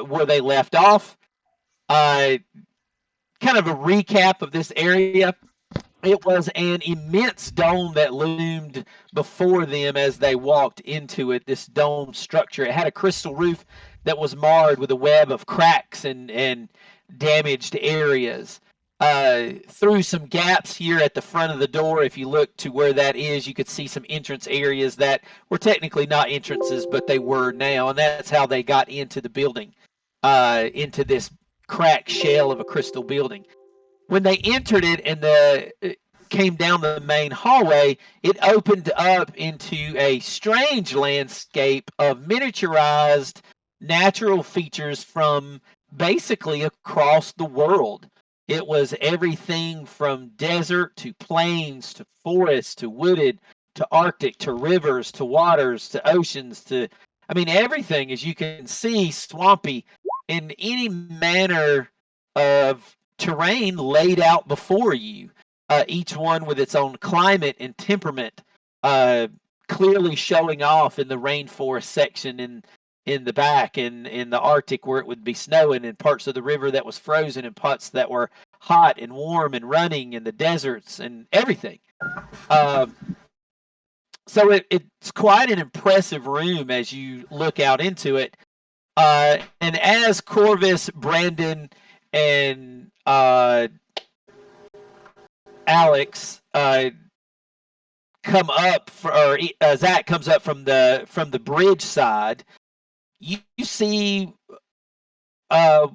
where they left off. Kind of a recap of this area. It was an immense dome that loomed before them as they walked into it, this dome structure. It had a crystal roof that was marred with a web of cracks and damaged areas. Through some gaps here at the front of the door, if you look to where that is, you could see some entrance areas that were technically not entrances, but they were now, and that's how they got into the building, into this cracked shell of a crystal building. When they entered it and came down the main hallway, it opened up into a strange landscape of miniaturized natural features from basically across the world. It was everything from desert to plains to forest to wooded to Arctic to rivers to waters to oceans to, I mean, everything, as you can see, swampy in any manner of terrain laid out before you, each one with its own climate and temperament, clearly showing off in the rainforest section in the back, and in the Arctic where it would be snowing, and parts of the river that was frozen, and parts that were hot and warm and running, in the deserts and everything. So it's quite an impressive room as you look out into it. And as Corvus, Brandon, and Alex come up, or Zach comes up from the bridge side, you see. I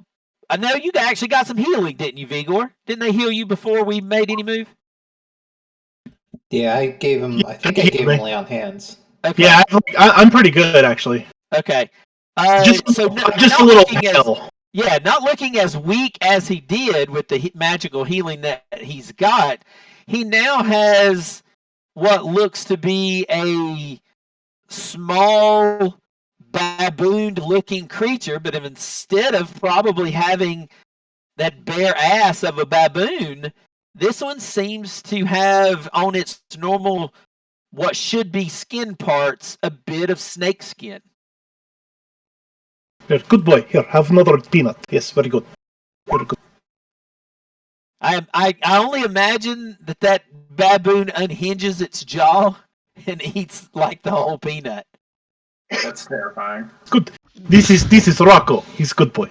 know you actually got some healing, didn't you, Vigor? Didn't they heal you before we made any move? Yeah, I gave him. I think I gave him lay on hands. Okay. Yeah, I'm pretty good actually. Okay. Just so a little pale. Yeah, not looking as weak as he did with the magical healing that he's got. He now has what looks to be a small baboon-looking creature, but instead of probably having that bare ass of a baboon, this one seems to have on its normal, what should be skin parts, a bit of snake skin. Good boy. Here, have another peanut. Yes, very good. Very good. I only imagine that baboon unhinges its jaw and eats like the whole peanut. That's terrifying. Good. This is Rocco. He's a good boy.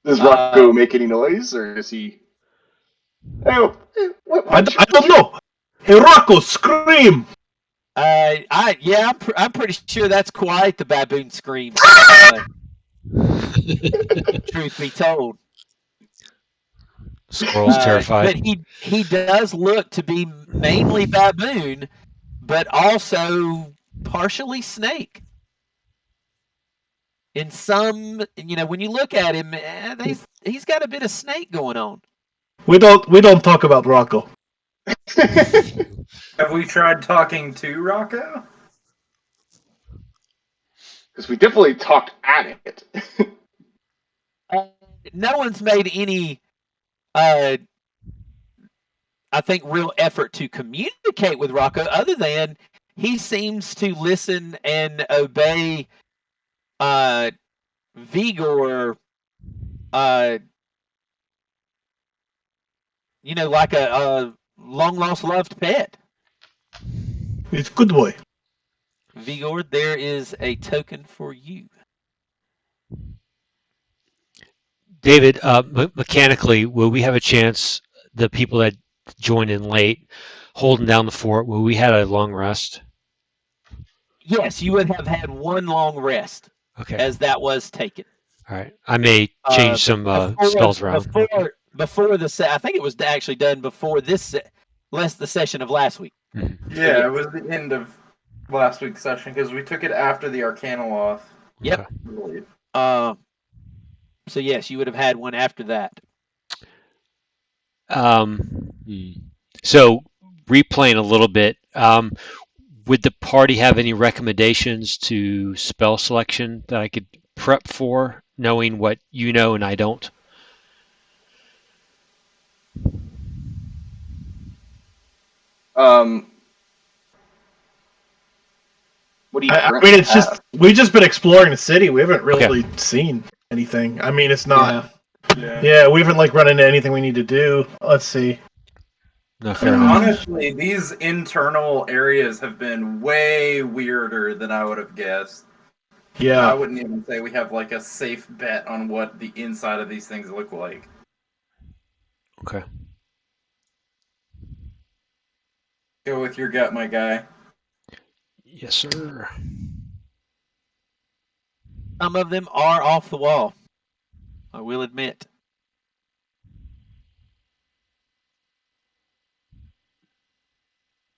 Does Rocco make any noise, or is he? Oh, I don't know. Hey, Rocco, scream! I'm pretty sure that's quite the baboon scream. Truth be told. Squirrel's terrified. But he does look to be mainly baboon, but also partially snake. In some, when you look at him, he's got a bit of snake going on. We don't talk about Rocco. Have we tried talking to Rocco? Because we definitely talked at it. No one's made any, I think, real effort to communicate with Rocco, other than he seems to listen and obey Vigor, like a long-lost loved pet. It's good boy. Vigor, there is a token for you. David, mechanically, will we have a chance, the people that joined in late, holding down the fort, will we have a long rest? Yes, you would have had one long rest, as that was taken. All right. I may change some spells around. Before the I think it was actually done before the session of last week. Mm-hmm. Yeah, it was the end of last week's session because we took it after the Arcanaloth. Yep. I believe. So yes, you would have had one after that. So replaying a little bit, would the party have any recommendations to spell selection that I could prep for, knowing what you know and I don't? What do you I currently mean, it's have? just we've just been exploring the city. We haven't really seen anything. I mean, it's not. Yeah, we haven't run into anything we need to do. Let's see. No, fair enough. Honestly, these internal areas have been way weirder than I would have guessed. I Yeah. wouldn't even say we have a safe bet on what the inside of these things look like. Okay. Go with your gut, my guy. Yes, sir. Some of them are off the wall. I will admit.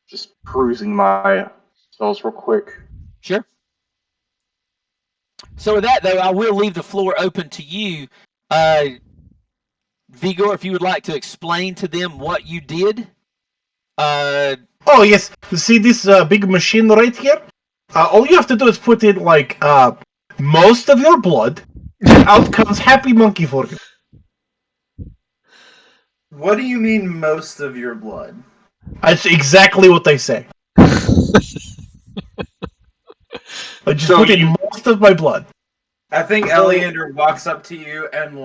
Just perusing my spells real quick. Sure. So with that, though, I will leave the floor open to you. Vigor, if you would like to explain to them what you did. Oh, yes. You see this big machine right here? All you have to do is put in, most of your blood, and out comes Happy Monkey for you. What do you mean most of your blood? That's exactly what they say. I just put in most of my blood. I think Eleander walks up to you and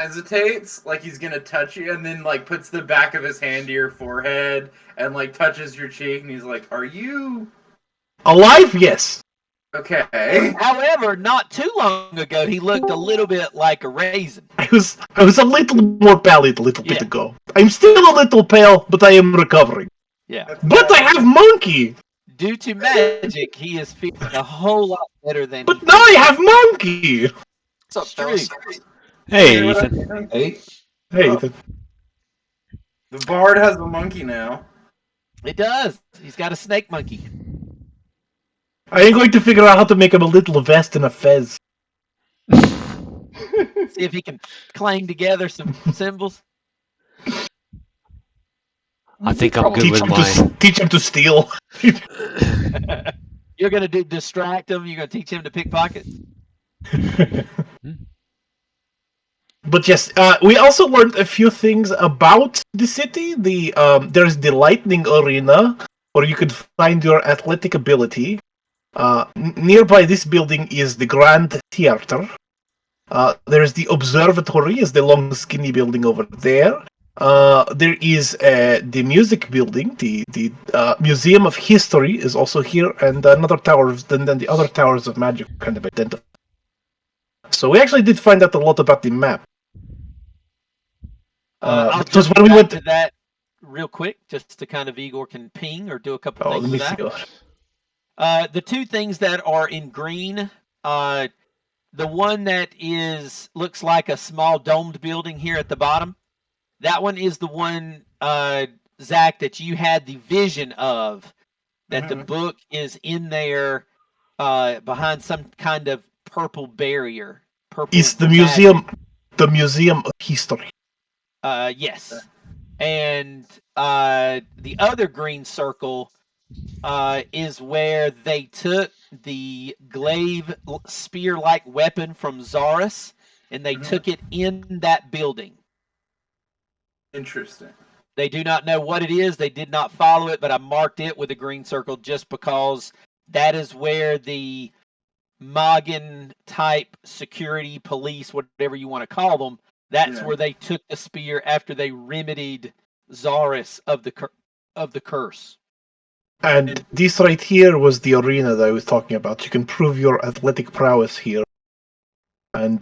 hesitates, like he's gonna touch you, and then puts the back of his hand to your forehead and touches your cheek, and he's like, "Are you Alive? Yes. okay?" However, not too long ago, he looked a little bit like a raisin. I was a little more pallid a little bit ago. I'm still a little pale, but I am recovering. Yeah. But I have Monkey! Due to magic, he is feeling a whole lot better than. But now I have Monkey! What's up, fellas? Hey, Ethan. Hey, Hey, Ethan. The bard has a monkey now. It does. He's got a snake monkey. I am going to figure out how to make him a little vest and a fez. See if he can clang together some symbols. I think I'm good with mine. Teach him to steal. You're gonna distract him. You're gonna teach him to pickpocket. But yes, we also learned a few things about the city. There's the lightning arena, where you could find your athletic ability. Nearby this building is the Grand Theater. There's the Observatory, is the long skinny building over there. There is the music building, the Museum of History is also here, and another tower, then the other towers of magic kind of identify. So we actually did find out a lot about the map. I'll because just when we went to that real quick, just to kind of Igor can ping or do a couple things with that. The two things that are in green, the one that looks like a small domed building here at the bottom, that one is the one, Zach, that you had the vision of, that the book is in there behind some kind of purple barrier. It's the museum of history. Yes. And the other green circle is where they took the glaive spear-like weapon from Zarus, and they took it in that building. Interesting. They do not know what it is. They did not follow it, but I marked it with a green circle just because that is where the Magen type security police, whatever you want to call them, that's where they took the spear after they remedied Zarus of the curse. And this right here was the arena that I was talking about. You can prove your athletic prowess here. And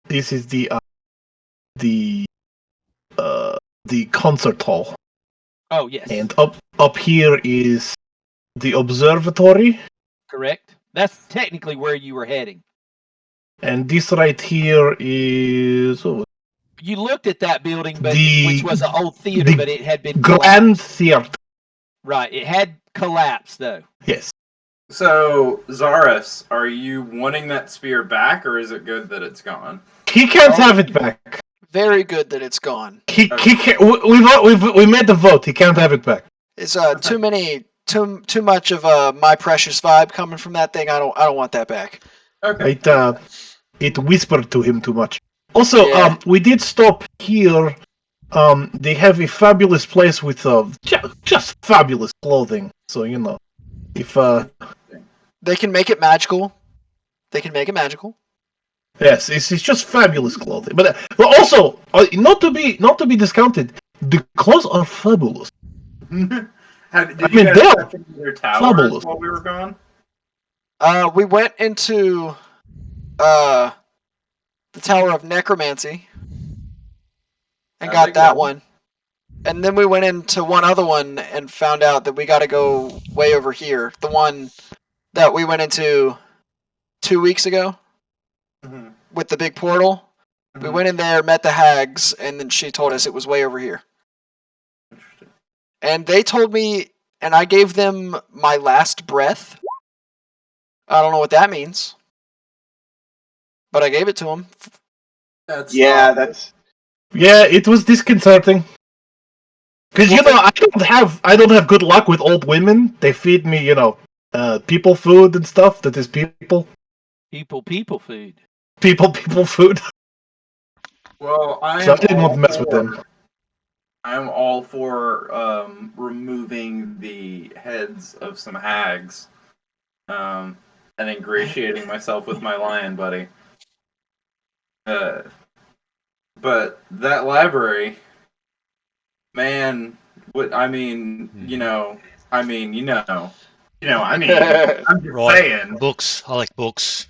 this is the concert hall. Oh, yes. And up here is the observatory. Correct. That's technically where you were heading. And this right here is... You looked at that building, which was an old theater, but it had been Grand Theater. Right. It had collapsed, though. Yes. So, Zarus, are you wanting that spear back, or is it good that it's gone? He can't have it back. Very good that it's gone. He can't, we made the vote. He can't have it back. It's too much of my precious vibe coming from that thing. I don't want that back. Okay. It whispered to him too much. Also, we did stop here. They have a fabulous place with just fabulous clothing. So if They can make it magical. They can make it magical. Yes, it's just fabulous clothing. But also, not to be discounted, the clothes are fabulous. Did you mean, guys they are check into their towers fabulous. while we were gone? We went into the Tower of Necromancy and How'd got it that go? one. And then we went into one other one and found out that we got to go way over here. The one that we went into 2 weeks ago Mm-hmm. with the big portal. We went in there, met the hags, and then she told us it was way over here. Interesting. And they told me, and I gave them my last breath. I don't know what that means, but I gave it to them. That's Yeah, that's Yeah, it was disconcerting. Because I don't have good luck with old women. They feed me, people food and stuff. That is people food. people food. Well, I So I am didn't want all to mess with them. I'm all for removing the heads of some hags, and ingratiating myself with my lion buddy. But that library, man, I'm just Right. saying. Books. I like books.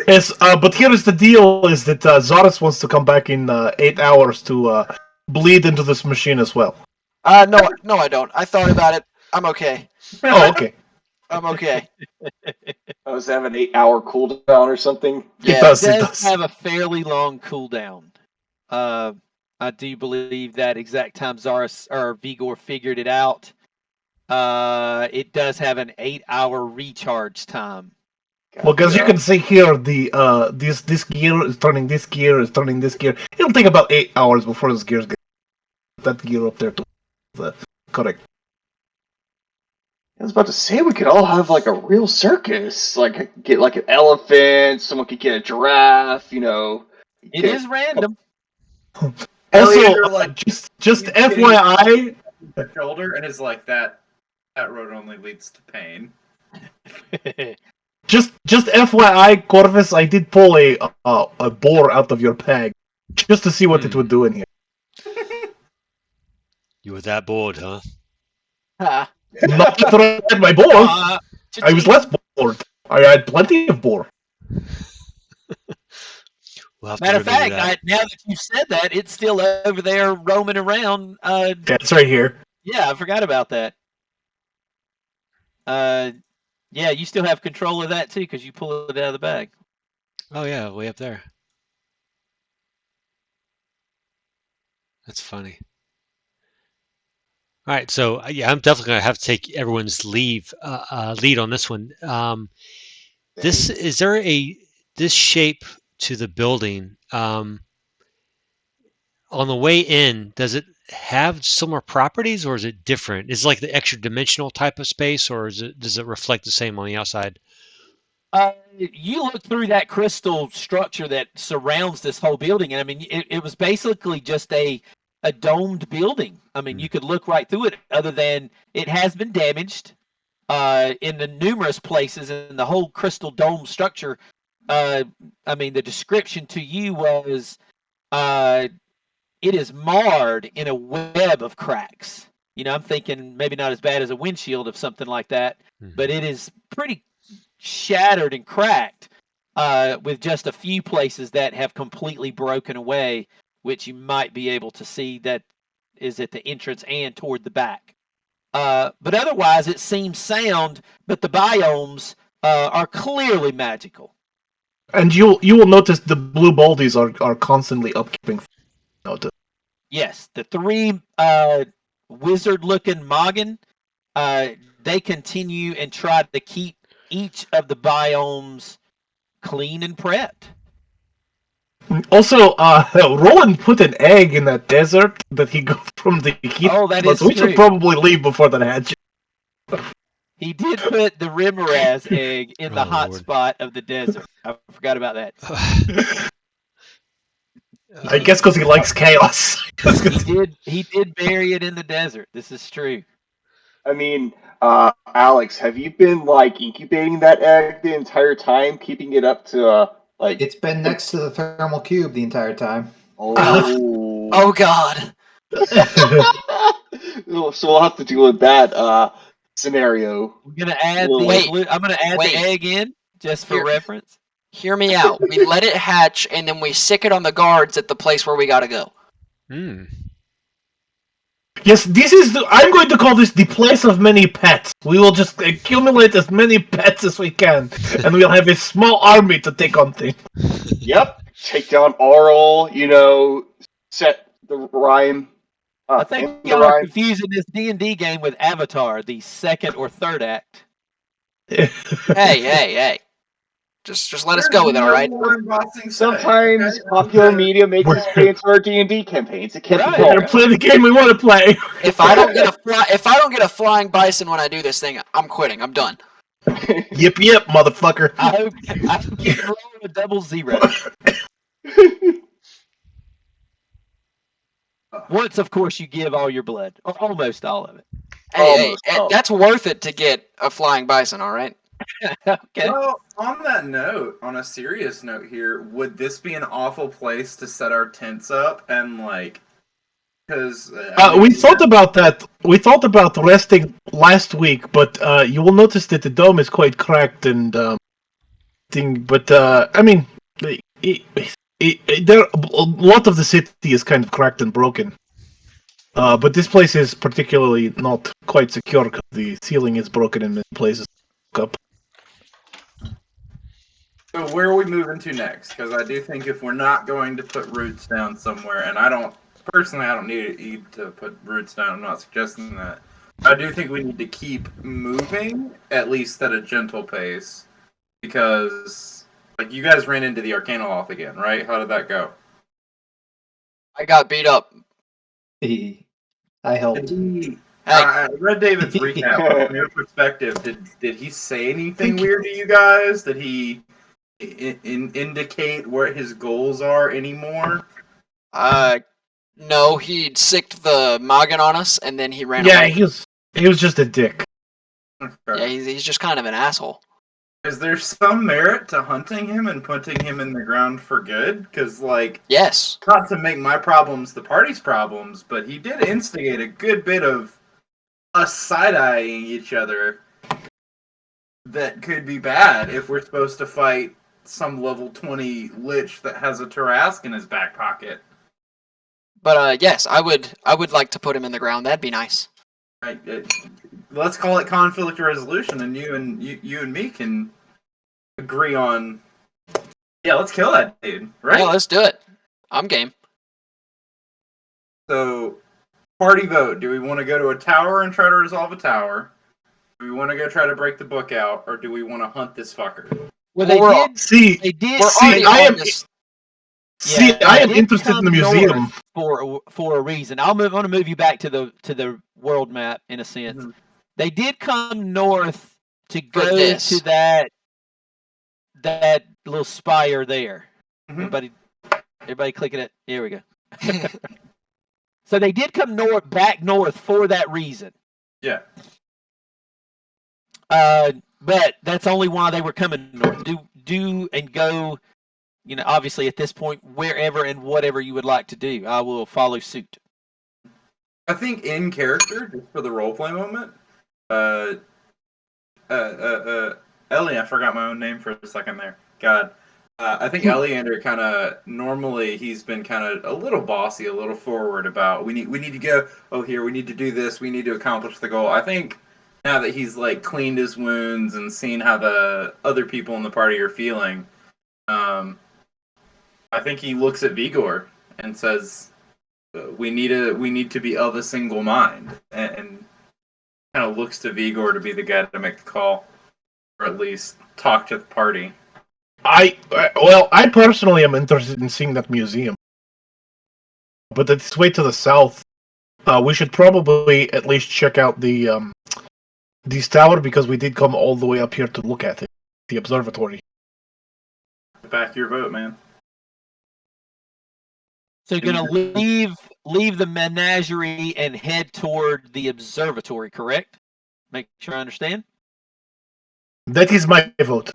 Yes, but here is the deal: is that Zaris wants to come back in 8 hours to bleed into this machine as well. No, I don't. I thought about it. I'm okay. Oh, okay. I'm okay. does it have an 8-hour cooldown or something? It Yeah. does. It It does does. have a fairly long cooldown. I do believe that exact time Zaris or Vigor figured it out. It does have an 8-hour recharge time. Well, because you can see here the this gear is turning this gear is turning this gear. It'll take about 8 hours before this gear gets that gear up there to correct. I was about to say we could all have like a real circus, like get like an elephant. Someone could get a giraffe. It is random. Also, Alligator, like, just he's FYI, the shoulder and is like that road only leads to pain. just FYI, Corvus, I did pull a boar out of your bag just to see what it would do in here. You were that bored, huh? Ha. Not that I had my boar. I was less bored. I had plenty of boar. We'll have Matter to of remember fact, that. now that you've said that, it's still over there roaming around. Yeah, it's right here. Yeah, I forgot about that. Yeah, you still have control of that too because you pull it out of the bag. Oh yeah, way up there. That's funny. All right, so yeah, I'm definitely gonna have to take everyone's lead on this one. Is there this shape to the building? On the way in, does it have similar properties, or is it different? Is it like the extra dimensional type of space, or does it reflect the same on the outside? You look through that crystal structure that surrounds this whole building, and I mean, it was basically just a domed building. I mean, you could look right through it, other than it has been damaged in the numerous places in the whole crystal dome structure. I mean, the description to you was it is marred in a web of cracks. I'm thinking maybe not as bad as a windshield of something like that, but it is pretty shattered and cracked with just a few places that have completely broken away, which you might be able to see that is at the entrance and toward the back. But otherwise, it seems sound, but the biomes are clearly magical. And you will notice the blue baldies are constantly upkeeping. Notice. Yes, the three wizard-looking Magen, they continue and try to keep each of the biomes clean and prepped. Also, Roland put an egg in that desert that he got from the heat. Oh, that is we true. should probably leave before that hatches. He did put the Rimaraz egg in the hot Lord. spot of the desert. I forgot about that. I guess because he likes chaos. He did bury it in the desert. This is true. I mean, Alex, have you been like incubating that egg the entire time, keeping it up to like? It's been next to the thermal cube the entire time. Oh. Oh God. So we'll have to deal with that scenario. We're gonna add Well, the. wait, I'm gonna add wait. the egg in just for Here- reference. Hear me out. We let it hatch, and then we sick it on the guards at the place where we gotta go. Hmm. Yes, this is. I'm going to call this the place of many pets. We will just accumulate as many pets as we can, and we'll have a small army to take on things. Yep. Take down Arl. Set the rhyme. I think And the y'all are rhyme. confusing this D&D game with Avatar, the second or third act. Hey. Just let us go with it, all right? Sometimes popular media makes its way into our D&D campaigns. It can't Right. be We're gonna helped. play the game we want to play. If I don't get a flying bison when I do this thing, I'm quitting. I'm done. Yip, motherfucker. I hope you can roll a double 0. Once, of course, you give all your blood, or almost all of it. Hey, Almost, oh. that's worth it to get a flying bison, all right? Okay. Well, on that note, on a serious note here, would this be an awful place to set our tents up and like? Because We thought about that. We thought about resting last week, but you will notice that the dome is quite cracked and thing. But I mean, there a lot of the city is kind of cracked and broken. But this place is particularly not quite secure because the ceiling is broken in many places. Up. So where are we moving to next? Because I do think if we're not going to put roots down somewhere, and I don't need to put roots down. I'm not suggesting that. I do think we need to keep moving, at least at a gentle pace, because like you guys ran into the Arcanaloth again, right? How did that go? I got beat up. I helped. I read David's recap. From your perspective, did he say anything weird to you guys? Did he indicate what his goals are anymore? No, he sicked the Magen on us, and then he ran Yeah, away. he was just a dick. Okay. Yeah, he's just kind of an asshole. Is there some merit to hunting him and putting him in the ground for good? Because, like, Yes. not to make my problems the party's problems, but he did instigate a good bit of us side-eyeing each other that could be bad if we're supposed to fight some level 20 lich that has a Tarask in his back pocket. But yes, I would like to put him in the ground. That'd be nice. Right? Let's call it conflict resolution, and you and me can agree on. Yeah, let's kill that dude. Right? Yeah, let's do it. I'm game. So, party vote. Do we want to go to a tower and try to resolve a tower? Do we want to go try to break the book out, or do we want to hunt this fucker? Well, they Well, did. See, They did. We're See, already I on am- this. see, Yeah, I they am did interested in the come museum. north for a reason. I want to move you back to the world map in a sense. Mhm. They did come north to For go this. to that little spire there. Mhm. Everybody clicking it. Here we go. So they did come back north for that reason. Yeah. But that's only why they were coming north. Do and go. Obviously at this point, wherever and whatever you would like to do, I will follow suit. I think in character, just for the roleplay moment, Ellie, I forgot my own name for a second there. God. I think Eleander kind of normally he's been kind of a little bossy, a little forward about we need to go. Oh, here we need to do this. We need to accomplish the goal. I think now that he's like cleaned his wounds and seen how the other people in the party are feeling, I think he looks at Vigor and says, "We need to be of a single mind," and kind of looks to Vigor to be the guy to make the call, or at least talk to the party. I personally am interested in seeing that museum, but it's way to the south. We should probably at least check out this tower because we did come all the way up here to look at it, the observatory. Back your vote, man. So you're gonna leave the menagerie and head toward the observatory, correct? Make sure I understand. That is my vote.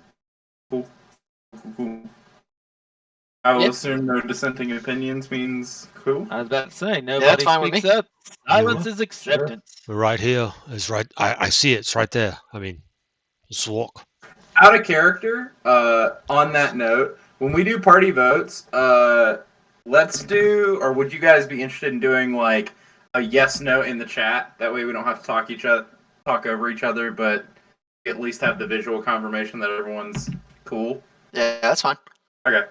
Cool. I will Yep. assume no dissenting opinions means cool. I was about to say, that's nobody fine with speaks me. up. Silence is acceptance. We're right here. It's right. I see it. It's right there. I mean, let's walk. Out of character, on that note, when we do party votes, let's do, or would you guys be interested in doing like a yes no in the chat? That way we don't have to talk over each other, but at least have the visual confirmation that everyone's cool. Yeah, that's fine. Okay.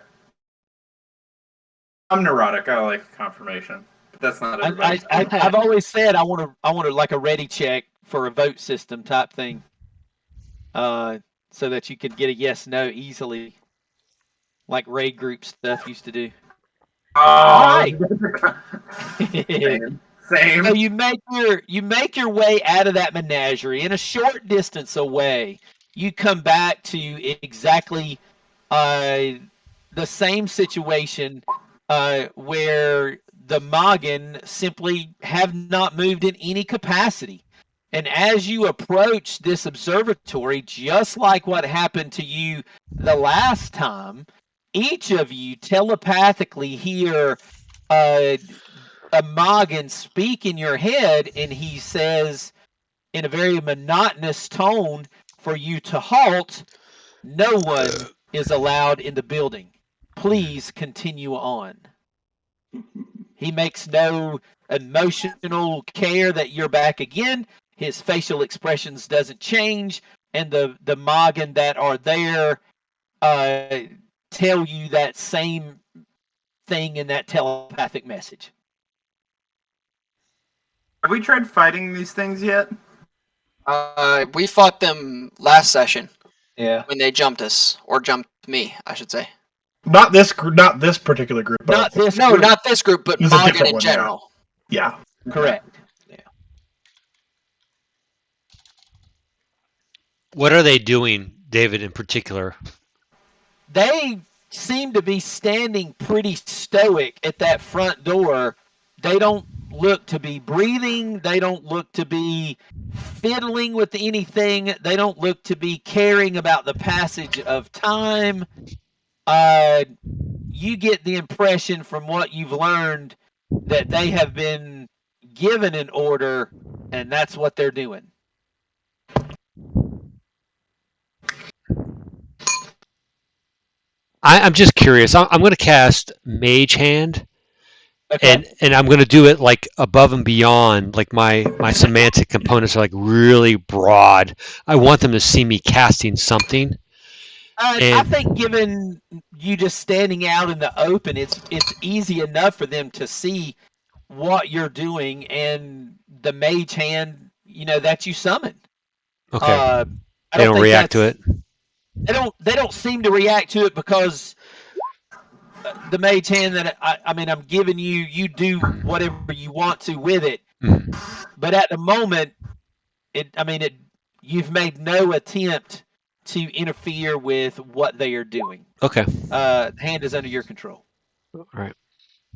I'm neurotic. I like confirmation, but that's not everybody. I've always said I want to like a ready check for a vote system type thing, so that you could get a yes no easily, like raid group stuff used to do. Oh, Same. same. So you make your way out of that menagerie, in a short distance away. You come back to exactly the same situation where the Magen simply have not moved in any capacity. And as you approach this observatory, just like what happened to you the last time, each of you telepathically hear a Magen speak in your head, and he says in a very monotonous tone for you to halt. No one is allowed in the building. Please continue on. He makes no emotional care that you're back again. His facial expressions doesn't change, and the Magen that are there tell you that same thing in that telepathic message. Have we tried fighting these things yet? We fought them last session Yeah. when they jumped us, or jumped me, I should say. Not this particular group. But Not this No, group. not this group, but It was a Magen different in one, yeah. general. Yeah. Correct. What are they doing, David, in particular? They seem to be standing pretty stoic at that front door. They don't look to be breathing. They don't look to be fiddling with anything. They don't look to be caring about the passage of time. You get the impression from what you've learned that they have been given an order, and that's what they're doing. I'm just curious. I'm going to cast Mage Hand, Okay. and I'm going to do it like above and beyond. Like my semantic components are like really broad. I want them to see me casting something. I think given you just standing out in the open, it's easy enough for them to see what you're doing and the mage hand, that you summon. Okay. I They don't think react to it. They don't seem to react to it because the mage hand that I'm giving you, you do whatever you want to with it. Mhm. But at the moment, you've made no attempt to interfere with what they are doing. Okay. Hand is under your control. All right.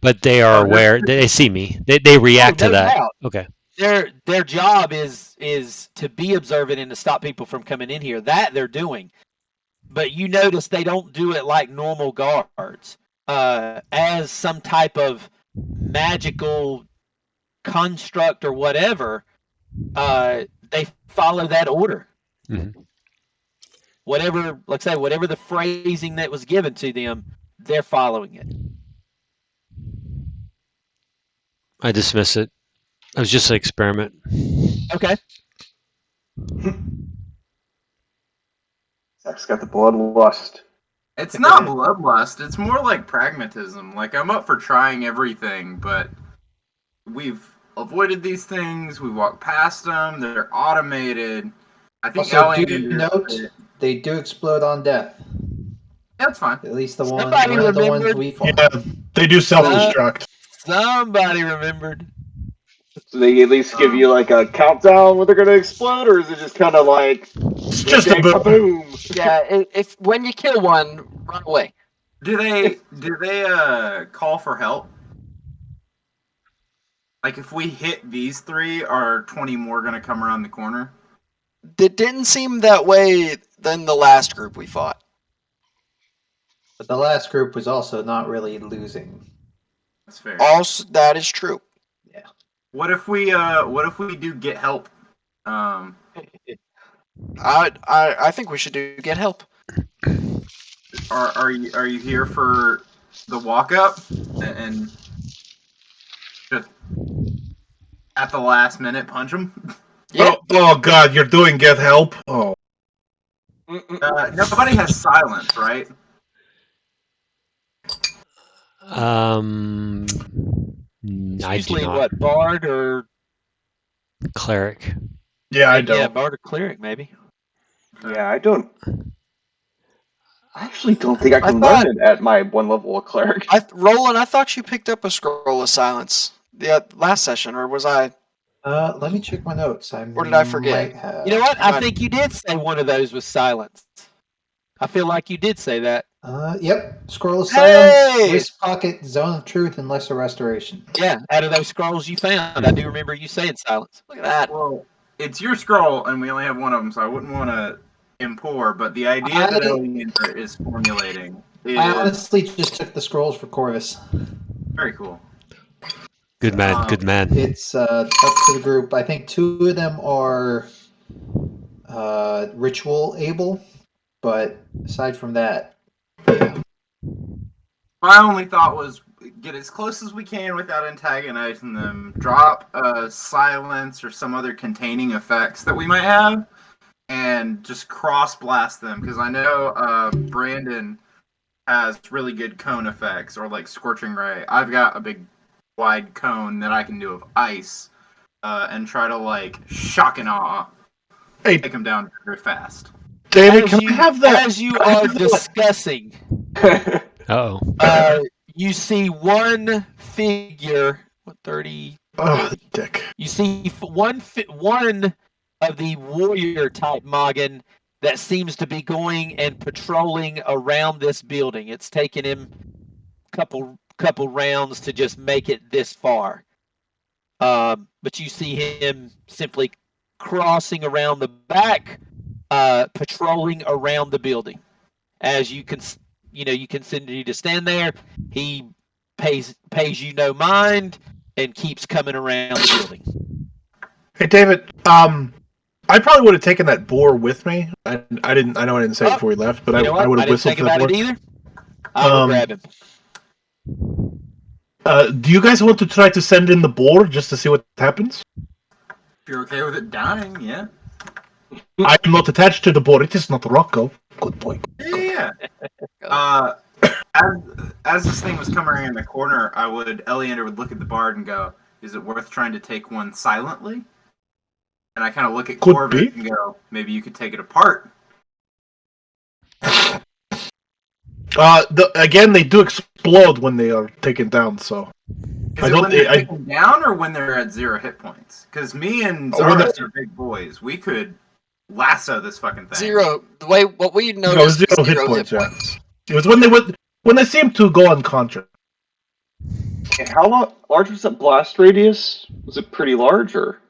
But they are aware. They see me. They react to no that. doubt. Okay. Their job is to be observant and to stop people from coming in here. That they're doing. But you notice they don't do it like normal guards. As some type of magical construct or whatever, they follow that order. Mm-hmm. Whatever the phrasing that was given to them, they're following it. I dismiss it. It was just an experiment. Okay. Zach's got the bloodlust. It's not bloodlust. It's more like pragmatism. Like, I'm up for trying everything, but we've avoided these things. We walked past them. They're automated. I think Also, do note they do explode on death. That's fine. At least the Somebody ones remembered. we fought. Yeah, they do self-destruct. Somebody remembered. So they at least give you like a countdown when they're gonna explode, or is it just kind of like It's just a boom. kaboom? Yeah, if when you kill one, run away. Do they call for help? Like, if we hit these three, are 20 more gonna come around the corner? It didn't seem that way than the last group we fought. But the last group was also not really losing. That's fair. Also, that is true. What if we do get help? I think we should do get help. Are you here for the walk up and just at the last minute punch him? Yeah. Oh God, you're doing get help. Oh. Nobody has silence, right? I do Usually not. what, bard or Cleric. Yeah, I yeah, don't. bard or cleric maybe. Yeah, I don't. I actually don't think I I can thought- learn it at my 1 level of cleric. Roland, I thought you picked up a scroll of silence the last session, or was I? Let me check my notes. Or did I forget? might have- You know what? Am I I- think you did say one of those was silence. I feel like you did say that. Yep. Scroll of Silence, Hey! Wrist Pocket, Zone of Truth, and Lesser Restoration. Yeah, out of those scrolls you found, I do remember you saying silence. Look at that. Well, it's your scroll, and we only have one of them, so I wouldn't want to implore. But the idea that Eleander is formulating is I honestly just took the scrolls for Corvus. very cool. Good man. Good man. It's up to the group. I think 2 of them are ritual able, but aside from that, yeah. My only thought was get as close as we can without antagonizing them. Drop silence or some other containing effects that we might have, and just cross blast them. Because I know Brandon has really good cone effects, or like Scorching Ray. I've got a big wide cone that I can do of ice, and try to like shock and awe, Hey, take them down very fast. David, As can you, I have that? as you can I are have that? discussing, Uh-oh. you see one figure. What 30? Oh, dick. You see one of the warrior type Magen that seems to be going and patrolling around this building. It's taken him a couple rounds to just make it this far. But you see him simply crossing around the back, patrolling around the building. As you continue to stand there, he pays you no mind and keeps coming around the building. Hey, David. I probably would have taken that boar with me. I didn't. I know I didn't say it before we left, but You know what? I would I have didn't whistled think for that about boar. it either. I will grab him. Do you guys want to try to send in the boar just to see what happens? If you're okay with it dying, yeah. I am not attached to the boar. It is not Rocco. Good boy. Yeah. As this thing was coming around the corner, Eleander would look at the bard and go, "Is it worth trying to take one silently?" And I kind of look at Could Corvus be. and go, "Maybe you could take it apart." Again, they do explode when they are taken down. So Is it when they're taken down or when they're at 0 hit points? Because me and Zaras are big boys. We could lasso this fucking thing. Zero. The way what we No, noticed is 0 hit points. Yeah. It was when they seemed to go unconscious. How large was that blast radius? Was it pretty large, or?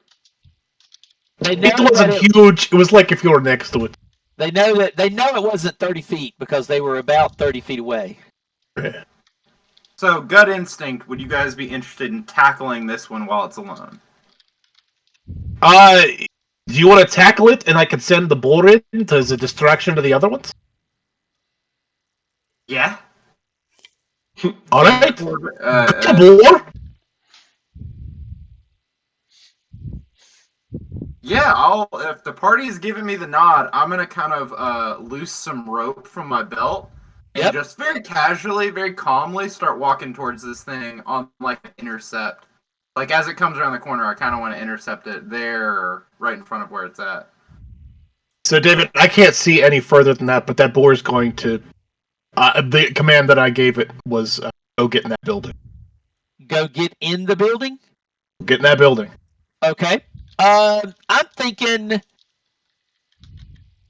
They know It wasn't that huge. It was like if you were next to it. they know it wasn't 30 feet because they were about 30 feet away. So, gut instinct, would you guys be interested in tackling this one while it's alone? Do you want to tackle it, and I can send the boar in as a distraction to the other ones? Yeah. All right. Uh, Boar. Yeah, if the party's giving me the nod, I'm gonna kind of loose some rope from my belt and just very casually, very calmly start walking towards this thing on like an intercept. Like as it comes around the corner, I kind of want to intercept it there, or right in front of where it's at. So, David, I can't see any further than that, but that boar is going to. The command that I gave it was go get in that building. Go get in the building? Get in that building. Okay. I'm thinking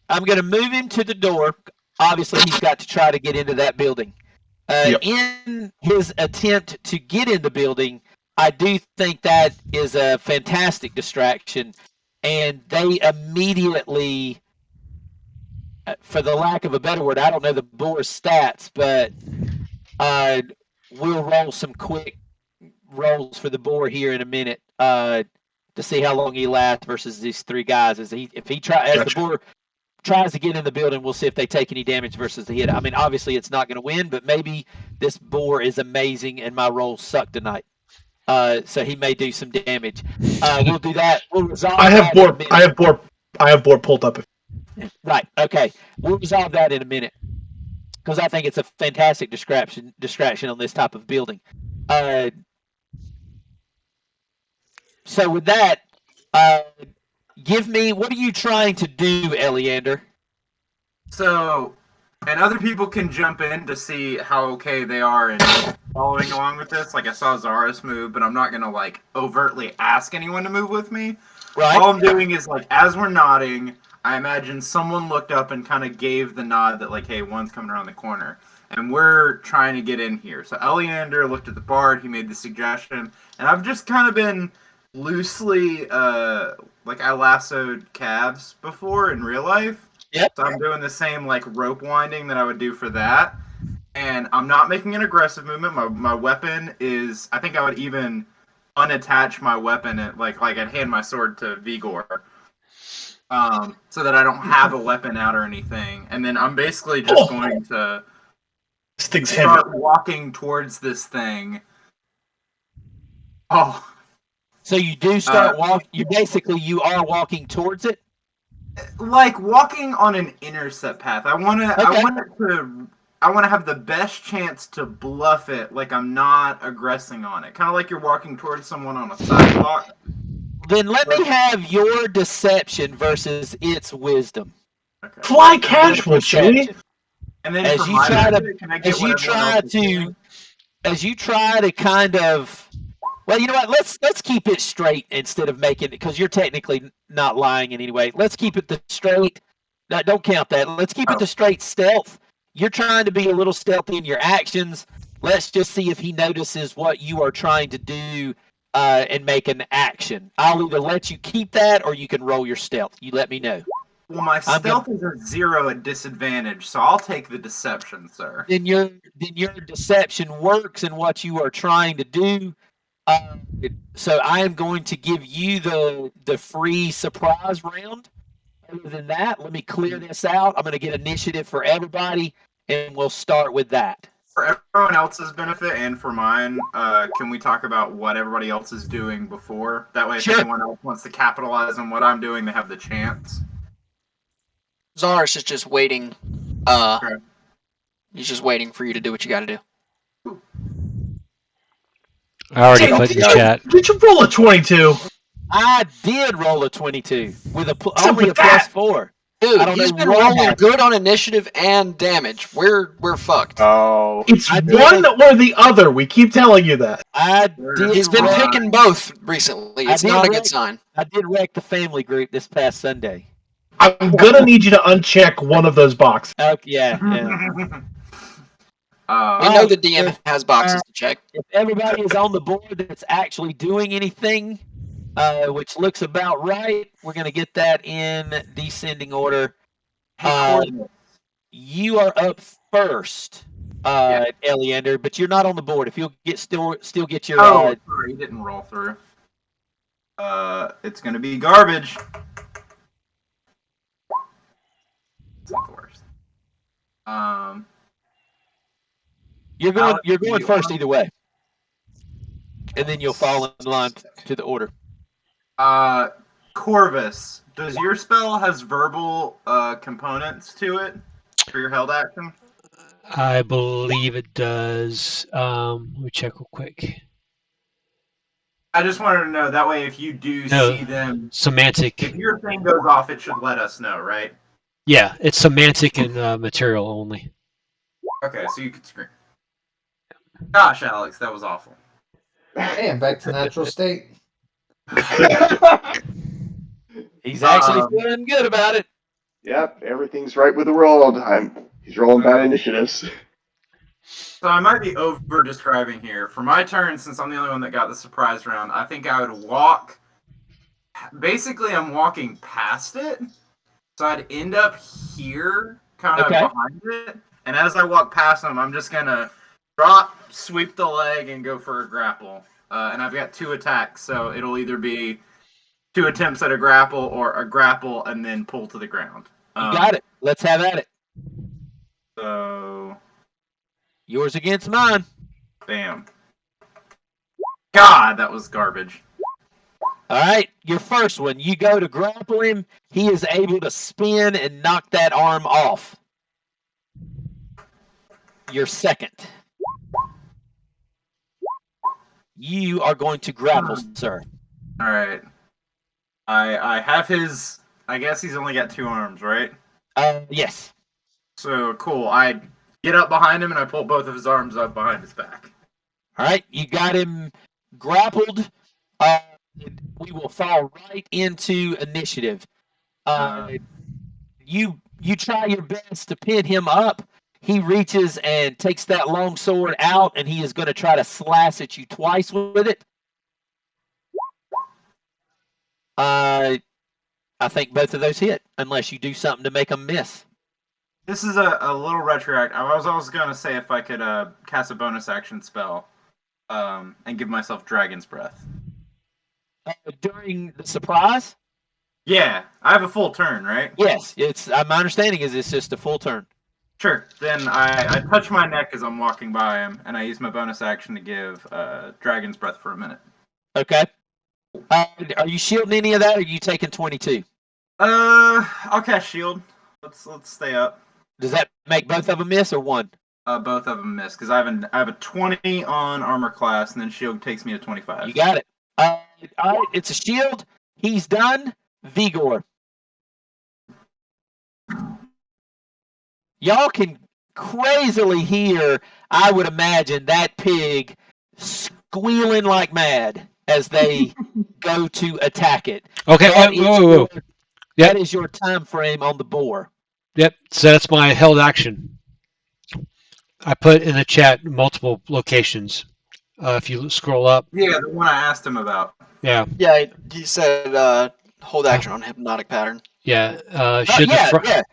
I'm going to move him to the door. Obviously, he's got to try to get into that building. In his attempt to get in the building, I do think that is a fantastic distraction. and they immediately, for the lack of a better word, I don't know the boar's stats, but we'll roll some quick rolls for the boar here in a minute to see how long he lasts versus these three guys. As the boar tries to get in the building, we'll see if they take any damage versus the hit. I mean, obviously it's not going to win, but maybe this boar is amazing and my rolls suck tonight. So he may do some damage. We'll do that. We'll resolve. I have boar pulled up. Right. Okay. We'll resolve that in a minute because I think it's a fantastic distraction on this type of building. So with that, give me, what are you trying to do, Eleander? So, and other people can jump in to see how okay they are in following along with this. Like I saw Zaris move, but I'm not gonna like overtly ask anyone to move with me. Right. All I'm doing is like as we're nodding, I imagine someone looked up and kind of gave the nod that like, hey, one's coming around the corner. And we're trying to get in here. So Eleander looked at the bard, he made the suggestion, and I've just kind of been loosely like I lassoed calves before in real life. Yep. So I'm doing the same like rope winding that I would do for that. And I'm not making an aggressive movement. My weapon is, I think I would even unattach my weapon at like I'd hand my sword to Vigor. So that I don't have a weapon out or anything. And then I'm basically just going to start walking towards this thing. Oh. So you do start walking. You are walking towards it. Like walking on an intercept path. I want to have the best chance to bluff it. Like I'm not aggressing on it. Kind of like you're walking towards someone on a sidewalk. Then let me have your deception versus its wisdom. Okay. Fly casual, Jay. And then as you try to kind of, well, you know what? Let's keep it straight instead of making it, because you're technically not lying in any way. Let's keep it the straight. No, don't count that. Let's keep it the straight stealth. You're trying to be a little stealthy in your actions. Let's just see if he notices what you are trying to do and make an action. I'll either let you keep that or you can roll your stealth. You let me know. Well, my stealth is a 0 at disadvantage, so I'll take the deception, sir. Then your deception works in what you are trying to do. So I am going to give you the free surprise round. Other than that, let me clear this out. I'm going to get initiative for everybody, and we'll start with that. For everyone else's benefit and for mine, can we talk about what everybody else is doing before? That way, if anyone else wants to capitalize on what I'm doing, they have the chance. Zaris is just waiting. Okay. He's just waiting for you to do what you got to do. I already put in the chat. Did you roll a 22? I did roll a 22 with only a +4. Dude, he's been rolling good on initiative and damage. We're fucked. Oh. It's one or the other. We keep telling you that. He's been picking both recently. It's not a good sign. I did wreck the family group this past Sunday. I'm gonna need you to uncheck one of those boxes. Yeah. We know the DM has boxes to check. If everybody is on the board that's actually doing anything, which looks about right, we're going to get that in descending order. You are up first, Eleander, but you're not on the board. If you'll still get your... sorry, you didn't roll through. It's going to be garbage. It's not the worst. You're going first either way, and then you'll fall in line to the order. Corvus, does your spell has verbal components to it for your held action? I believe it does. Let me check real quick. I just wanted to know, that way if you do see them... Semantic. If your thing goes off, it should let us know, right? Yeah, it's semantic and material only. Okay, so you could scream. Gosh, Alex, that was awful. Hey, I'm back to natural state. He's actually feeling good about it. Yep, everything's right with the world. He's rolling bad initiatives. So I might be over-describing here. For my turn, since I'm the only one that got the surprise round, I think I would walk basically I'm walking past it, so I'd end up here, kind of Okay. behind it. And as I walk past him, I'm just gonna drop, sweep the leg, and go for a grapple. And I've got 2 attacks, so it'll either be 2 attempts at a grapple or a grapple and then pull to the ground. You got it. Let's have at it. So, Yours against mine. bam. God, that was garbage. All right, your first one. You go to grapple him. He is able to spin and knock that arm off. Your second. You are going to grapple, sir. All right. I have his. I guess he's only got 2 arms, right? Yes. So cool. I get up behind him and I pull both of his arms up behind his back. All right, you got him grappled. We will fall right into initiative. You try your best to pin him up. He reaches and takes that long sword out, and he is going to try to slice at you twice with it. I think both of those hit, unless you do something to make them miss. This is a little retroactive. I was also going to say if I could cast a bonus action spell and give myself Dragon's Breath. During the surprise? Yeah, I have a full turn, right? Yes, it's my understanding is it's just a full turn. Sure. Then I touch my neck as I'm walking by him, and I use my bonus action to give Dragon's Breath for a minute. Okay. Are you shielding any of that, or are you taking 22? I'll cast Shield. Let's stay up. Does that make both of them miss, or one? Both of them miss because I have a 20 on armor class, and then Shield takes me to 25. You got it. All right, it's a shield. He's done. Vigor. Y'all can crazily hear, I would imagine, that pig squealing like mad as they go to attack it. Okay. Whoa. That is your time frame on the boar. Yep. So that's my held action. I put in the chat multiple locations. If you scroll up. Yeah, the one I asked him about. Yeah. Yeah, he said hold action on hypnotic pattern. Yeah. Yeah. Okay.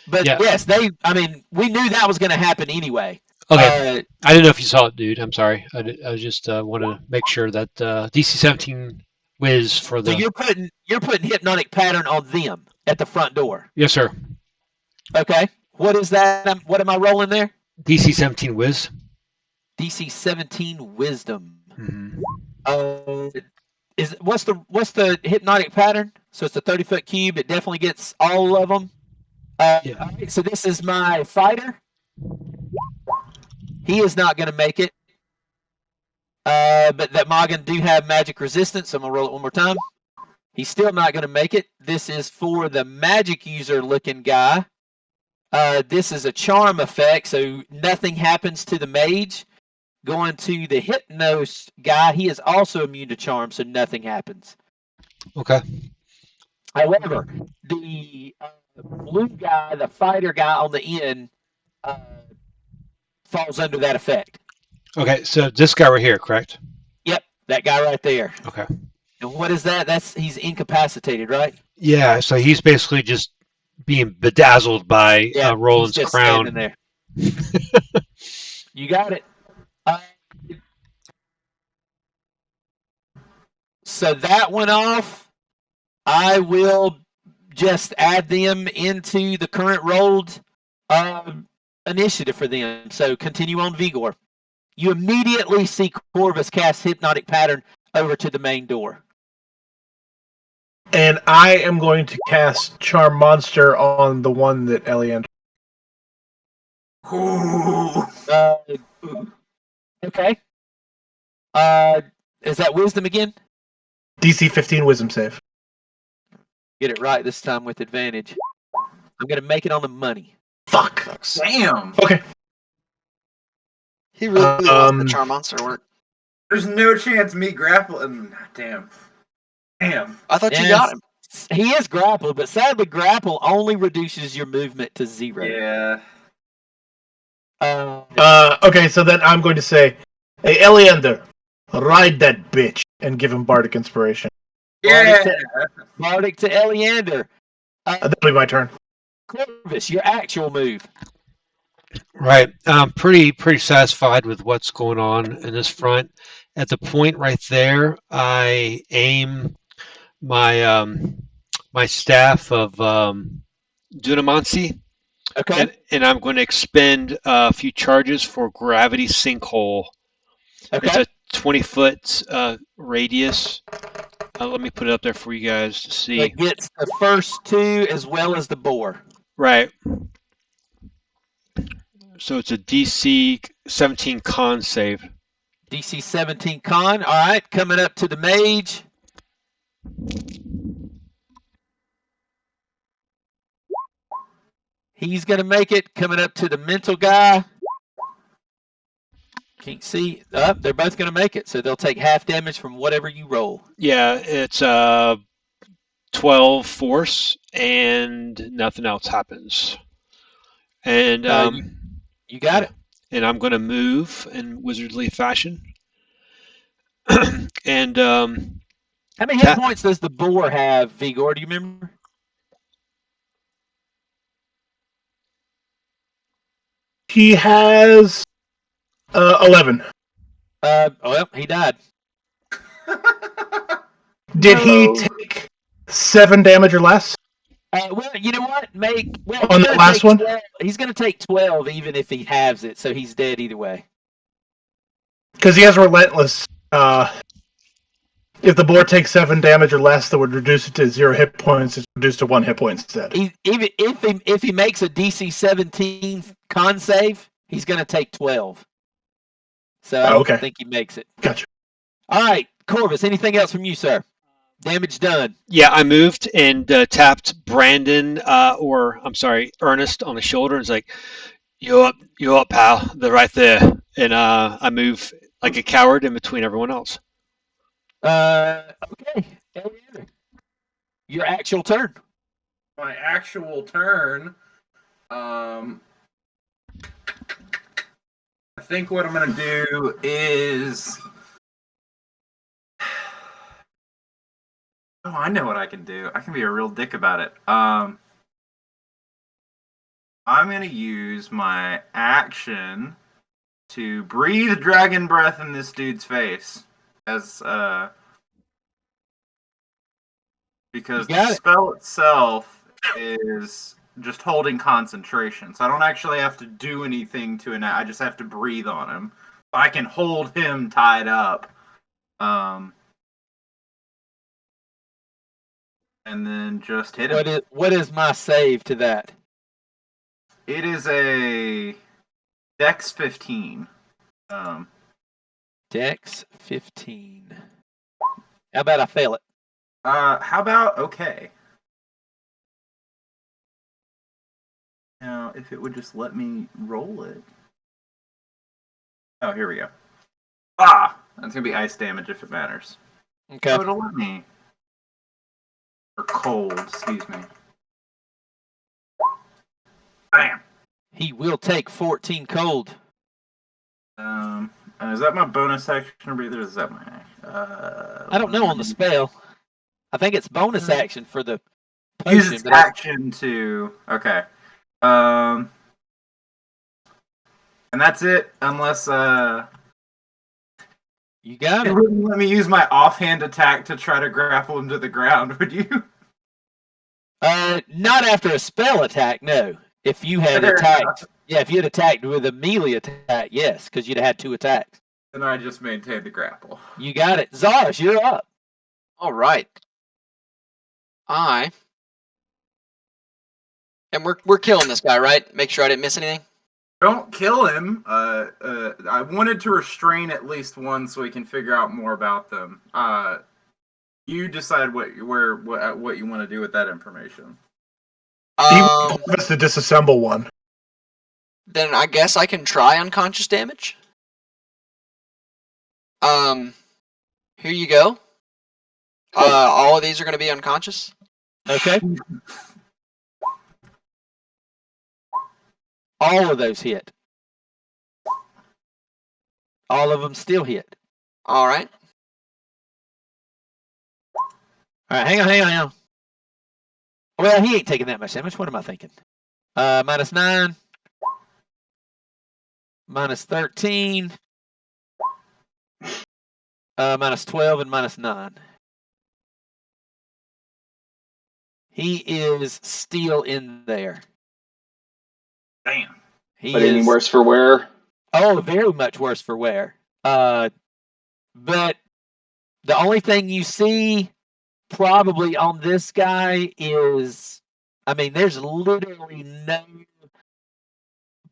But Yeah. yes, we knew that was going to happen anyway. Okay. I didn't know if you saw it, dude. I'm sorry. I just want to make sure that DC 17 whiz for the. So you're putting hypnotic pattern on them at the front door. Yes, sir. Okay. What is that? What am I rolling there? DC 17 whiz. DC 17 wisdom. Mm-hmm. What's the hypnotic pattern? So it's a 30-foot cube. It definitely gets all of them. Yeah. All right, so this is my fighter. He is not going to make it. But that Magen do have magic resistance, so I'm going to roll it one more time. He's still not going to make it. This is for the magic user looking guy. This is a charm effect, so nothing happens to the mage. Going to the Hypnos guy, he is also immune to charm, so nothing happens. Okay. However, the blue guy, the fighter guy on the end, falls under that effect. Okay, so this guy right here, correct? Yep, that guy right there. Okay. And what is that? He's incapacitated, right? Yeah, so he's basically just being bedazzled by Roland's he's just crown. Standing there. You got it. So that went off. I will just add them into the current rolled initiative for them. So continue on Vigor. You immediately see Corvus cast Hypnotic Pattern over to the main door. And I am going to cast Charm Monster on the one that Elian. Okay. Is that Wisdom again? DC 15 Wisdom save. Get it right this time with advantage. I'm going to make it on the money. Fuck. Damn. Okay. He really wants the Charm Monster work. There's no chance me grappling. Damn. I thought you got him. He is grappled, but sadly, grapple only reduces your movement to 0. Yeah. Okay, so then I'm going to say, hey, Eleander, ride that bitch, and give him Bardic Inspiration. Yeah. Bardic to Eleander. That'll be my turn. Corvus, your actual move. Right. I'm pretty satisfied with what's going on in this front. At the point right there, I aim my staff of Dunamancy, Okay. and I'm going to expend a few charges for Gravity Sinkhole. It's Okay. a 20-foot radius. Let me put it up there for you guys to see. It gets the first two as well as the boar. Right. So it's a DC 17 con save. DC 17 con. All right. Coming up to the mage. He's going to make it. Coming up to the mental guy. Can't see. They're both going to make it. So they'll take half damage from whatever you roll. Yeah, it's 12 force and nothing else happens. And you got it. And I'm going to move in wizardly fashion. And how many hit points does the boar have, Vigor? Do you remember? He has 11. Well, he died. Did he take 7 damage or less? Well, you know what? On the last one? 12. He's going to take 12 even if he halves it, so he's dead either way. Because he has Relentless. If the boar takes 7 damage or less, that would reduce it to 0 hit points. It's reduced to 1 hit point instead. Even if he makes a DC 17 con save, he's going to take 12. So I don't think he makes it. Gotcha. All right, Corvus, anything else from you, sir? Damage done. Yeah, I moved and tapped Brandon, Ernest on the shoulder. And it's like, "You up, pal? They're right there." And I move like a coward in between everyone else. Okay. Your actual turn. My actual turn. I think what I'm gonna do is. Oh, I know what I can do. I can be a real dick about it. I'm gonna use my action to breathe dragon breath in this dude's face, because the spell itself is just holding concentration, so I don't actually have to do anything to enact. I just have to breathe on him. I can hold him tied up. And then just hit him. What is my save to that? It is a Dex 15. Dex 15. How about I fail it? How about okay? Now, if it would just let me roll it. Oh, here we go. That's gonna be ice damage if it matters. Okay. Oh, it'll let me. Or cold, excuse me. Bam. He will take 14 cold. Is that my bonus action or breather? Is that my? I don't know on the spell. I think it's bonus action for the potion. Use its action to. Okay. And that's it, unless you got it. You wouldn't let me use my offhand attack to try to grapple him to the ground, would you? Not after a spell attack, no. If you had attacked, if you had attacked with a melee attack, yes, because you'd have had 2 attacks. Then I just maintained the grapple. You got it. Zars, you're up. All right. And we're killing this guy, right? Make sure I didn't miss anything. Don't kill him. I wanted to restrain at least one so we can figure out more about them. You decide what you want to do with that information. He wants to disassemble one. Then I guess I can try unconscious damage. Here you go. All of these are going to be unconscious. Okay. All of those hit. All of them still hit. All right. All right, hang on. Well, he ain't taking that much damage. What am I thinking? -9, -13, -12, and -9. He is still in there. Damn. He But is any worse for wear? very much worse for wear. But the only thing you see probably on this guy is, I mean, there's literally no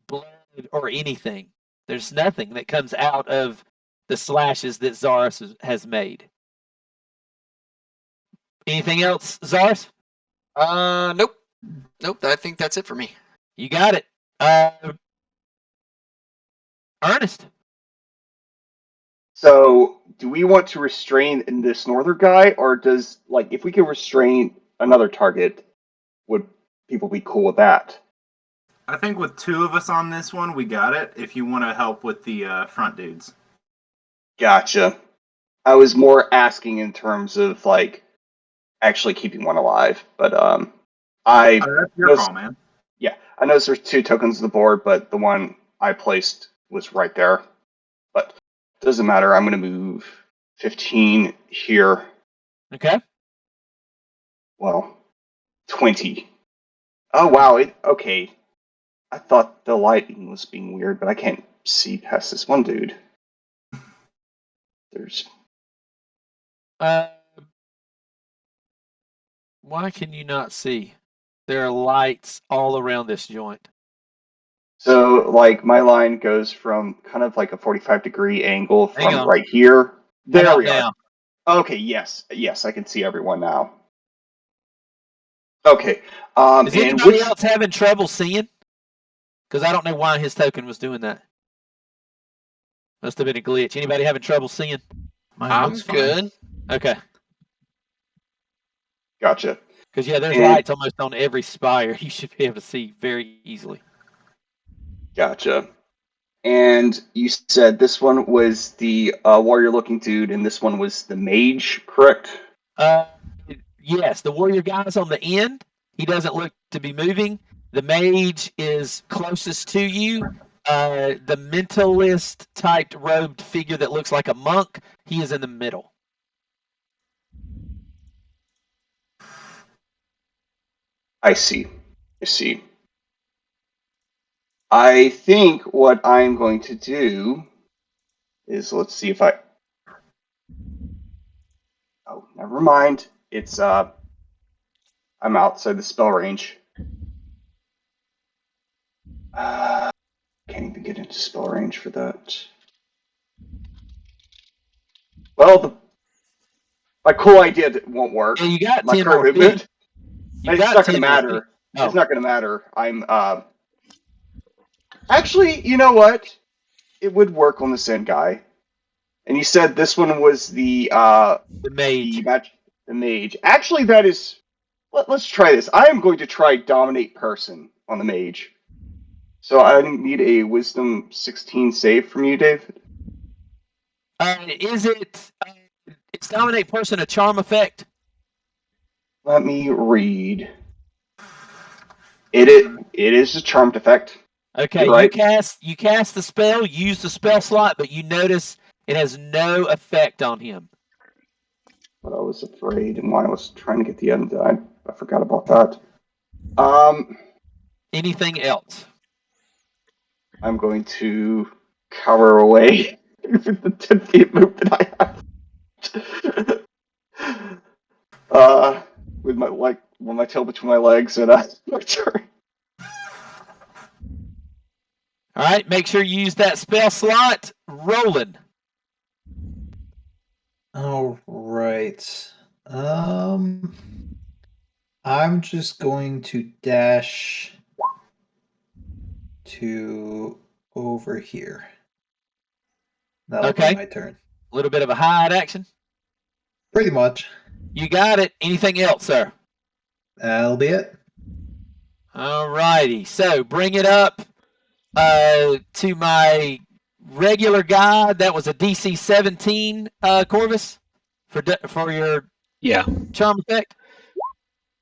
blood or anything. There's nothing that comes out of the slashes that Zaris has made. Anything else, Zaris? Nope. Nope, I think that's it for me. You got it. Ernest. So, do we want to restrain this northern guy, or does, like, if we could restrain another target, would people be cool with that? I think with 2 of us on this one, we got it. If you want to help with the front dudes. Gotcha. I was more asking in terms of, like, actually keeping one alive, but, That's your call, man. Yeah, I noticed there's 2 tokens on the board, but the one I placed was right there. But doesn't matter. I'm going to move 15 here. Okay. Well, 20. Oh, wow. Okay. I thought the lighting was being weird, but I can't see past this one dude. There's... Why can you not see? There are lights all around this joint. So, like, my line goes from kind of like a 45-degree angle Hang from on. right here. There How we about are. now? Okay, yes, I can see everyone now. Okay, Is and anybody which... else having trouble seeing? Because I don't know why his token was doing that. Must have been a glitch. Anybody having trouble seeing? Mine I'm looks fine. good. Okay. Gotcha. Because, yeah, there's And- lights almost on every spire. You should be able to see very easily. Gotcha. And you said this one was the warrior-looking dude, and this one was the mage, correct? Yes, the warrior guy's on the end. He doesn't look to be moving. The mage is closest to you. The mentalist-typed robed figure that looks like a monk, he is in the middle. I see. I think what I'm going to do is, let's see if I... Oh, never mind. It's, I'm outside the spell range. Can't even get into spell range for that. Well, my cool idea won't work. Yeah, you got My 10 current more movement. feet. You It's got not going to 10 more feet. matter. Oh. It's not going to matter. I'm, actually, you know what? It would work on the Sin guy. And you said this one was the mage. The mage. Actually, that is... Let's try this. I am going to try Dominate Person on the mage. So I need a Wisdom 16 save from you, David. Is it... Is Dominate Person a charm effect? Let me read. It is a charmed effect. Okay, You're right. you cast the spell, use the spell slot, but you notice it has no effect on him. But I was afraid, and while I was trying to get the end, I forgot about that. Anything else? I'm going to cower away with the 10 feet movement I have. With my tail between my legs, and my turn. All right, make sure you use that spell slot. Roland. All right. I'm just going to dash to over here. That'll Okay. be my turn. A little bit of a hide action. Pretty much. You got it. Anything else, sir? That'll be it. All righty. So bring it up to my regular guy. That was a DC 17, Corvus, for your Yeah. charm effect.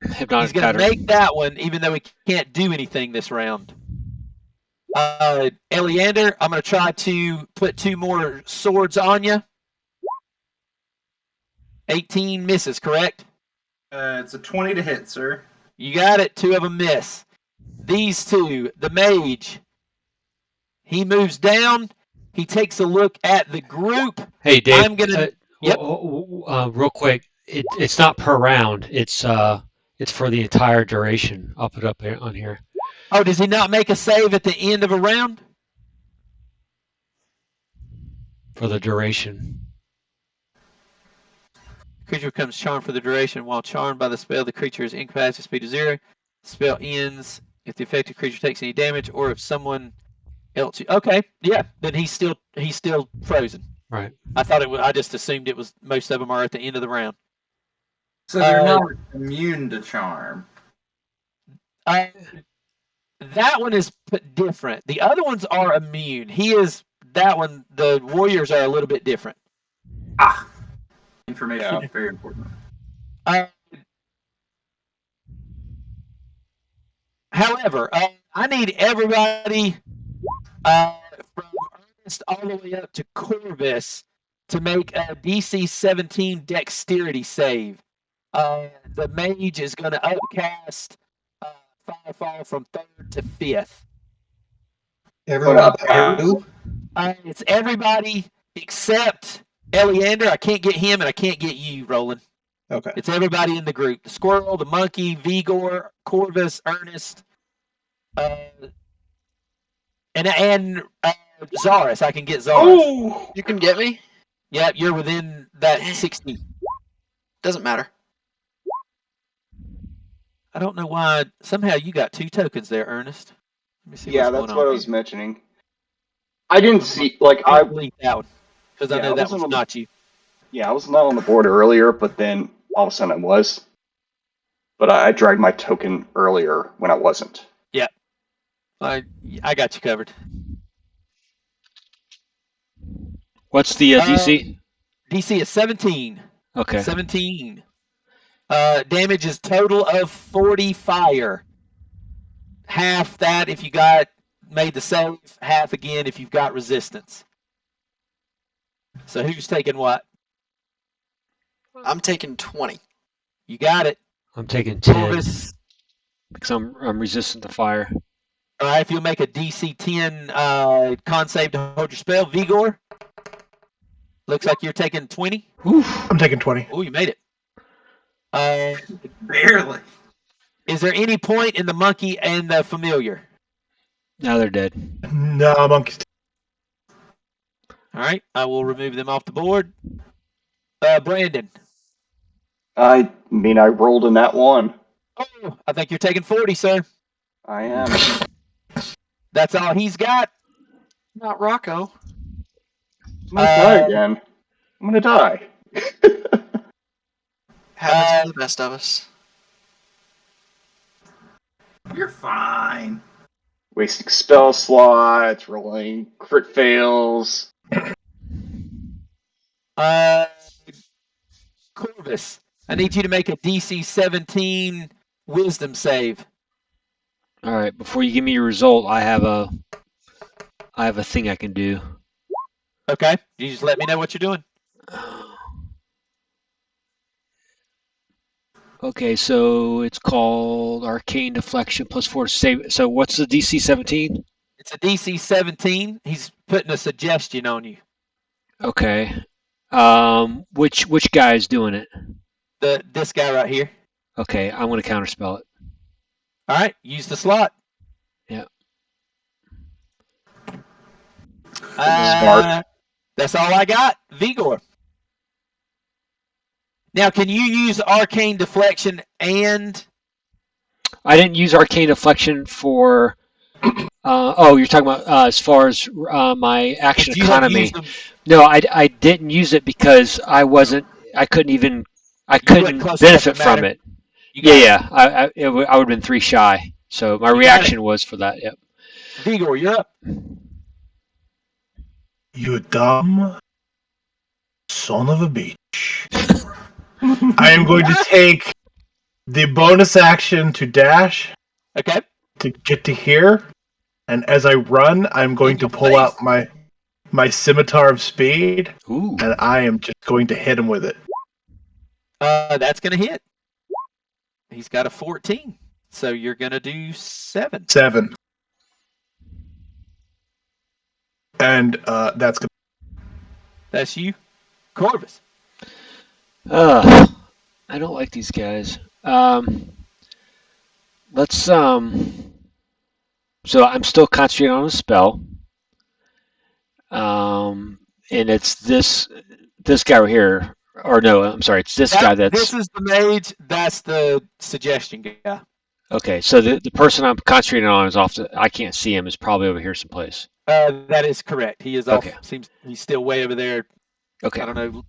Hypnotic He's going to pattern. make that one, even though he can't do anything this round. Eleander, I'm going to try to put 2 more swords on you. 18 misses, correct? It's a 20 to hit, sir. You got it. 2 of them miss. These 2, the mage, he moves down. He takes a look at the group. Hey, Dave. I'm gonna. Yep. Real quick, it's not per round. It's for the entire duration. I'll put up on here. Oh, does he not make a save at the end of a round? For the duration. Creature becomes charmed for the duration. While charmed by the spell, the creature is incapacitated, speed of 0. The spell ends if the affected creature takes any damage, or if someone else. Okay, yeah. Then he's still frozen. Right. I thought it was. I just assumed it was. Most of them are at the end of the round. So they're not immune to charm. That one is different. The other ones are immune. He is that one. The warriors are a little bit different. Information is very important. However, I need everybody from Ernest all the way up to Corvus to make a DC 17 dexterity save. The mage is going to upcast Firefall from 3rd to 5th. Everyone who? It's everybody except Eleander. I can't get him, and I can't get you, Roland. Okay. It's everybody in the group. The squirrel, the monkey, Vigor, Corvus, Ernest, and Zaris. I can get Zaris. Oh, you can get me? Yep, you're within that 60. Doesn't matter. I don't know why. Somehow you got 2 tokens there, Ernest. Let me see. Yeah, what's that's going what on I was here. mentioning. I didn't see, like, I delete that one because I Yeah, know I that wasn't was on the- not you. Yeah, I was not on the board earlier, but then all of a sudden I was. But I dragged my token earlier when I wasn't. I got you covered. What's the DC? DC is 17. Okay. 17. Damage is total of 40 fire. Half that if you made the save, half again if you've got resistance. So who's taking what? I'm taking 20. You got it. I'm taking 10 Corvus. Because I'm resistant to fire. All right, if you'll make a DC 10 con save to hold your spell. Vigor. Looks like you're taking 20. I'm taking 20. Oh, you made it. Barely. Is there any point in the monkey and the familiar? Now they're dead. No, monkeys. All right, I will remove them off the board. Brandon. I mean, I rolled in that one. Oh, I think you're taking 40, sir. I am. That's all he's got. Not Rocco. I'm gonna die again. I'm gonna die. Happens to the best of us. You're fine. Wasting spell slots, rolling crit fails. Corvus, I need you to make a DC 17 wisdom save. All right. Before you give me your result, I have a thing I can do. Okay, you just let me know what you're doing. Okay, so it's called Arcane Deflection +4 to save. So what's the DC 17? It's a DC 17. He's putting a suggestion on you. Okay. Which guy is doing it? This guy right here. Okay, I'm gonna counterspell it. All right, use the slot. Yeah. Smart. That's all I got. Vigor. Now, can you use Arcane Deflection and... I didn't use Arcane Deflection for. You're talking about as far as my action you have economy. used them- No, I didn't use it because I couldn't close enough benefit to from matter. it. You got it. I would have been 3 shy. So my You got reaction was for that. Yep. Vigor, you're up. You dumb son of a bitch. I am going to take the bonus action to dash Okay. to get to here, and as I run, I'm going to pull out my scimitar of speed, Ooh. and I am just going to hit him with it. That's going to hit. He's got a 14. So you're going to do 7. 7. And that's good. That's you. Corvus. I don't like these guys. Let's So I'm still concentrating on a spell. And it's this guy right here. Or no, I'm sorry, it's this guy that's... This is the mage. That's the suggestion guy. Okay, so the person I'm concentrating on is off I can't see him, is probably over here someplace. That is correct. He is off. Okay. Seems he's still way over there. Okay. I don't know,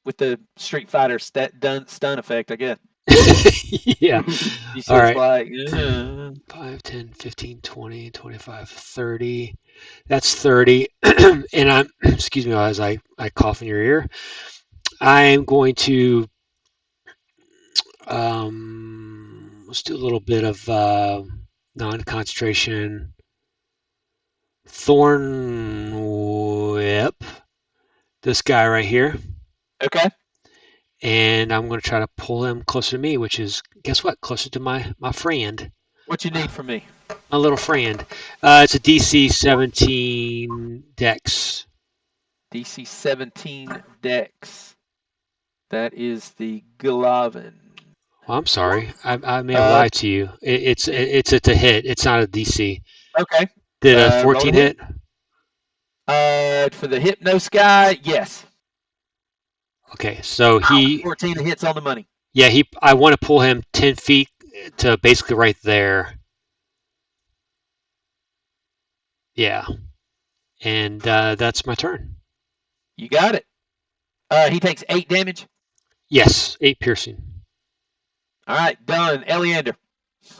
with the Street Fighter stun effect, I guess. Yeah. He's All right. like, 5, 10, 15, 20, 25, 30. That's 30. And I'm, excuse me as I cough in your ear. I am going to, let's do a little bit of non-concentration. Thorn Whip. This guy right here. Okay. And I'm going to try to pull him closer to me, which is, guess what? Closer to my friend. What you need from me? My little friend. It's a DC 17 Dex. DC 17 Dex. That is the Glavin. Oh, I'm sorry. I may have lied to you. It's a hit. It's not a DC. Okay. Did a 14 hit? For the Hypnos guy, yes. Okay, so he 14 hits on the money. Yeah, I want to pull him 10 feet to basically right there. Yeah. And that's my turn. You got it. He takes 8 damage. Yes, 8 piercing. All right, done. Eleander.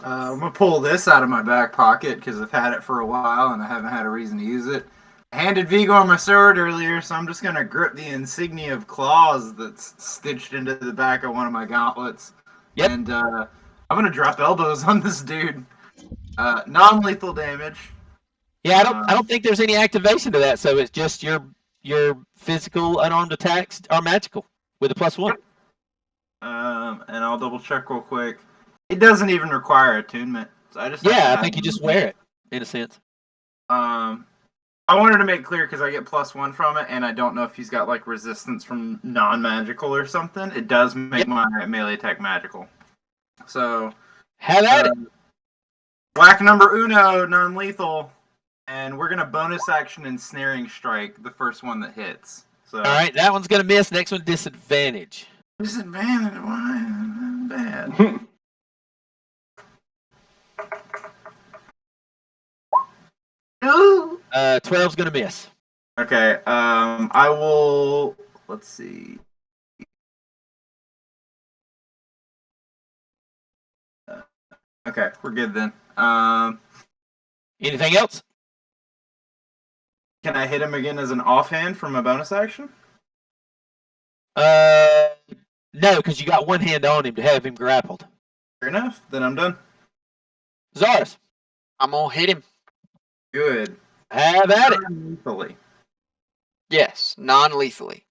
I'm gonna pull this out of my back pocket because I've had it for a while and I haven't had a reason to use it. I handed Vigor my sword earlier, so I'm just gonna grip the insignia of claws that's stitched into the back of one of my gauntlets. Yep. And I'm gonna drop elbows on this dude. Non-lethal damage. Yeah, I don't think there's any activation to that, so it's just your physical unarmed attacks are magical with a +1. And I'll double check real quick. It doesn't even require attunement. So I think you just wear it in a sense. I wanted to make clear because I get +1 from it, and I don't know if he's got like resistance from non-magical or something. It does make my melee attack magical. So have at it. Whack number uno, non-lethal, and we're gonna bonus action ensnaring strike the first one that hits. So all right, that one's gonna miss. Next one disadvantage. Disadvantage? Why? Bad. 12's gonna miss. Okay, I will. Let's see. Okay, we're good then. Anything else? Can I hit him again as an offhand from a bonus action? No, because you got one hand on him to have him grappled. Fair enough. Then I'm done. Zaris. I'm gonna hit him. Good. Have at it. Non-lethally. Yes, non-lethally.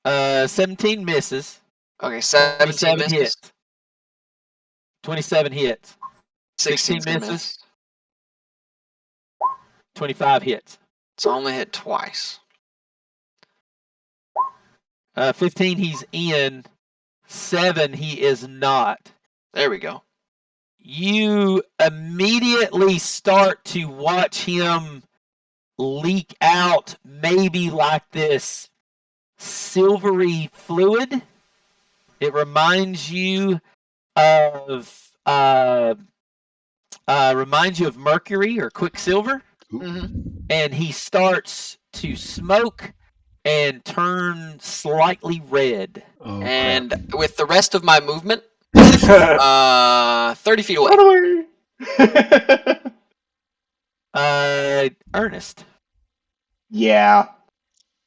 17 misses. Okay, 17 misses. Hits. 27 hits. 16 misses. Miss. 25 hits. So I only hit twice. 15 he's in. 7 he is not. There we go. You immediately start to watch him leak out maybe like this silvery fluid. It reminds you of mercury or quicksilver. Mm-hmm. And he starts to smoke and turn slightly red. Oh, And crap. with the rest of my movement, 30 feet away. Run away! Ernest. Yeah.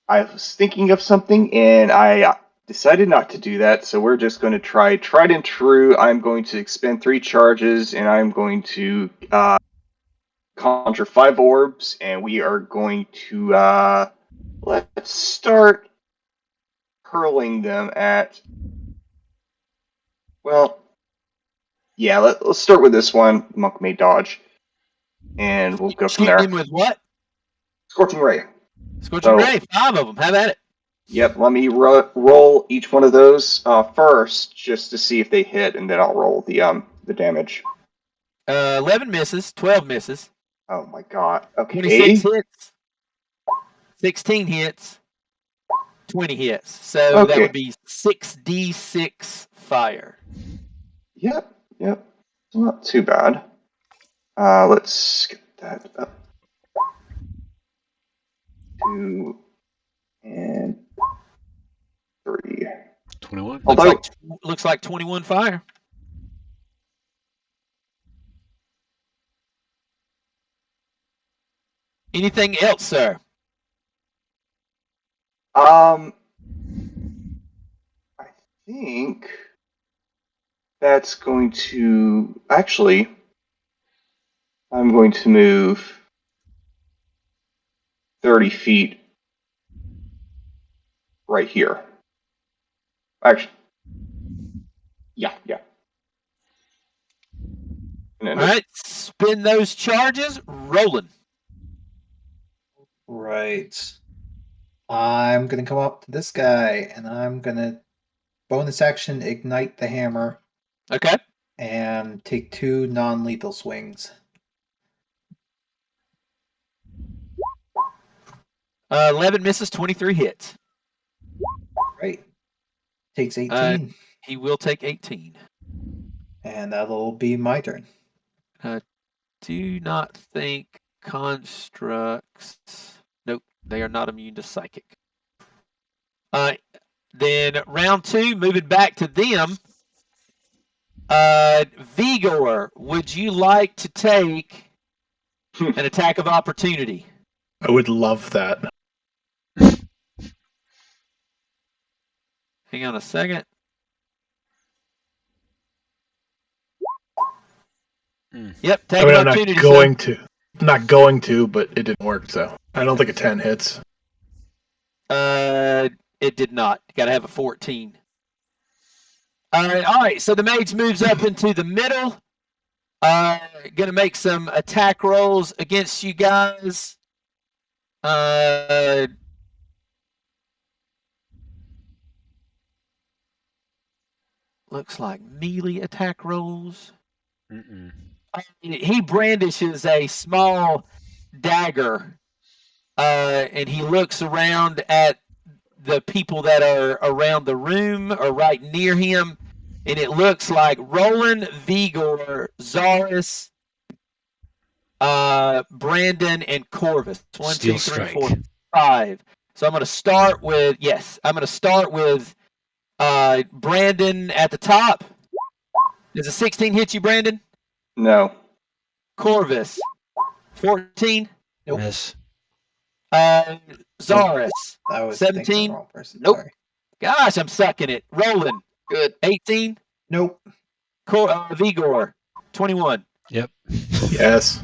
I was thinking of something, and I decided not to do that, so we're just going to try tried and true. I'm going to expend 3 charges, and I'm going to conjure 5 orbs, and we are going to let's start hurling them at. Well, yeah, let's start with this one. Monk may dodge, and we'll go from Shooting there. him with what? Scorching Ray. Scorching Ray. 5 of them. Have at it. Yep, let me roll each one of those first, just to see if they hit, and then I'll roll the damage. 11 misses. 12 misses. Oh my god. Okay. 26 hits. 16 hits. 20 hits. So that would be 6d6 fire. Yep. It's not too bad. Let's get that up. 2 and 3. 21. Looks like 21 fire. Anything else, sir? I think that's going to actually. I'm going to move 30 feet right here. Actually, yeah. All right, spin those charges. Rolling. Right. I'm going to come up to this guy, and I'm going to bonus action ignite the hammer. Okay. And take 2 non-lethal swings. 11 misses, 23 hits. Right. Takes 18. He will take 18. And that'll be my turn. Do not think constructs. Nope, they are not immune to psychic. Then round 2, moving back to them. Vigor, would you like to take an attack of opportunity? I would love that. Hang on a second. Yep, take an opportunity. I'm not going to, but it didn't work, so I don't think a 10 hits. It did not. You gotta have a 14. All right. So the mage moves up into the middle. Gonna make some attack rolls against you guys. Looks like melee attack rolls. He brandishes a small dagger, and he looks around at the people that are around the room or right near him, and it looks like Roland, Vigor, Zaris, Brandon, and Corvus. 1, 2, 3, 4, 5. So I'm going to start with Brandon at the top. Does a 16 hit you, Brandon? No. Corvus, 14. Nope. Yes. Zaris, I was 17. thinking the wrong person. Nope. Sorry. Gosh, I'm sucking it. Roland, Good. 18. Nope. Vigor, 21. Yep. Yes.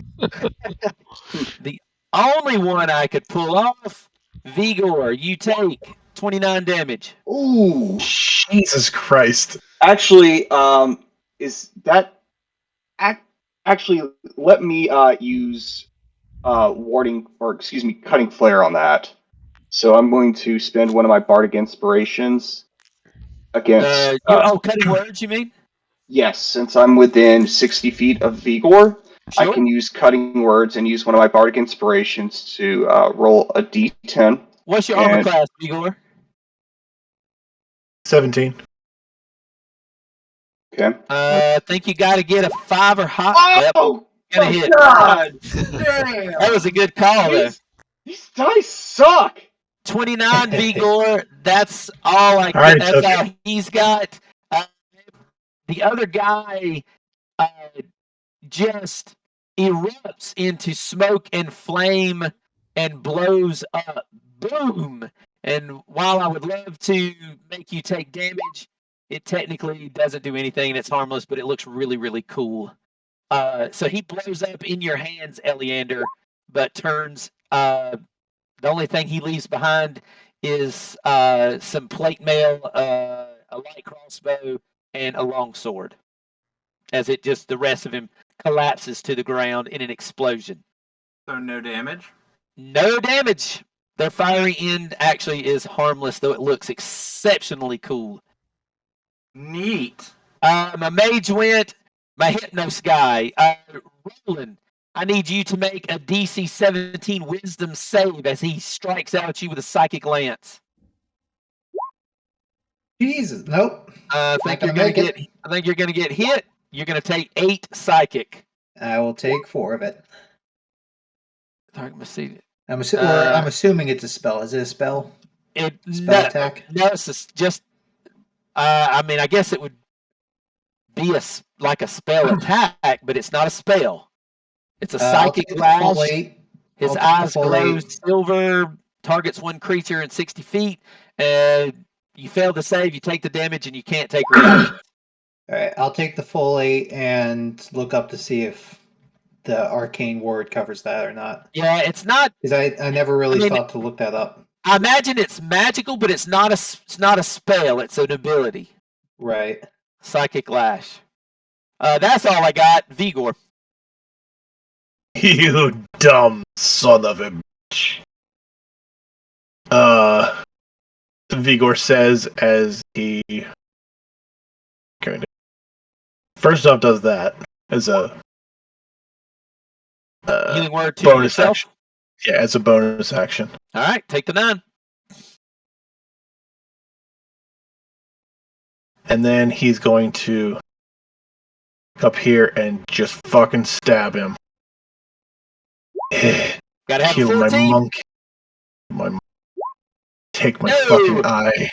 The only one I could pull off, Vigor, you take 29 damage. Ooh. Jesus Christ. Actually, is that actually let me use cutting flare on that. So I'm going to spend one of my bardic inspirations against cutting words, you mean? Yes, since I'm within 60 feet of Vigor, Sure. I can use cutting words and use one of my bardic inspirations to roll a d10. What's your armor class, Vigor? 17. Okay. I think you got to get a 5 or higher. Oh, Gonna hit. God! Damn! That was a good call there. These dice suck. 29 Vigor. That's all I. Alright, That's all he's got. The other guy just erupts into smoke and flame and blows up. Boom! And while I would love to make you take damage, it technically doesn't do anything and it's harmless, but it looks really, really cool. So he blows up in your hands, Eleander, but turns. The only thing he leaves behind is some plate mail, a light crossbow, and a long sword. As the rest of him collapses to the ground in an explosion. So no damage? No damage. Their fiery end actually is harmless, though it looks exceptionally cool. Neat. My mage went. My Hypnos guy, Roland, I need you to make a DC 17 Wisdom save as he strikes out at you with a Psychic Lance. Jesus, nope. I think you're going to get hit. You're going to take 8 Psychic. I will take 4 of it. Let me see. I'm assuming it's a spell. Is it a spell? Spell attack? No, it's just. I mean, I guess it would be like a spell attack, but it's not a spell. It's a psychic lash. His eyes glow silver. Targets one creature in 60 feet. You fail to save. You take the damage, and you can't take reactions. All right, I'll take the full 8 and look up to see if the arcane ward covers that or not. Yeah, it's not. Because I never really thought to look that up. I imagine it's magical, but it's not a spell. It's an ability. Right. Psychic lash. That's all I got. Vigor. You dumb son of a bitch. Vigor says as he first off does that as a healing word to bonus yourself. Action. Yeah, as a bonus action. All right, take the 9. And then he's going to up here and just fucking stab him. Gotta have kill a 14. my monkey. Take my fucking eye.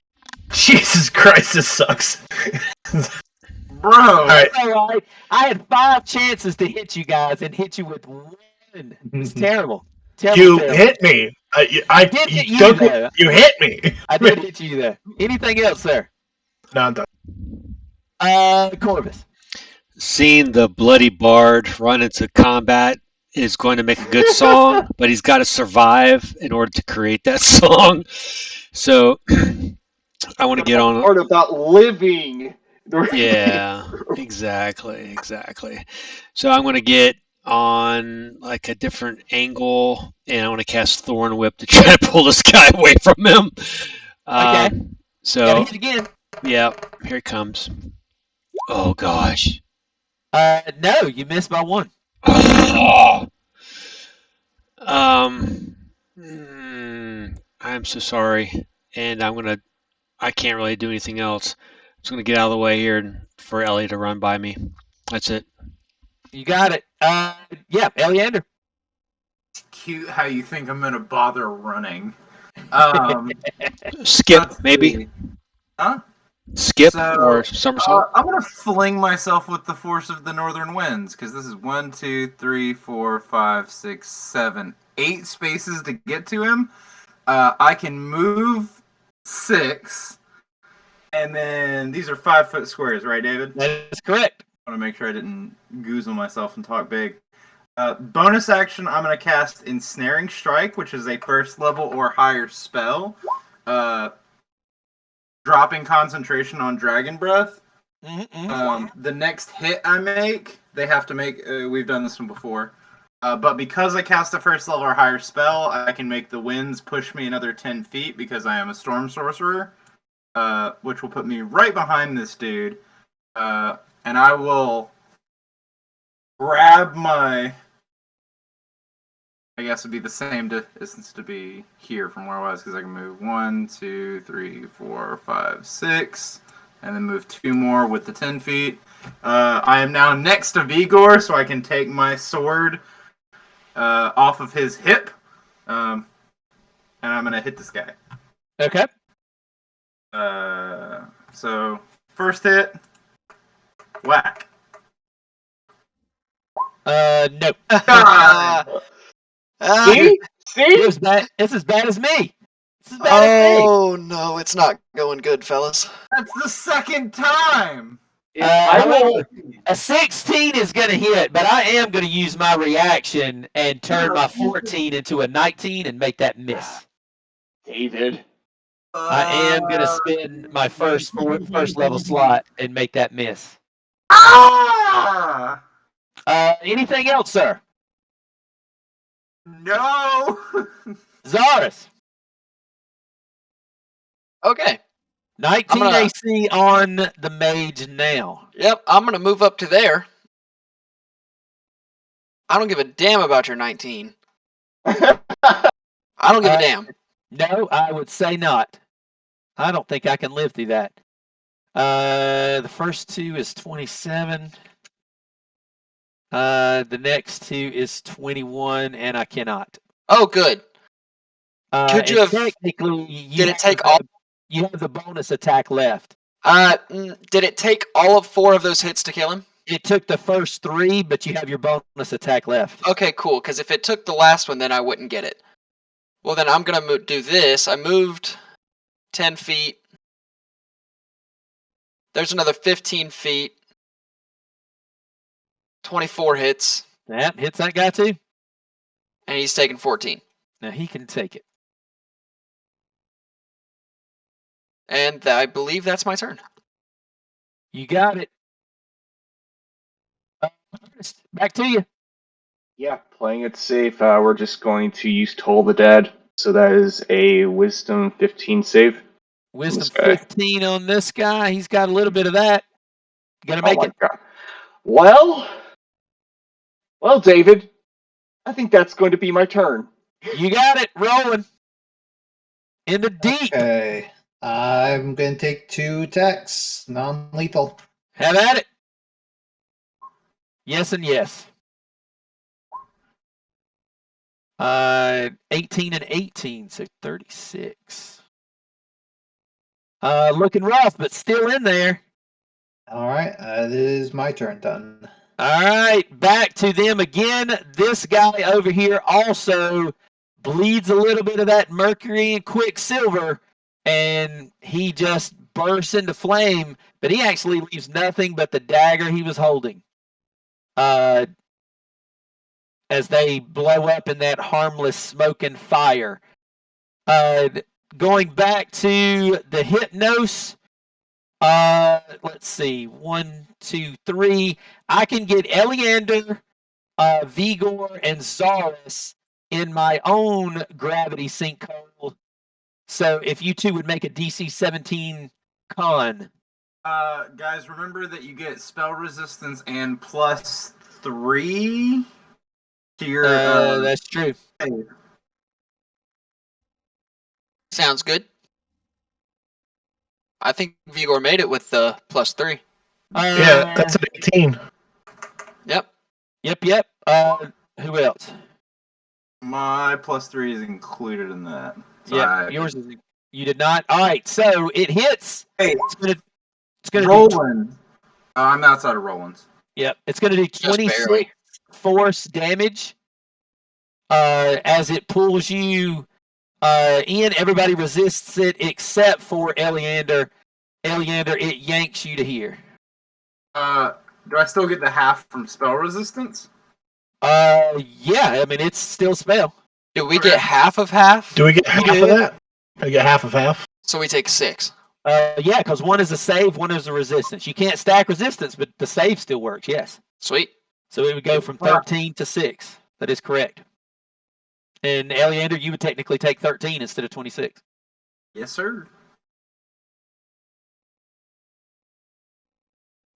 Jesus Christ, this sucks. Bro. All right. I had 5 chances to hit you guys and hit you with 1. It's terrible. You hit me. I did hit you there. You hit me. I did hit you there. Anything else, sir? No, I'm done. Corvus. Seeing the bloody bard run into combat is going to make a good song, but he's got to survive in order to create that song. So I want to get on. Part about living. Yeah, exactly. So I'm going to get on like a different angle, and I want to cast Thorn Whip to try to pull this guy away from him. Okay. So gotta hit again. Yeah, here it comes. Oh gosh. No, you missed by 1. I'm so sorry, and I can't really do anything else. I'm just gonna get out of the way here and for Ellie to run by me. That's it. You got it. Yeah, Eleander. It's cute how you think I'm gonna bother running. Skip, maybe. Huh? Skip or somersault? I'm gonna fling myself with the force of the northern winds because this is 1, 2, 3, 4, 5, 6, 7, 8 spaces to get to him. I can move 6, and then these are 5-foot squares, right, David? That's correct. I want to make sure I didn't goozle myself and talk big. Bonus action, I'm going to cast Ensnaring Strike, which is a first level or higher spell. Dropping concentration on Dragon Breath. The next hit I make, they have to make... we've done this one before. But because I cast a first level or higher spell, I can make the winds push me another 10 feet because I am a Storm Sorcerer. Which will put me right behind this dude. And I will grab my... I guess it'd be the same distance to be here from where I was because I can move 1, 2, 3, 4, 5, 6, and then move 2 more with the 10 feet. I am now next to Vigor, so I can take my sword off of his hip, and I'm gonna hit this guy. Okay. So first hit, whack. No. See? It's as bad as me. It's as bad as me. Oh no, it's not going good, fellas. That's the second time. However, a 16 is going to hit, but I am going to use my reaction and turn my 14 into a 19 and make that miss. David. I am going to spend my first level slot and make that miss. Ah! Anything else, sir? No. Zaris, Okay. 19 gonna- AC on the mage now. Yep, I'm gonna move up to there. I don't give a damn about your 19. I don't give a damn. No, I would say not. I don't think I can live through that. The first two is 27. The next two is 21, and I cannot. Oh, good. Could you and have- technically, Did it take all? you have the bonus attack left. Did it take all of 4 of those hits to kill him? It took the first 3, but you have your bonus attack left. Okay, cool. Because if it took the last one, then I wouldn't get it. Well, then I'm gonna do this. I moved 10 feet. There's another 15 feet. 24 hits, That hits that guy too. and he's taking 14. Now he can take it. And I believe that's my turn. You got it. Back to you. Yeah, playing it safe. We're just going to use Toll the Dead. So that is a Wisdom 15 save. Wisdom This guy. 15 on this guy. He's got a little bit of that. Gonna make oh my it. God. Well, David, I think that's going to be my turn. You got it. Rolling. In the deep. Okay. I'm going to take 2 attacks, non-lethal. Have at it. Yes and yes. 18 and 18, so 36. Looking rough, but still in there. All right, it is my turn done. All right, back to them again. This guy over here also bleeds a little bit of that mercury and quicksilver, and he just bursts into flame, but he actually leaves nothing but the dagger he was holding. As they blow up in that harmless smoke and fire. Going back to the Hypnos, let's see, 1, 2, 3. I can get Eleander, Vigor, and Zaris in my own gravity sinkhole. So if you two would make a DC 17 con. Guys, remember that you get spell resistance and +3 to your. That's true. Sounds good. I think Vigor made it with the +3. Yeah, that's an 18. Yep. Yep. Who else? My +3 is included in that. So Yeah, yours is. You did not. All right, so it hits. Hey, It's gonna Roland. I'm outside of Roland's. Yep, it's gonna do 26 barely. force damage. As it pulls you in, everybody resists it except for Eleander. Eleander, it yanks you to here. Do I still get the half from spell resistance? Yeah, I mean it's still spell. Do we get half of half? Do we get half of that? Do we get half of half? So we take 6. Yeah, because one is a save, one is a resistance. You can't stack resistance, but the save still works. Yes. Sweet. So it would go from 13 to 6. That is correct. And Eleander, you would technically take 13 instead of 26. Yes, sir.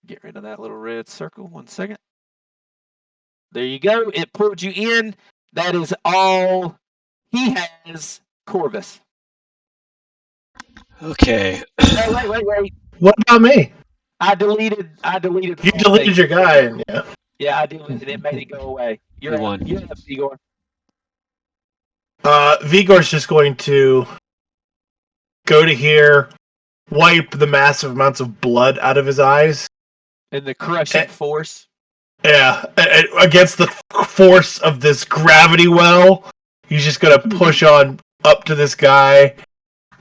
Get rid of that little red circle. 1 second. There you go. It pulled you in. That is all he has, Corvus. Okay. Oh, wait. What about me? I deleted. You deleted your guy, yeah. Yeah, I deleted it. Made it go away. You're won. You're up, Igor. Vigor's just going to go to here, wipe the massive amounts of blood out of his eyes. And the crushing force. Yeah, against the force of this gravity well, he's just gonna push on up to this guy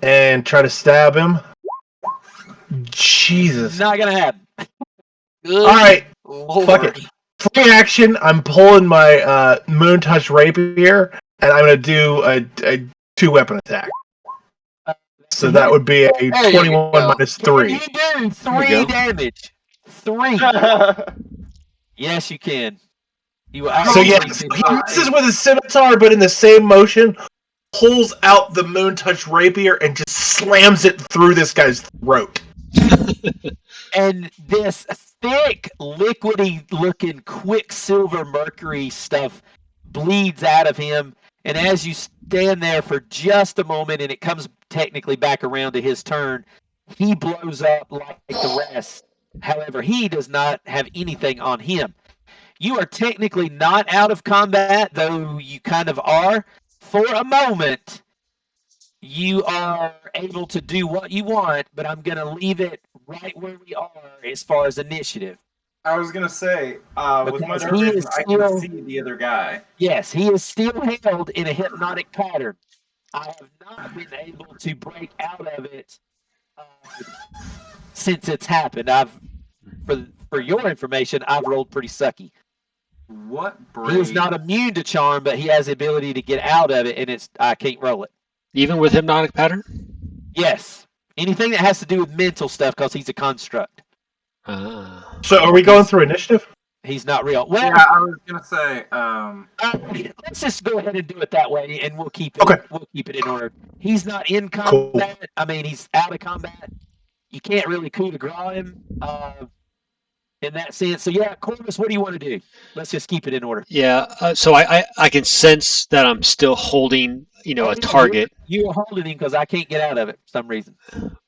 and try to stab him. Jesus. Not gonna happen. Good All right, Lord. fuck it. Free action. I'm pulling my Moon Touch Rapier, and I'm gonna do a 2-weapon attack. So that would be a you 21 go. minus Can 3. you do There you 3 go. damage? 3. Yes, you can. You will So yeah, absolutely he misses with his scimitar, but in the same motion, pulls out the Moon Touch Rapier and just slams it through this guy's throat. And this thick, liquidy-looking Quicksilver Mercury stuff bleeds out of him. And as you stand there for just a moment, and it comes technically back around to his turn, he blows up like the rest. However, he does not have anything on him. You are technically not out of combat, though you kind of are. For a moment, you are able to do what you want, but I'm going to leave it right where we are as far as initiative. I was gonna say, with my Because dark he vision, is I still- can see the other guy. Yes, he is still held in a hypnotic pattern. I have not been able to break out of it since it's happened. For your information, I've rolled pretty sucky. What He is brave? not immune to charm, but he has the ability to get out of it, and I can't roll it. Even with hypnotic pattern? Yes, anything that has to do with mental stuff, because he's a construct. Ah. So are we going through initiative? He's not real. Well, Yeah, I was gonna say, let's just go ahead and do it that way, and we'll keep it. Okay. We'll keep it in order. He's not in combat. Cool. I mean, he's out of combat. You can't really coup de grace him in that sense. So yeah, Corvus, what do you want to do? Let's just keep it in order. Yeah, so I can sense that I'm still holding, a target, You are holding him because I can't get out of it for some reason.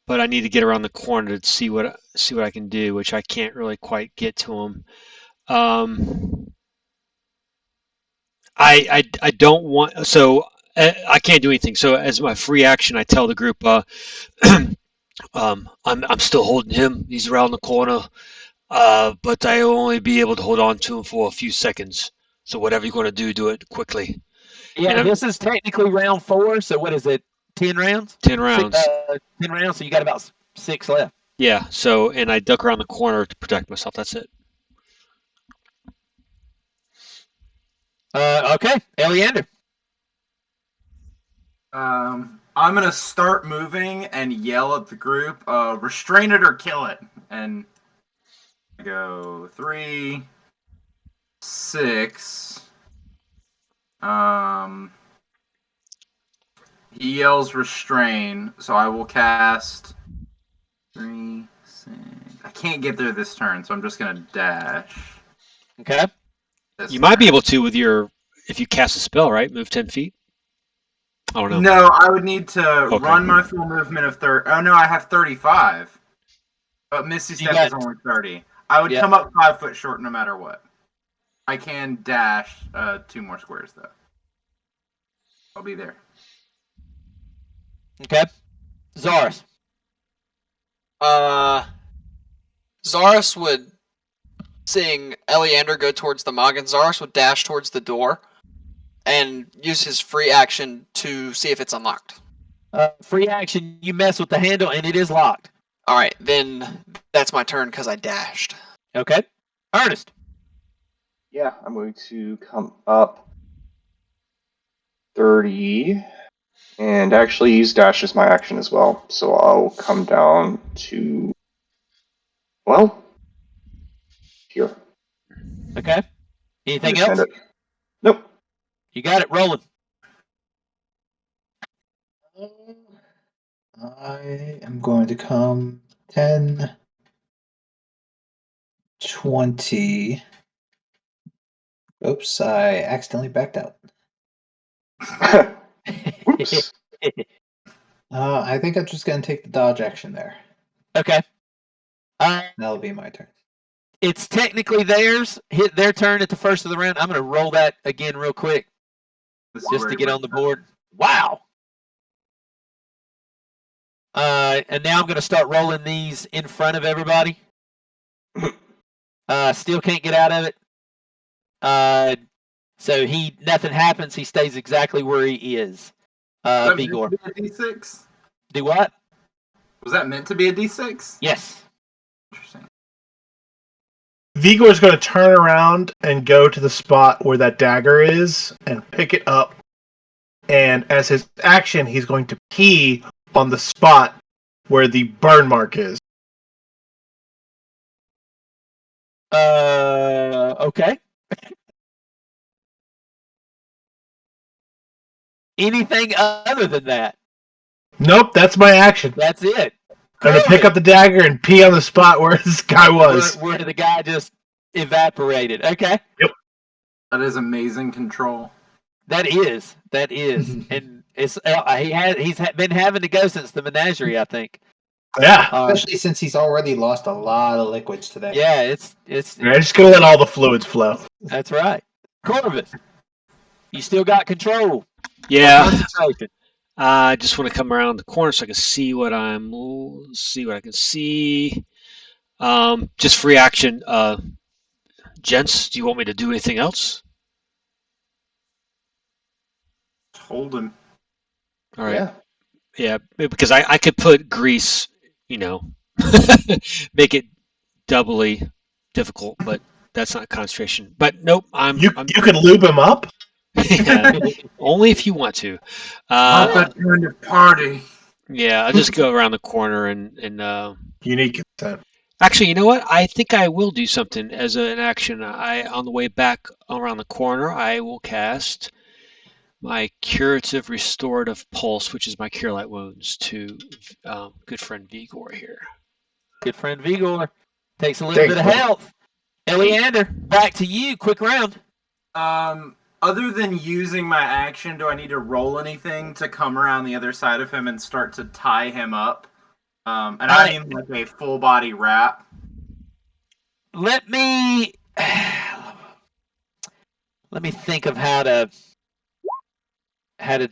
but I need to get around the corner to see what I can do, which I can't really quite get to him. I don't want, so I can't do anything. So as my free action, I tell the group, I'm still holding him. He's around the corner, but I only be able to hold on to him for a few seconds. So whatever you're going to do it quickly. Yeah, this is technically round 4. So what is it? 10 rounds? 10 rounds. 10 rounds. So you got about 6 left. Yeah. So and I duck around the corner to protect myself. That's it. Okay, Eleander. I'm gonna start moving and yell at the group, restrain it or kill it. And I go 3, 6. He yells restrain, so I will cast 3, 6. I can't get there this turn, so I'm just gonna dash. Okay. You might be able to if you cast a spell, right? Move 10 feet. I don't know. No, I would need to Okay. run my full movement of 30. Oh no, I have 35. But Misty You Step is only 30. I would come up 5 foot short no matter what. I can dash 2 more squares though. I'll be there. Okay. Zaris. Zaris would, seeing Eleander go towards the mug, and Zaris would dash towards the door and use his free action to see if it's unlocked. Free action, you mess with the handle and it is locked. Alright, then that's my turn because I dashed. Okay. Ernest. Yeah, I'm going to come up 30, and actually use dash as my action as well. So I'll come down to, well, here. Okay. Anything Extend else? it. Nope. You got it rolling. I am going to come 10, 20. Oops, I accidentally backed out. Oops. I think I'm just going to take the dodge action there. Okay. That'll be my turn. It's technically theirs. Hit their turn at the first of the round. I'm going to roll that again real quick just to get on the board. Wow. And now I'm going to start rolling these in front of everybody. Still can't get out of it. So nothing happens. He stays exactly where he is. Bigor. D6? Do what? Was that meant to be a D6? Yes. Interesting. Vigor is going to turn around and go to the spot where that dagger is and pick it up. And as his action, he's going to pee on the spot where the burn mark is. Okay. Anything other than that? Nope, that's my action. That's it. I'm going to pick up the dagger and pee on the spot where this guy was. Where the guy just evaporated. Okay. Yep. That is amazing control. That is, and it's he's been having to go since the menagerie, I think. Yeah. Especially since he's already lost a lot of liquids today. Yeah, it's. I'm just going to let all the fluids flow. That's right. Corvus, you still got control. Yeah. Concentration. I just want to come around the corner so I can see what I can see. Just free action. Gents, do you want me to do anything else? Hold him. All right. Yeah. Yeah, because I could put grease, make it doubly difficult, but that's not concentration. But nope, You can lube him up? Yeah, only if you want to. Not that kind of party. Yeah, I'll just go around the corner and Unique consent. actually, you know what? I think I will do something as an action. On the way back around the corner, I will cast my curative restorative pulse, which is my cure light wounds, to good friend Vigor here. Good friend Vigor takes a little bit of health. Eleander, back to you. Quick round. Other than using my action, do I need to roll anything to come around the other side of him and start to tie him up? And I mean like a full body wrap. Let me think of how to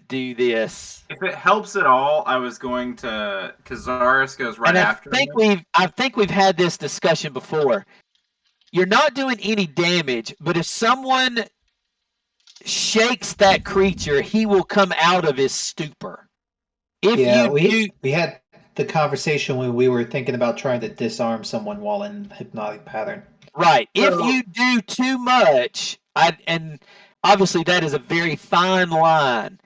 do this. If it helps at all, I was going to, because Zaris goes right after me. I think we've had this discussion before. You're not doing any damage, but if someone shakes that creature, he will come out of his stupor. We had the conversation when we were thinking about trying to disarm someone while in hypnotic pattern. Right. If you do too much, and obviously that is a very fine line.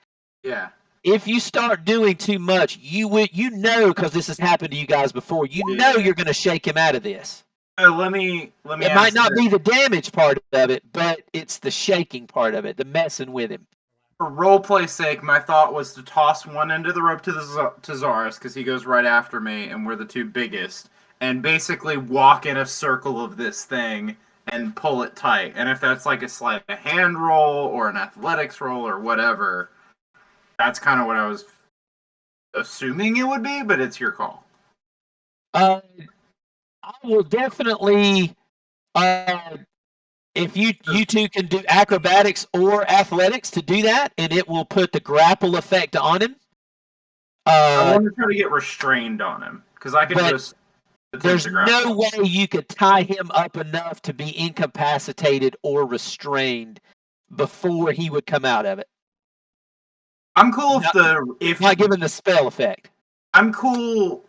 Yeah. If you start doing too much, because this has happened to you guys before, you're going to shake him out of this. Let me. It might not be the damage part of it, but it's the shaking part of it, the messing with him. For roleplay's sake, my thought was to toss one end of the rope to Zaris, because he goes right after me, and we're the two biggest, and basically walk in a circle of this thing and pull it tight. And if that's like a sleight of hand roll or an athletics roll or whatever, that's kind of what I was assuming it would be, but it's your call. I will definitely, if you two can do acrobatics or athletics to do that, and it will put the grapple effect on him. I want to try to get restrained on him, because I can just... There's no way you could tie him up enough to be incapacitated or restrained before he would come out of it. I'm cool if not given the spell effect. I'm cool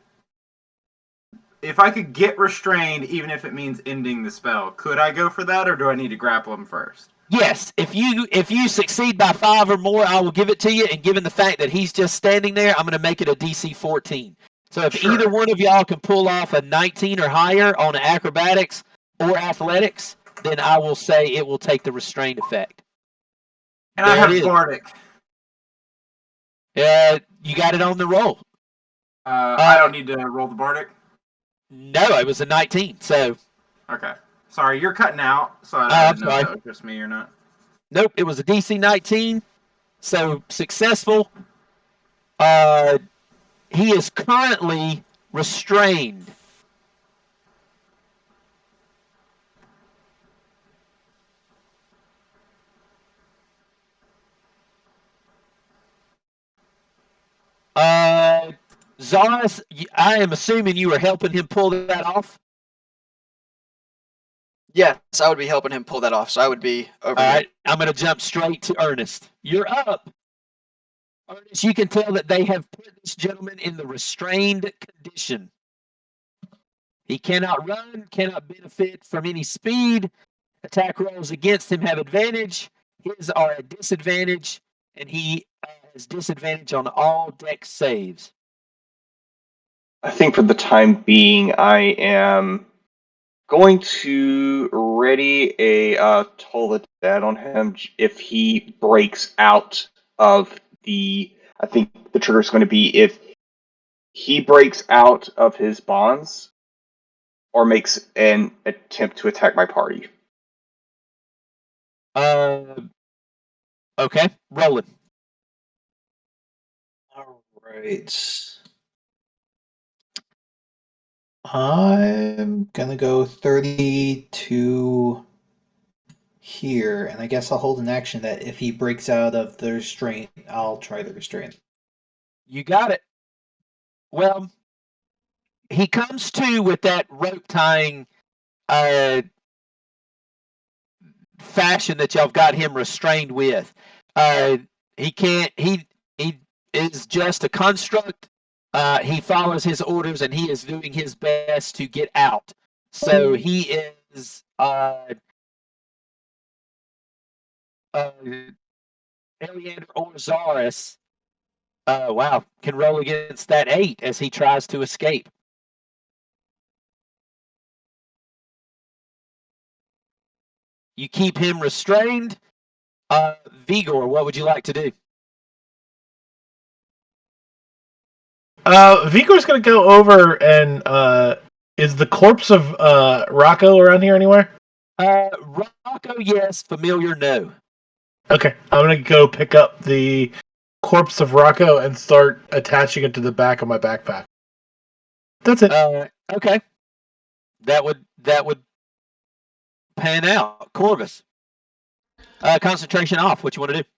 if I could get restrained, even if it means ending the spell. Could I go for that, or do I need to grapple him first? Yes, if you succeed by 5 or more, I will give it to you. And given the fact that he's just standing there, I'm going to make it a DC 14. So if either one of y'all can pull off a 19 or higher on acrobatics or athletics, then I will say it will take the restrained effect. And I have Bardic. You got it on the roll. I don't need to roll the Bardic? No, it was a 19, so... Okay. Sorry, you're cutting out, so I don't know if that was just me or not. Nope, it was a DC 19, so successful. He is currently restrained. Zaris, I am assuming you are helping him pull that off? Yes, I would be helping him pull that off, so I would be over here. All right, I'm going to jump straight to Ernest. You're up. Ernest, you can tell that they have put this gentleman in the restrained condition. He cannot run, cannot benefit from any speed. Attack rolls against him have advantage. His are a disadvantage, and he has disadvantage on all dex saves. I think for the time being, I am going to ready a Toll the Dead on him if he breaks out of the. I think the trigger is going to be if he breaks out of his bonds or makes an attempt to attack my party. Okay, rolling. All right. I'm gonna go 32 here, and I guess I'll hold an action that if he breaks out of the restraint, I'll try the restraint. You got it. Well, he comes to with that rope tying fashion that y'all got him restrained with. He can't. He is just a construct. He follows his orders, and he is doing his best to get out. So he is Eleander or Zaris. Wow, can roll against that 8 as he tries to escape. You keep him restrained. Vigor, what would you like to do? Vigor's gonna go over and is the corpse of Rocco around here anywhere? Rocco, yes. Familiar, no. Okay, I'm gonna go pick up the corpse of Rocco and start attaching it to the back of my backpack. That's it. Okay. That would pan out. Corvus. Concentration off. What you want to do?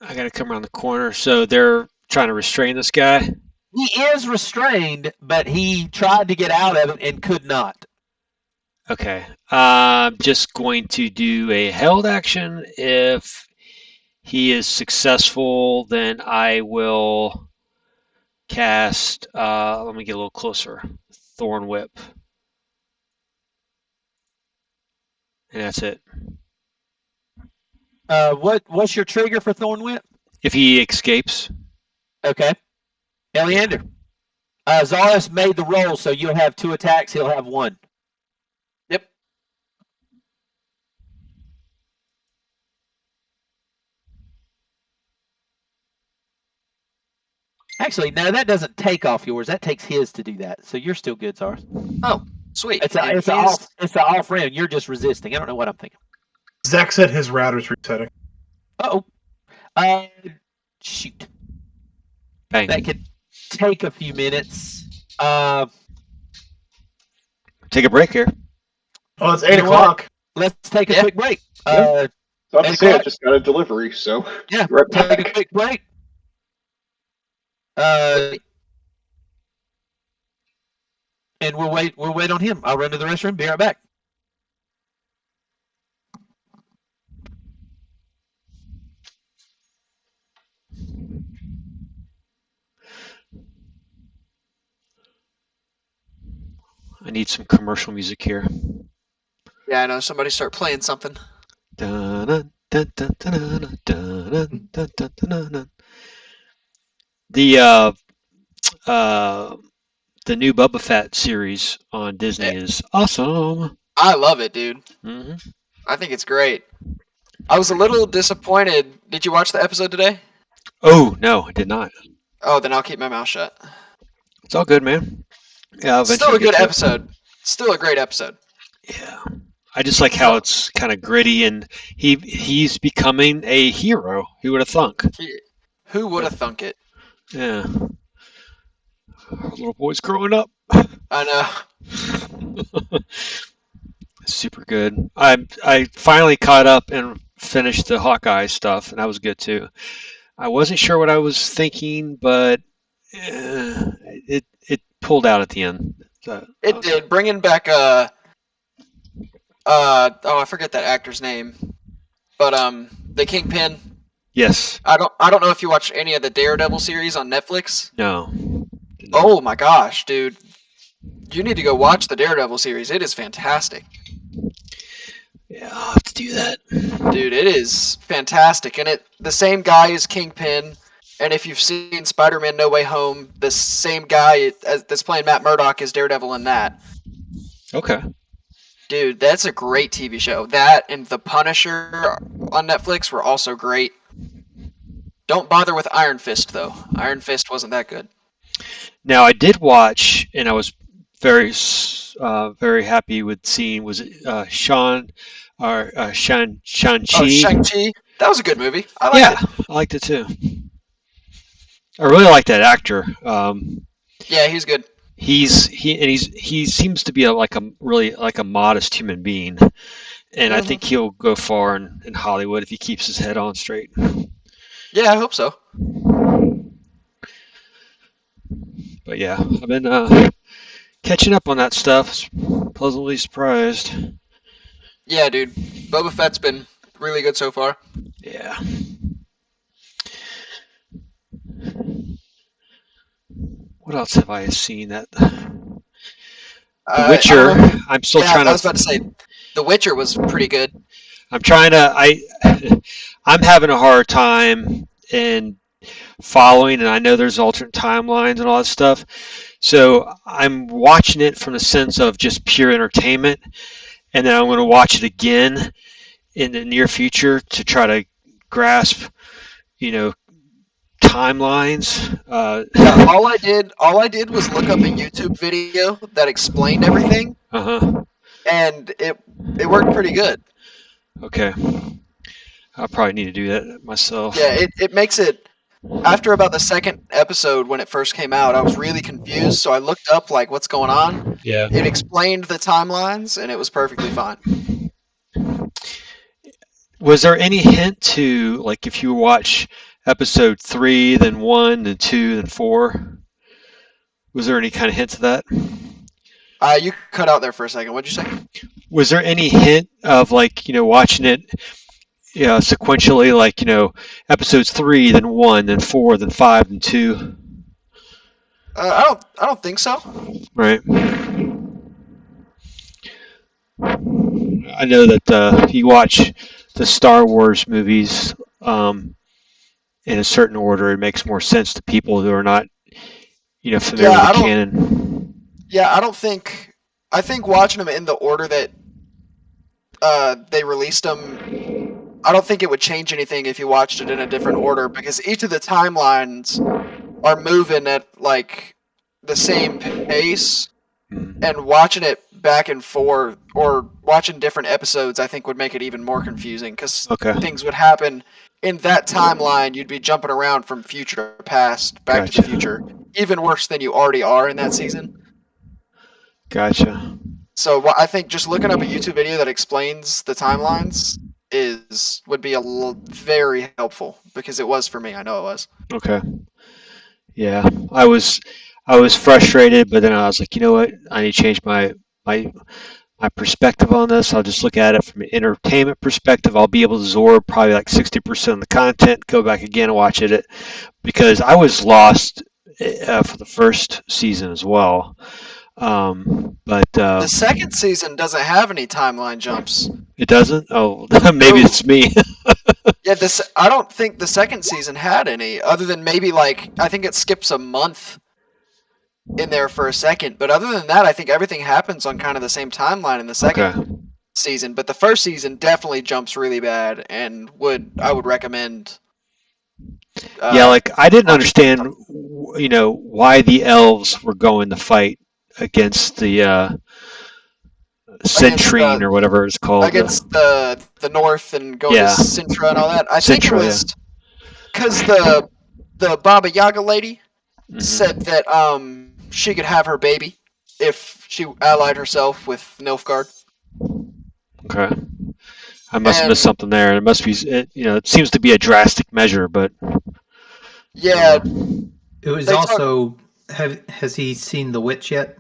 I gotta come around the corner. So they're trying to restrain this guy. He is restrained, but he tried to get out of it and could not. Okay. I'm just going to do a held action. If he is successful, then I will cast, let me get a little closer, Thorn Whip. And that's it. What's your trigger for Thorn Whip? If he escapes. Okay. Eleander. Zaris made the roll, so you'll have 2 attacks. He'll have 1. Yep. Actually, no, that doesn't take off yours. That takes his to do that. So you're still good, Zaris. Oh, sweet. It's an off round. You're just resisting. I don't know what I'm thinking. Zach said his router's resetting. Uh-oh. Shoot. Bang. That could take a few minutes. Take a break here. Oh, it's 8 o'clock. Let's take a quick break. Yeah. So I have to say, I 8 just got a delivery, so Yeah, right take back. a quick break. And we'll wait on him. I'll run to the restroom. Be right back. I need some commercial music here. Yeah, I know. Somebody start playing something. The new Boba Fett series on Disney is awesome. I love it, dude. Mm-hmm. I think it's great. I was a little disappointed. Did you watch the episode today? Oh, no, I did not. Oh, then I'll keep my mouth shut. It's all good, man. Yeah, Still a good episode. Still a great episode. Yeah. I just like how it's kind of gritty, and he's becoming a hero. Who would have thunk? Who would have thunk it? Yeah. Our little boy's growing up. I know. Super good. I finally caught up and finished the Hawkeye stuff, and that was good too. I wasn't sure what I was thinking, but it pulled out at the end. It did. Bringing back I forget that actor's name, but the Kingpin. Yes. I don't know if you watch any of the Daredevil series on Netflix. No. Oh my gosh, dude. You need to go watch the Daredevil series. It is fantastic. Yeah, I'll have to do that. Dude, it is fantastic. And the same guy is Kingpin. And if you've seen Spider-Man No Way Home, the same guy that's playing Matt Murdock is Daredevil in that. Okay. Dude, that's a great TV show. That and The Punisher on Netflix were also great. Don't bother with Iron Fist, though. Iron Fist wasn't that good. Now, I did watch, and I was very happy with seeing, was it Shang-Chi? Oh, Shang-Chi. That was a good movie. I liked it. I liked it too. I really like that actor. Yeah, he's good. He seems to be really a modest human being, and I think he'll go far in Hollywood if he keeps his head on straight. Yeah, I hope so. But yeah, I've been catching up on that stuff. Pleasantly surprised. Yeah, dude. Boba Fett's been really good so far. Yeah. What else have I seen? The Witcher. I'm still trying to. I was about to say, The Witcher was pretty good. I'm trying to. I'm having a hard time in following, and I know there's alternate timelines and all that stuff. So I'm watching it from the sense of just pure entertainment, and then I'm going to watch it again in the near future to try to grasp, timelines. Yeah, all I did was look up a YouTube video that explained everything, and it worked pretty good. Okay, I probably need to do that myself. Yeah, it makes it. After about the second episode when it first came out, I was really confused, so I looked up what's going on. Yeah. It explained the timelines, and it was perfectly fine. Was there any hint to if you watch episode 3, then 1, then 2, then 4? Was there any kind of hint to that? You cut out there for a second. What'd you say? Was there any hint of watching it sequentially, episodes 3, then 1, then 4, then 5, then 2? I don't think so. Right. I know that if you watch the Star Wars movies in a certain order, it makes more sense to people who are not, familiar with the canon. Yeah, I think watching them in the order that they released them, I don't think it would change anything if you watched it in a different order, because each of the timelines are moving at the same pace, and watching it back and forth or watching different episodes I think would make it even more confusing, because things would happen in that timeline. You'd be jumping around from future to past, back to the future, even worse than you already are in that season. Gotcha. So I think just looking up a YouTube video that explains the timelines would be very helpful, because it was for me. I know it was. Okay. Yeah, I was frustrated, but then I was like, you know what? I need to change my perspective on this. I'll just look at it from an entertainment perspective. I'll be able to absorb probably 60% of the content, go back again and watch it, because I was lost for the first season as well. But the second season doesn't have any timeline jumps. It doesn't? Oh, maybe it's me. Yeah, I don't think the second season had any, other than maybe I think it skips a month in there for a second. But other than that, I think everything happens on kind of the same timeline in the second season. But the first season definitely jumps really bad, and I would recommend. I didn't understand, why the elves were going to fight against the Centrine or whatever it's called. Against the North and going to Sintra and all that. I think it was because the Baba Yaga lady said that she could have her baby if she allied herself with Nilfgaard. Okay. I must have missed something there. It must be, it seems to be a drastic measure, but. Yeah. It was also. Has he seen The Witch yet?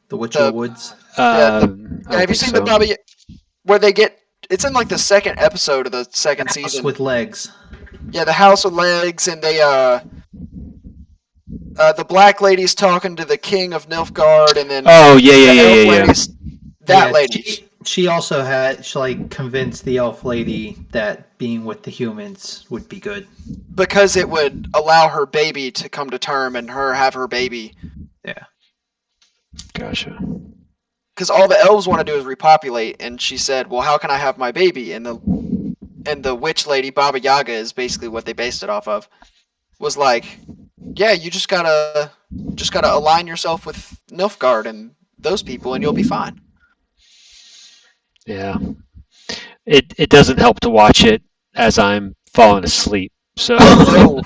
The Witch of the Woods? Have you seen the Baba where they get? It's in the second episode of the second season. With legs. Yeah, the House of Legs, and they the black lady's talking to the king of Nilfgaard, and then Oh yeah, yeah, the yeah, elf yeah, yeah. lady's that Yeah, lady. she also had convinced the elf lady that being with the humans would be good. Because it would allow her baby to come to term and her have her baby. Gotcha. Because all the elves want to do is repopulate, and she said, "Well, how can I have my baby?" And the witch lady, Baba Yaga, is basically what they based it off of. Was like, yeah, you just gotta align yourself with Nilfgaard and those people, and you'll be fine. Yeah. It doesn't help to watch it as I'm falling asleep. So No,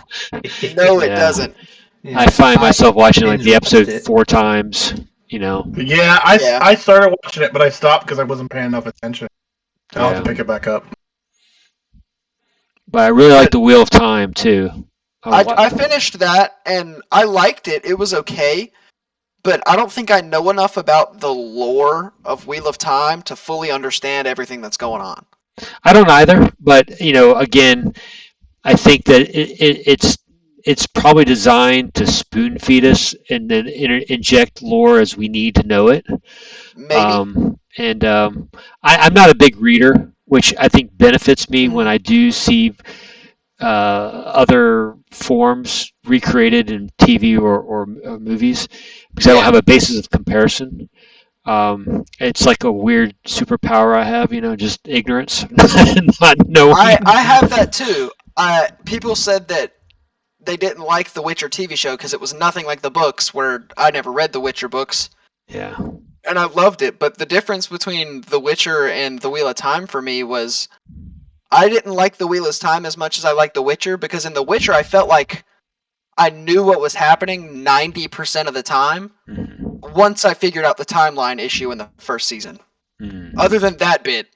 no, it Yeah. doesn't. Yeah, I find myself watching like the binge-watched episode it. 4 times. You know. Yeah, Yeah. I started watching it, but I stopped because I wasn't paying enough attention. I'll have Yeah. to pick it back up. But I really like the Wheel of Time too. I finished that, and I liked it. It was okay, but I don't think I know enough about the lore of Wheel of Time to fully understand everything that's going on. I don't either, but you know, again, I think that it's probably designed to spoon feed us and then inject lore as we need to know it. Maybe. I'm not a big reader, which I think benefits me when I do see other forms recreated in TV or movies, because I don't have a basis of comparison. It's like a weird superpower I have, you know, just ignorance, not knowing. I have that too. People said that they didn't like the Witcher TV show because it was nothing like the books, where I never read the Witcher books. Yeah. And I loved it, but the difference between The Witcher and The Wheel of Time for me was I didn't like The Wheel of Time as much as I liked The Witcher, because in The Witcher I felt like I knew what was happening 90% of the time once I figured out the timeline issue in the first season. Other than that bit,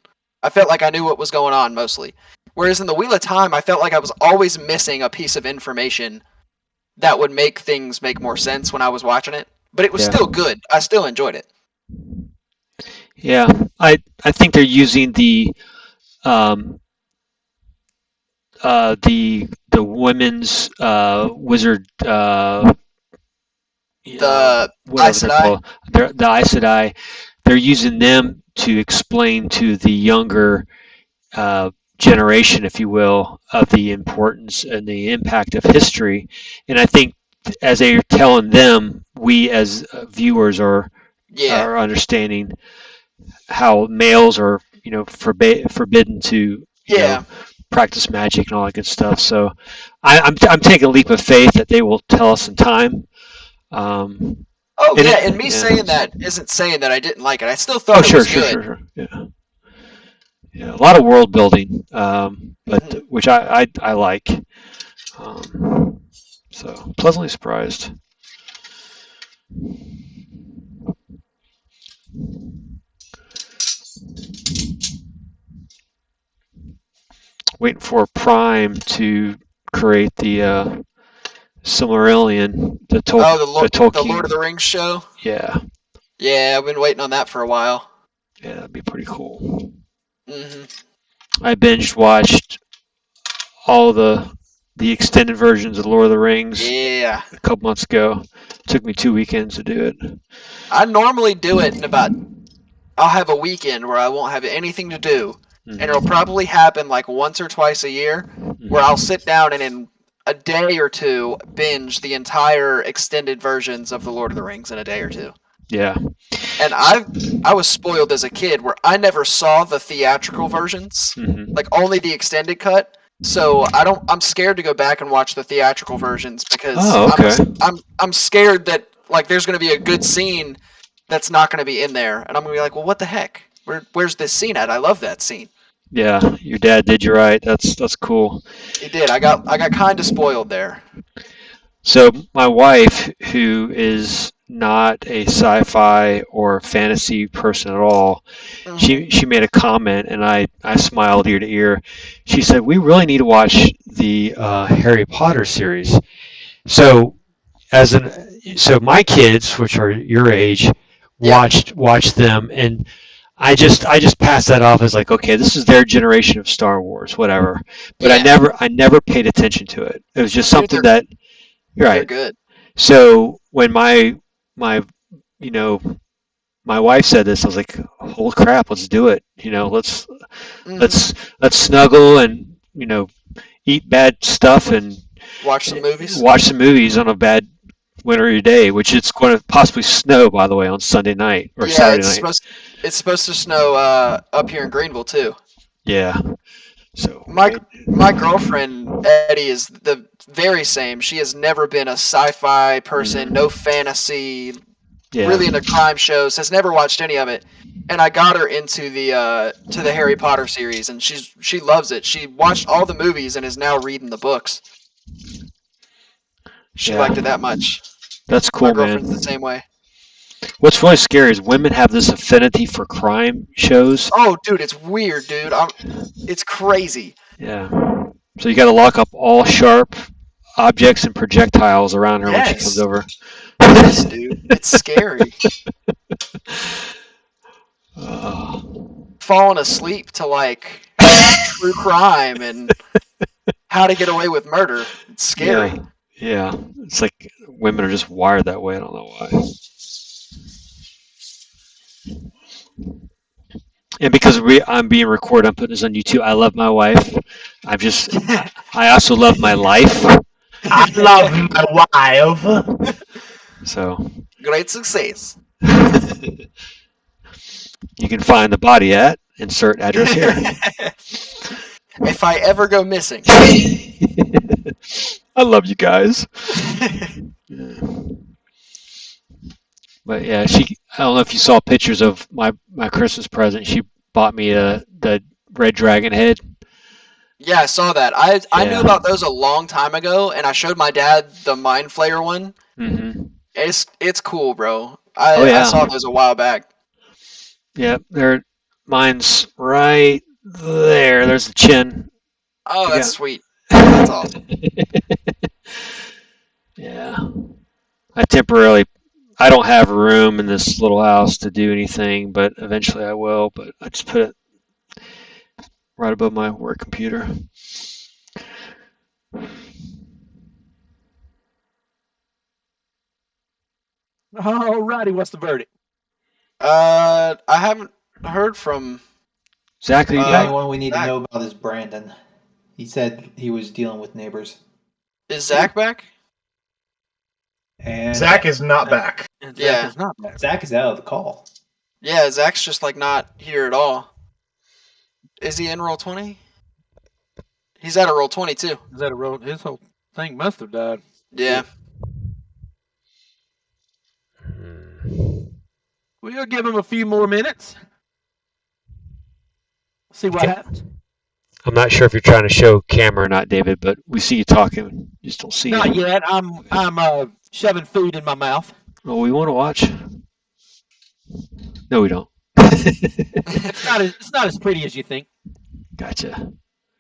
I felt like I knew what was going on mostly. Whereas in The Wheel of Time, I felt like I was always missing a piece of information that would make things make more sense when I was watching it. But it was still good. I still enjoyed it. Yeah, I think they're using the women's wizard The whatever Aes they're Sedai? called. The Aes Sedai. They're using them to explain to the younger generation, if you will, of the importance and the impact of history. And I think as they're telling them, we as viewers are understanding how males are, you know, forbidden to you know, practice magic and all that good stuff. So I'm taking a leap of faith that they will tell us in time. And me saying that isn't saying that I didn't like it. I still thought it was good. Sure. Yeah, a lot of world building, but which I like. So pleasantly surprised. Waiting for Prime to create the Silmarillion, the Tolkien. The Lord of the Rings show? Yeah. Yeah, I've been waiting on that for a while. Yeah, that'd be pretty cool. Mm-hmm. I watched all the extended versions of Lord of the Rings a couple months ago. It took me 2 weekends to do it. I normally do it in I'll have a weekend where I won't have anything to do. And it'll probably happen like once or twice a year, where I'll sit down and in a day or two binge the entire extended versions of the Lord of the Rings in a day or two. Yeah. And I was spoiled as a kid where I never saw the theatrical versions, like only the extended cut. So I'm scared to go back and watch the theatrical versions because I'm scared that like there's going to be a good scene that's not going to be in there, and I'm going to be like, well, what the heck? Where's this scene at? I love that scene. Yeah, your dad did you right. That's cool. He did. I got kind of spoiled there. So my wife, who is not a sci-fi or fantasy person at all, she made a comment, and I smiled ear to ear. She said, "We really need to watch the Harry Potter series." So so my kids, which are your age, watched them, and I just passed that off as like, okay, this is their generation of Star Wars, whatever. But Yeah. I never paid attention to it. It was just Dude, something that you're they're right. good. So when my you know my wife said this, I was like, holy crap, let's do it. Let's Hmm. let's snuggle and eat bad stuff and Watch some movies. watch some movies on a bad wintry day, which it's going to possibly snow, by the way, on Sunday night or Yeah, Saturday night. it's supposed to snow up here in Greenville too. Yeah. So My girlfriend Eddie is the very same. She has never been a sci-fi person, no fantasy, yeah. really into crime shows. Has never watched any of it. And I got her into the Harry Potter series, and she loves it. She watched all the movies and is now reading the books. She Yeah. liked it that much. That's cool, My girlfriend's man. the same way. What's really scary is women have this affinity for crime shows. Oh, dude, it's weird, dude. It's crazy. Yeah. So you got to lock up all sharp objects and projectiles around her when she Yes. comes over. Yes, dude. It's scary. Falling asleep to like true crime and how to get away with murder. It's scary. Yeah. It's like women are just wired that way. I don't know why. And because I'm being recorded, I'm putting this on YouTube. I love my wife. I also love my life. I love my wife. So Great success. you can find the body at insert address here. If I ever go missing. I love you guys. Yeah. But yeah, I don't know if you saw pictures of my Christmas present. She bought me the red dragon head. Yeah, I saw that. I knew Yeah. about those a long time ago, and I showed my dad the Mind Flayer one. Mm-hmm. It's cool, bro. Oh, yeah. I saw those a while back. Yeah, mine's right there. There's the chin. Oh, Yeah. that's sweet. That's awesome. Yeah. I don't have room in this little house to do anything, but eventually I will. But I just put it right above my work computer. Alrighty, what's the verdict? I haven't heard from. Zach, are you The back? only one we need to Zach. know about is Brandon. He said he was dealing with neighbors. Is Zach back? And Zach is not back. And Yeah. Zach is not back. Zach is out of the call. Yeah, Zach's just like not here at all. Is he in roll 20? He's at a roll 20 too. Is that a road? His whole thing must have died. Yeah. We'll give him a few more minutes. See what happens. I'm not sure if you're trying to show camera or not, David, but we see you talking. You just don't see Not it. yet. I'm shoving food in my mouth. Oh, we want to watch? No, we don't. It's not as pretty as you think. Gotcha.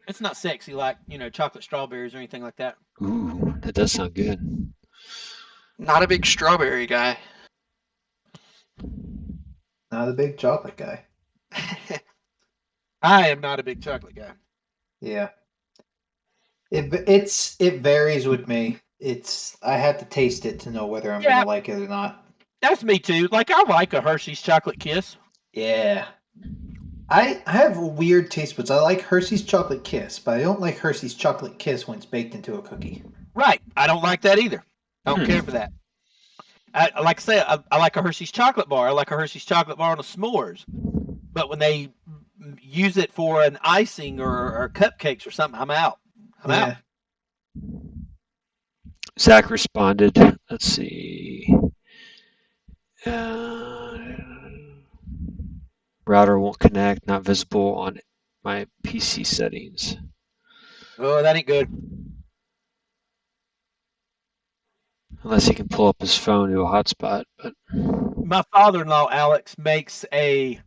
It's not sexy like chocolate strawberries or anything like that. Ooh, that does sound good. Not a big strawberry guy. Not a big chocolate guy. I am not a big chocolate guy. Yeah. It varies with me. I have to taste it to know whether I'm gonna like it or not. That's me too. Like I like a Hershey's chocolate kiss. Yeah. I have a weird taste buds. I like Hershey's chocolate kiss, but I don't like Hershey's chocolate kiss when it's baked into a cookie. Right. I don't like that either. I don't care for that. Like I say, I like a Hershey's chocolate bar. I like a Hershey's chocolate bar on a s'mores. But when they use it for an icing or cupcakes or something, I'm out. I'm out. Zach responded. Let's see. Router won't connect. Not visible on my PC settings. Oh, that ain't good. Unless he can pull up his phone to a hotspot. But My father-in-law, Alex, makes a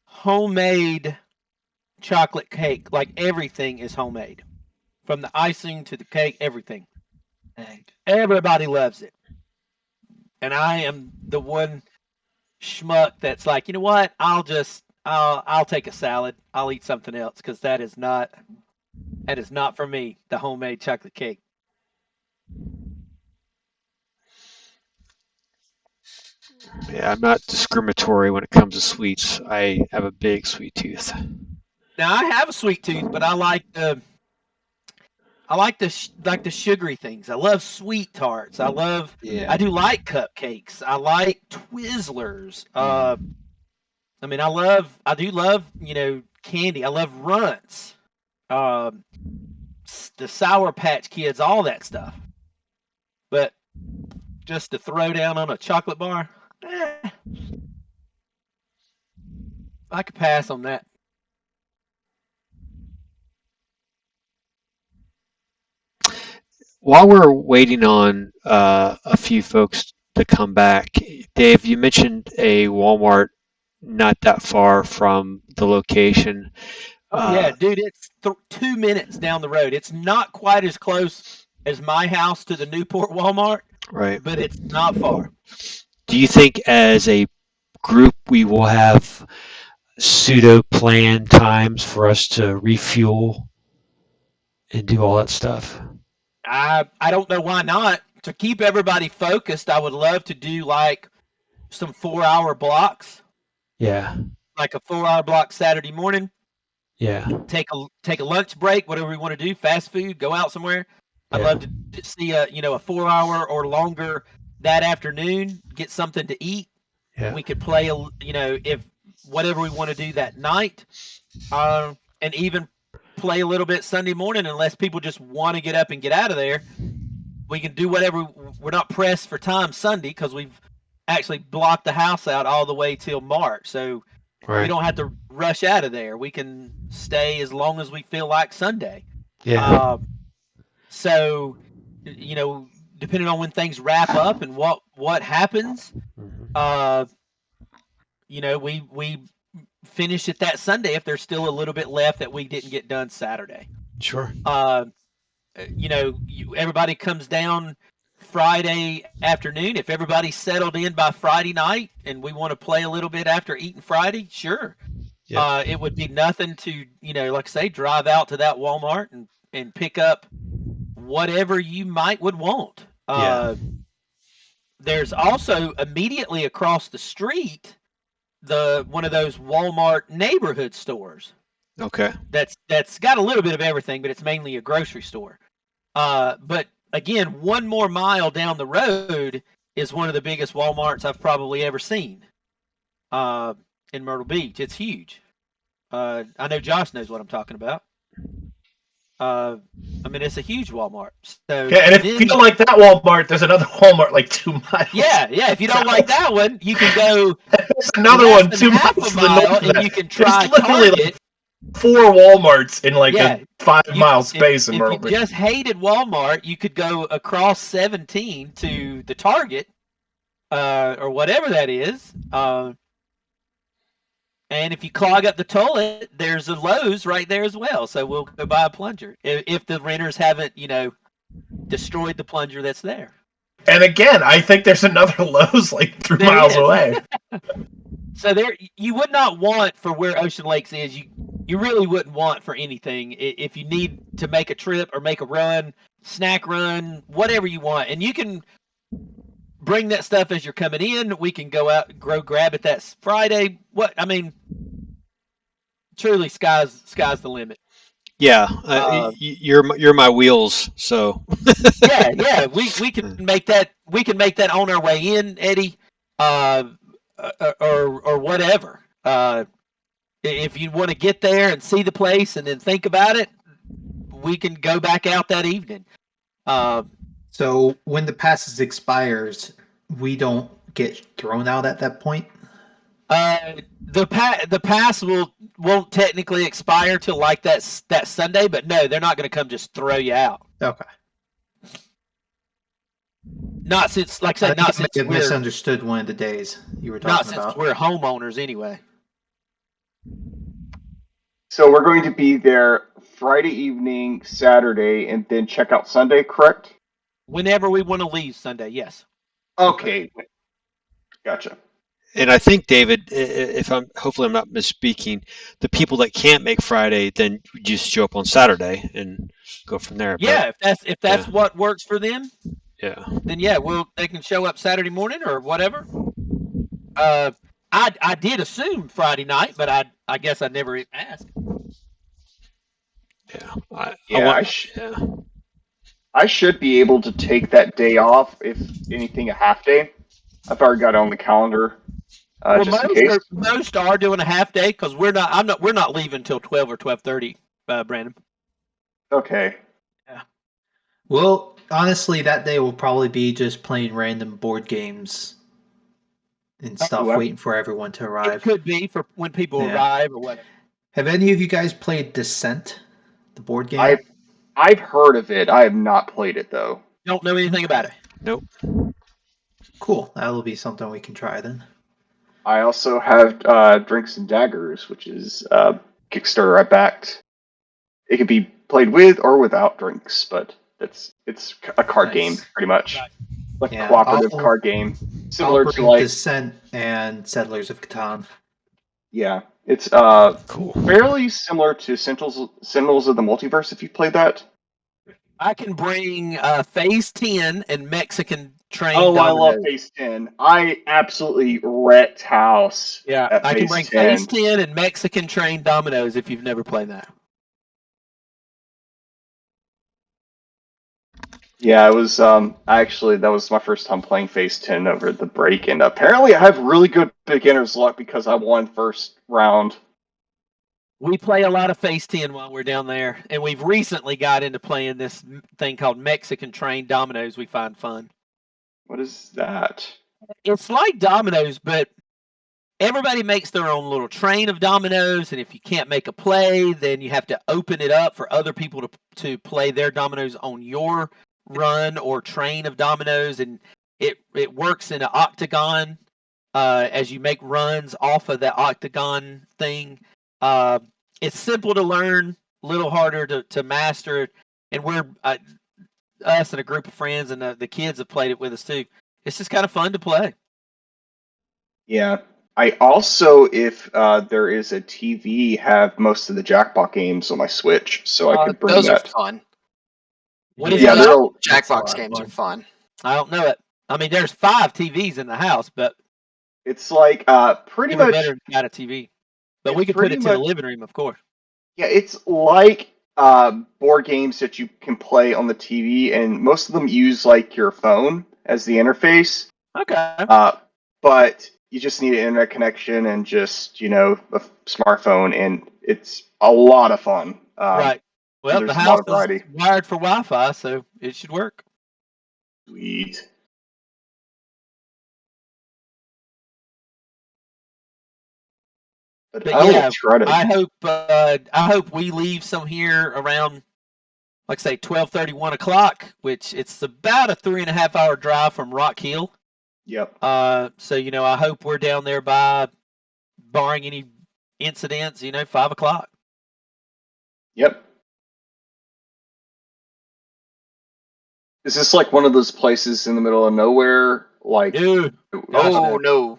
homemade chocolate cake. Like everything is homemade. From the icing to the cake, everything. And everybody loves it. And I am the one schmuck that's like, you know what? I'll take a salad. I'll eat something else because that is not for me. The homemade chocolate cake. Yeah, I'm not discriminatory when it comes to sweets. I have a big sweet tooth. Now I have a sweet tooth, but I like the like the sugary things. I love sweet tarts. I do like cupcakes. I like Twizzlers. I mean, I do love, candy. I love Runts. Um, the Sour Patch Kids, all that stuff. But just to throw down on a chocolate bar, I could pass on that. While we're waiting on a few folks to come back, Dave, you mentioned a Walmart not that far from the location. Oh yeah, dude, it's 2 minutes down the road. It's not quite as close as my house to the Newport Walmart, Right. but it's not far. Do you think as a group we will have pseudo planned times for us to refuel and do all that stuff? I don't know why not. To keep everybody focused, I would love to do like some 4-hour blocks, Yeah. like a 4-hour block Saturday morning. Yeah. Take a lunch break, whatever we want to do, fast food, go out somewhere. I'd Yeah. love to see a 4-hour or longer that afternoon, get something to eat. Yeah. We could play if whatever we want to do that night, and even play a little bit Sunday morning unless people just want to get up and get out of there. We can do whatever. We're not pressed for time Sunday because we've actually blocked the house out all the way till March. So we Right. don't have to rush out of there. We can stay as long as we feel like Sunday. Yeah. So, depending on when things wrap up and what happens, Mhm. we finish it that Sunday if there's still a little bit left that we didn't get done Saturday. Sure. Everybody comes down Friday afternoon. If everybody's settled in by Friday night and we want to play a little bit after eating Friday, sure. Yeah. It would be nothing to, like I say, drive out to that Walmart and pick up whatever you would want. Yeah. There's also immediately across the street one of those Walmart neighborhood stores. Okay. That's got a little bit of everything, but it's mainly a grocery store. But again, 1 more mile down the road is one of the biggest Walmarts I've probably ever seen. In Myrtle Beach, it's huge. I know Josh knows what I'm talking about. I mean, it's a huge Walmart. So Yeah, and if you don't like that Walmart, there's another Walmart like 2 miles. Yeah. If you don't like that one, you can go. There's another less one than 2 half miles a to the mile, north of and that. you can try There's literally Target. like 4 Walmarts in like Yeah. a 5-mile space in If Myrtle you Beach. just hated Walmart, you could go across 17 to the Target, or whatever that is. And if you clog up the toilet, there's a Lowe's right there as well. So we'll go buy a plunger if the renters haven't, destroyed the plunger that's there. And again, I think there's another Lowe's like 3 There miles is. away. So there, you would not want for where Ocean Lakes is. You really wouldn't want for anything if you need to make a trip or make a run, snack run, whatever you want, and you can bring that stuff as you're coming in. We can go out, grab it that Friday. Truly, sky's the limit. Yeah. You're my wheels. So. Yeah. We can make that. We can make that on our way in, Eddie, or whatever. If you want to get there and see the place and then think about it, we can go back out that evening. So when the passes expires, we don't get thrown out at that point? The pass won't technically expire till like that Sunday, but no, they're not going to come just throw you out. Okay. Not since, like I said, not since I misunderstood one of the days you were talking about. Not since we're homeowners anyway. So we're going to be there Friday evening, Saturday, and then check out Sunday, correct? Whenever we want to leave Sunday, yes. Okay. Gotcha. And I think, David, if hopefully I'm not misspeaking, the people that can't make Friday then just show up on Saturday and go from there. Yeah, if that's yeah. what works for them, Yeah. then yeah, they can show up Saturday morning or whatever. I did assume Friday night, but I guess I never asked. Yeah. I should be able to take that day off, if anything, a half day. I've already got it on the calendar, Well, just in case. most are doing a half day because we're not leaving until 12 or 12:30, Brandon. Okay. Yeah. Well, honestly, that day will probably be just playing random board games and stuff, waiting for everyone to arrive. It could be for when people arrive or whatever. Have any of you guys played Descent, the board game? I've heard of it. I have not played it though. Don't know anything about it. Nope. Cool. That'll be something we can try then. I also have Drinks and Daggers, which is Kickstarter I backed. It can be played with or without drinks, but it's a card game pretty much, like a cooperative card game, similar to like Descent and Settlers of Catan. Yeah, it's cool. Fairly similar to Sentinels of the Multiverse. If you played that, I can bring Phase 10 and Mexican Train. Oh, Dominoes. I love Phase 10. I absolutely wrecked house. Yeah, I can bring Phase 10 and Mexican Train Dominoes if you've never played that. Yeah, it was actually that was my first time playing Phase 10 over the break, and apparently I have really good beginner's luck because I won first round. We play a lot of Phase 10 while we're down there, and we've recently got into playing this thing called Mexican Train Dominoes we find fun. What is that? It's like dominoes, but everybody makes their own little train of dominoes, and if you can't make a play, then you have to open it up for other people to play their dominoes on your run or train of dominoes, and it works in an octagon as you make runs off of that octagon thing. It's simple to learn, a little harder to master, and we're us and a group of friends and the kids have played it with us too. It's just kind of fun to play. Yeah. I also, if there is a TV, have most of the Jackpot games on my Switch, so I could bring those that. are fun. What is Yeah, it? Jackbox games are fun. I don't know it. I mean, there's 5 TVs in the house, but it's like pretty much better than got a TV. But we could put it to the living room, of course. Yeah, it's like board games that you can play on the TV, and most of them use like your phone as the interface. Okay. But you just need an internet connection and just a smartphone, and it's a lot of fun. Right. Well, the house is wired for Wi-Fi, so it should work. Sweet. But yeah, I hope we leave some here around, like say 12:30, 1 o'clock, which it's about a 3.5 hour drive from Rock Hill. Yep. So I hope we're down there by, barring any incidents, 5 o'clock. Yep. Is this like one of those places in the middle of nowhere? Like, dude, no.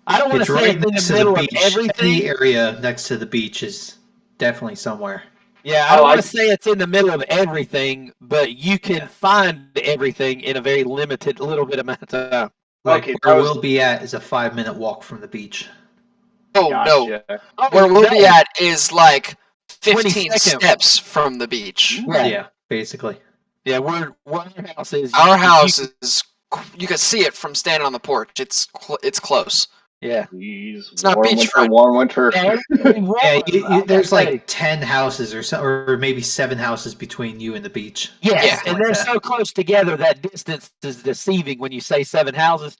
I don't want to say it's in the middle of everything. Any area next to the beach is definitely somewhere. Yeah, I don't want to say it's in the middle of everything, but you can find everything in a very limited little bit amount of time. Like where we'll be at is a 5-minute walk from the beach. Oh, gotcha. No. Where we'll be at is like 15 steps from the beach. Yeah, basically. Yeah, where our house is. Our house is. You can see it from standing on the porch. It's close. Yeah. Jeez, it's not beachfront. Warm winter. There's like 10 houses or maybe 7 houses between you and the beach. Yes, and they're so close together that distance is deceiving when you say 7 houses.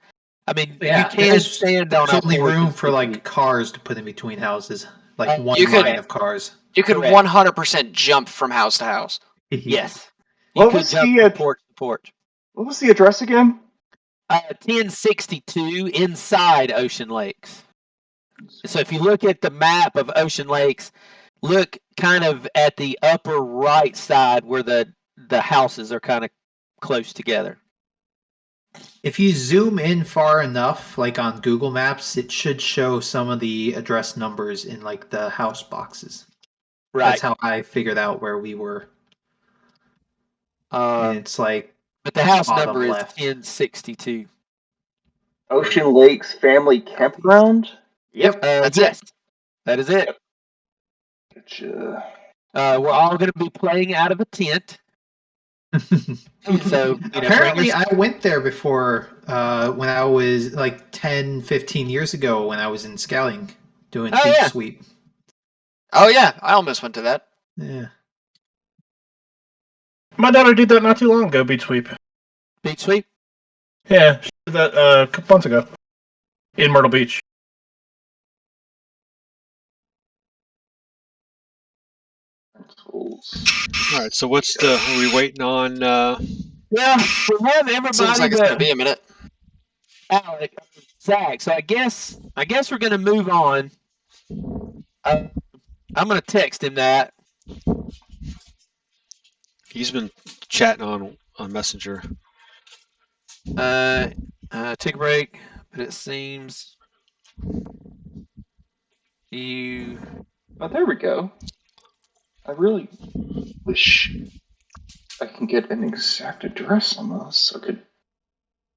I mean, you can't stand on. There's only room for like cars to put in between houses, like one line of cars. You could 100% jump from house to house. Yes. What was the porch to porch? What was the address again? 1062 inside Ocean Lakes. So if you look at the map of Ocean Lakes, look kind of at the upper right side where the houses are kind of close together. If you zoom in far enough, like on Google Maps, it should show some of the address numbers in like the house boxes. That's Right. how I figured out where we were. And it's like But the house bottom number is left. 1062. Ocean Lakes Family Campground? Yep. That's yes, that is it. Gotcha. We're all going to be playing out of a tent. So, apparently I went there before when I was like 10, 15 years ago when I was in scouting doing beach sweep. Oh yeah, I almost went to that. Yeah. My daughter did that not too long ago, beach sweep. Beach sweep? Yeah, she did that a couple months ago in Myrtle Beach. All right. So what's the? Are we waiting on? Yeah, we have everybody. Seems like it's gonna be a minute. Alex, Zach. So I guess we're gonna move on. I'm gonna text him that. He's been chatting on Messenger. Take a break, but it seems you. Oh, there we go. I really wish I can get an exact address on this so I could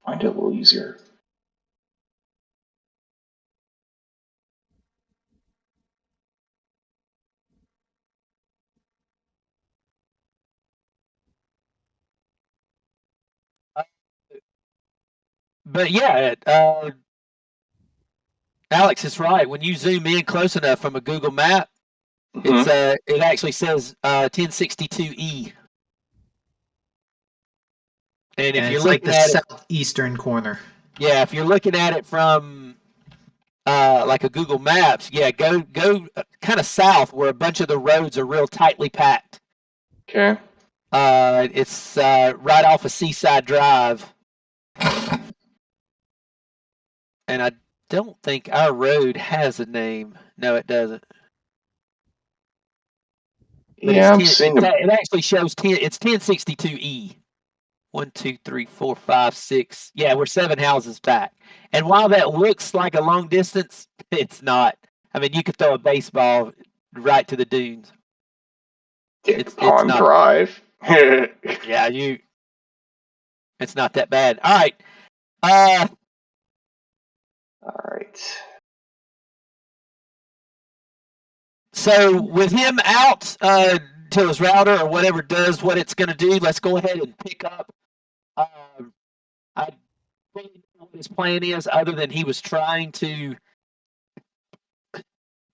find it a little easier. But yeah, Alex is right. When you zoom in close enough from a Google map, it's it actually says 1062E. And if you're it's like looking the at it, southeastern corner. yeah, if you're looking at it from like a Google Maps, yeah, go kind of south where a bunch of the roads are real tightly packed. Okay. It's right off of Seaside Drive. And I don't think our road has a name. No, it doesn't. But Yeah, I'm seeing it actually shows 10. It's 1062E. 1, 2, 3, 4, 5, 6. Yeah, we're 7 houses back. And while that looks like a long distance, it's not. I mean, you could throw a baseball right to the dunes. It's not Drive. Yeah, it's not that bad. All right. All right. So with him out till his router or whatever does what it's going to do, let's go ahead and pick up. I don't really know what his plan is, other than he was trying to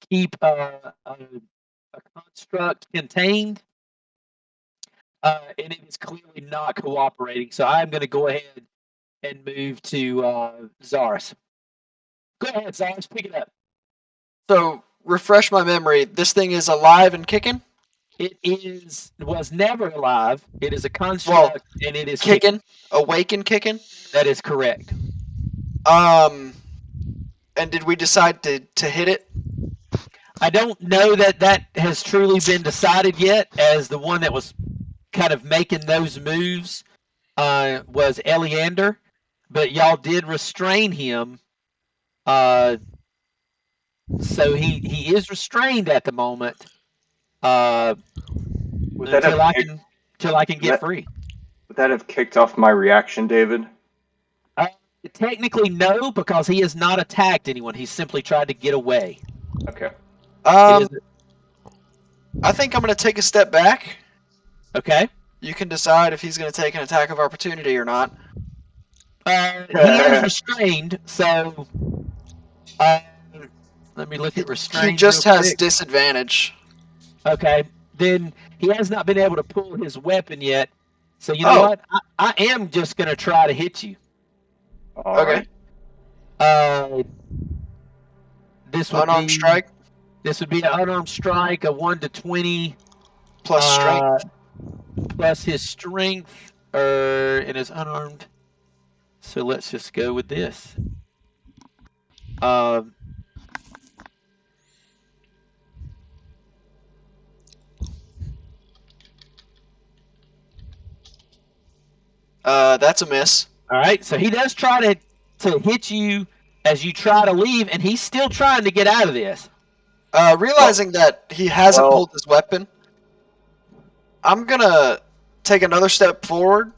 keep a construct contained, and it is clearly not cooperating. So I'm going to go ahead and move to Zaris. Go ahead, Zaris, pick it up. So refresh my memory. This thing is alive and kicking. It was never alive. It is a construct, and it is kicking, awake and kicking. That is correct. And did we decide to hit it? I don't know that has truly been decided yet, as the one that was kind of making those moves was Eleander, but y'all did restrain him. So he is restrained at the moment. Until I can get free. Would that have kicked off my reaction, David? Technically, no, because he has not attacked anyone. He's simply tried to get away. Okay. I think I'm going to take a step back. Okay. You can decide if he's going to take an attack of opportunity or not. He is restrained, so let me look at restraint. He just has disadvantage. Okay. Then he has not been able to pull his weapon yet. So you know what? I am just going to try to hit you. Okay. This would unarmed strike. This would be an unarmed strike, a 1 to 20 plus strength, plus his strength, and his unarmed. So let's just go with this. That's a miss. All right, so he does try to hit you as you try to leave, and he's still trying to get out of this. Realizing that he hasn't well- pulled his weapon, I'm gonna take another step forward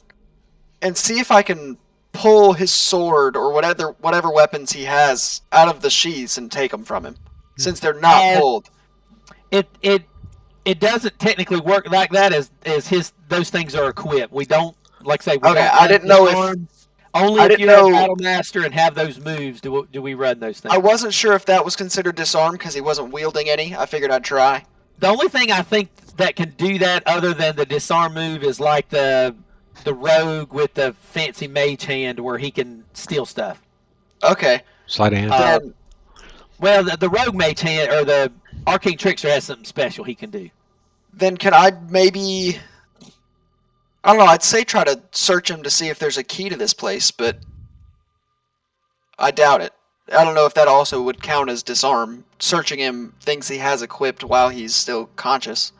and see if I can pull his sword or whatever weapons he has out of the sheaths and take them from him, since they're not And pulled. It doesn't technically work like that as those things are equipped. We don't Okay, don't I run didn't know if disarm. Only I if didn't you're a know- battle master and have those moves do we run those things. I wasn't sure if that was considered disarm because he wasn't wielding any. I figured I'd try. The only thing I think that can do that other than the disarm move is like the rogue with the fancy mage hand where he can steal stuff. Okay, Sleight of hand. then Well, the rogue mage hand or the arcane trickster has something special he can do. then can I maybe? I don't know. I'd say try to search him to see if there's a key to this place, but I doubt it. I don't know if that also would count as disarm. Searching him, things he has equipped while he's still conscious.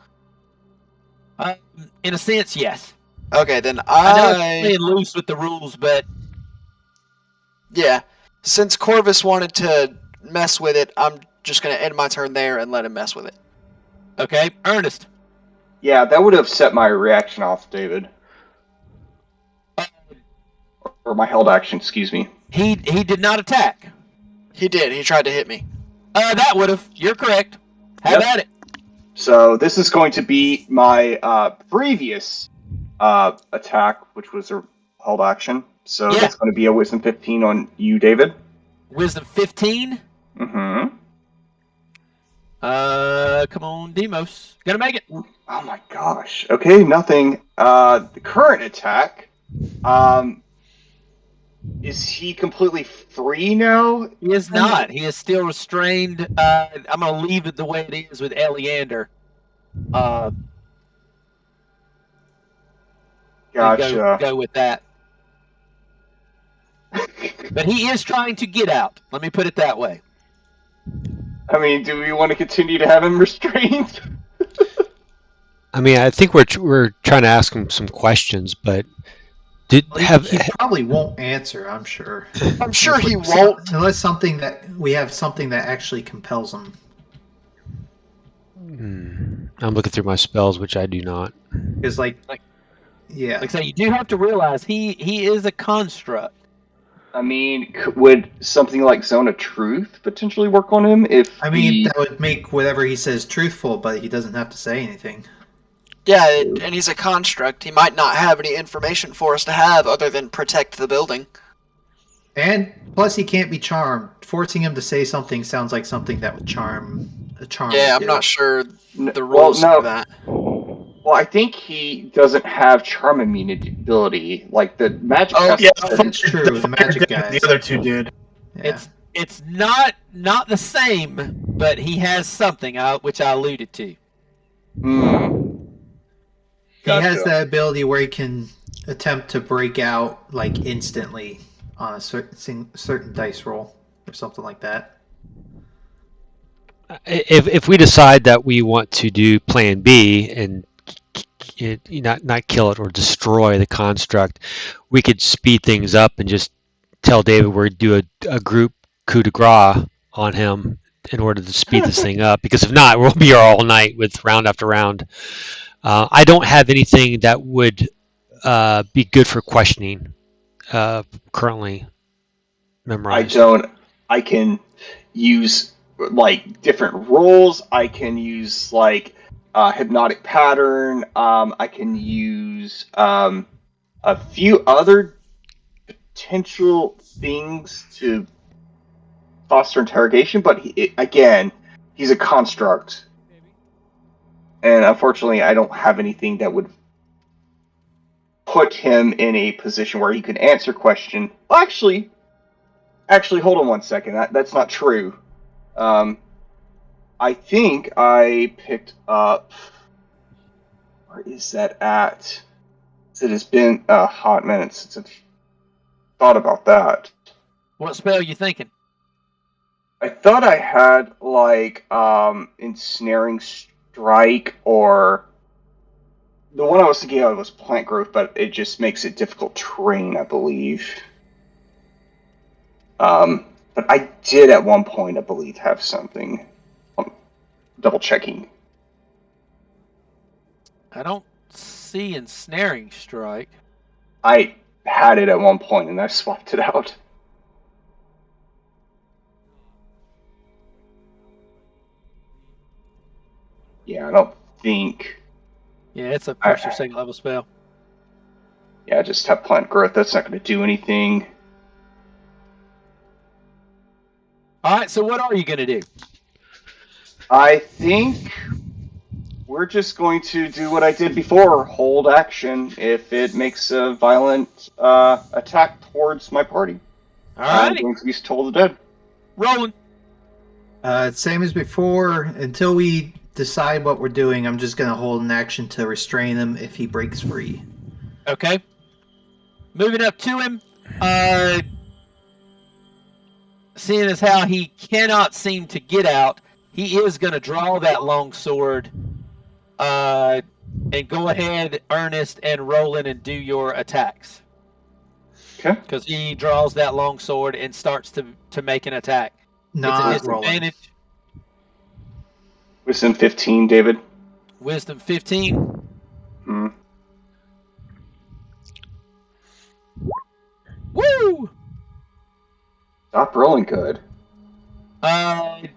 In a sense, yes. Okay, then I know it's playing loose with the rules, but yeah. Since Corvus wanted to mess with it, I'm just gonna end my turn there and let him mess with it. okay, Ernest. Yeah, that would have set my reaction off, David. Or my held action, excuse me. He did not attack. He did. He tried to hit me. That would have. You're correct. Have Yep. at it. So this is going to be my previous attack, which was a held action. So Yeah. that's going to be a wisdom 15 on you, David. Wisdom 15. Mm-hmm. Come on, Demos. Gonna make it. Oh my gosh. Okay, nothing. The current attack. Is he completely free now? He is not. He is still restrained. I'm gonna leave it the way it is with Eleander. Gotcha. Go with that. But he is trying to get out. Let me put it that way. I mean, do we want to continue to have him restrained? I mean, I think we're trying to ask him some questions, but He probably won't answer, I'm sure. I'm sure he won't. Unless we have something that actually compels him. I'm looking through my spells, which I do not. Because, yeah. Like I say, you do have to realize he is a construct. I mean, would something like Zone of Truth potentially work on him? That would make whatever he says truthful, but he doesn't have to say anything. Yeah, and he's a construct. He might not have any information for us to have other than protect the building. And plus, he can't be charmed. Forcing him to say something sounds like something that would charm a charm. Yeah, would I'm do. not sure the Well, rules no. for that. Well, I think he doesn't have charm immunity. Like the magic. Oh, caster yeah, said It's true. The magic guys. The other two did. Yeah. It's not the same, but he has something which I alluded to. He has Gotcha. the ability where he can attempt to break out instantly on a certain dice roll or something like that. If we decide that we want to do Plan B and not kill it or destroy the construct, we could speed things up and just tell David we're do a group coup de grace on him in order to speed this thing up. Because if not, we'll be here all night with round after round. I don't have anything that would be good for questioning currently memorized. I can use different roles. I can use hypnotic pattern. I can use a few other potential things to foster interrogation. But he's a construct, and unfortunately, I don't have anything that would put him in a position where he could answer question. Well, actually, hold on one second. That's not true. I think I picked up. Where is that at? It has been a hot minute since I've thought about that. What spell are you thinking? I thought I had ensnaring strike or The one I was thinking of was plant growth, but it just makes it difficult terrain, I believe. But I did at one point, I believe, have something. I'm double checking. I don't see ensnaring strike. I had it at one point and I swapped it out. Yeah, I don't think. Yeah, it's a first or second level spell. Yeah, I just have plant growth. That's not going to do anything. All right, so what are you going to do? I think we're just going to do what I did before. Hold action if it makes a violent attack towards my party. All I'm right, going to be Toll the Dead. rolling. Same as before. Until we decide what we're doing, I'm just going to hold an action to restrain him if he breaks free. Okay. Moving up to him. Seeing as how he cannot seem to get out, he is going to draw that long sword. And go ahead, Ernest, and Roland, and do your attacks. Okay. Because he draws that long sword and starts to make an attack. Not it's a disadvantage. Wisdom 15, David. Wisdom 15. Hmm. Woo! Stop rolling good.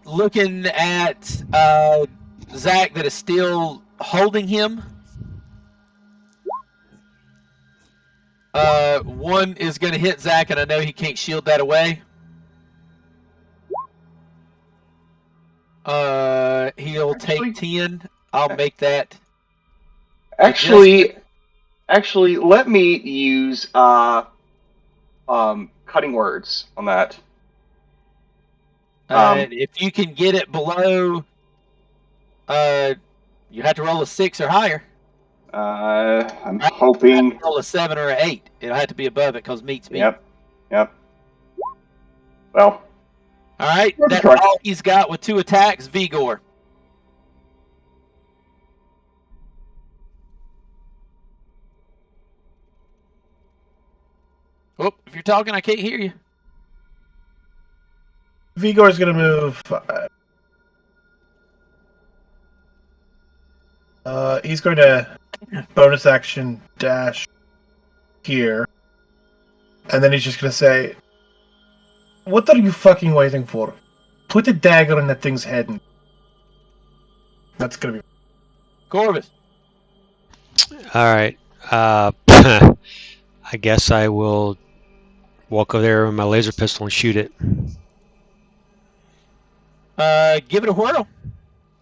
Looking at Zach that is still holding him. One is going to hit Zach, and I know he can't shield that away. He'll take 10. I'll make that. Actually, let me use cutting words on that. If you can get it below, you have to roll a 6 or higher. I'm hoping. Roll a 7 or an 8. It'll have to be above it because meat's meat. Yep. Well. All right, that's all he's got with 2 attacks. Vigor. Oh, if you're talking, I can't hear you. Vigor's gonna move. He's going to bonus action dash here, and then he's just gonna say, "What are you fucking waiting for? Put a dagger in that thing's head." And that's gonna be Corvus. All right. I guess I will walk over there with my laser pistol and shoot it. Give it a whirl.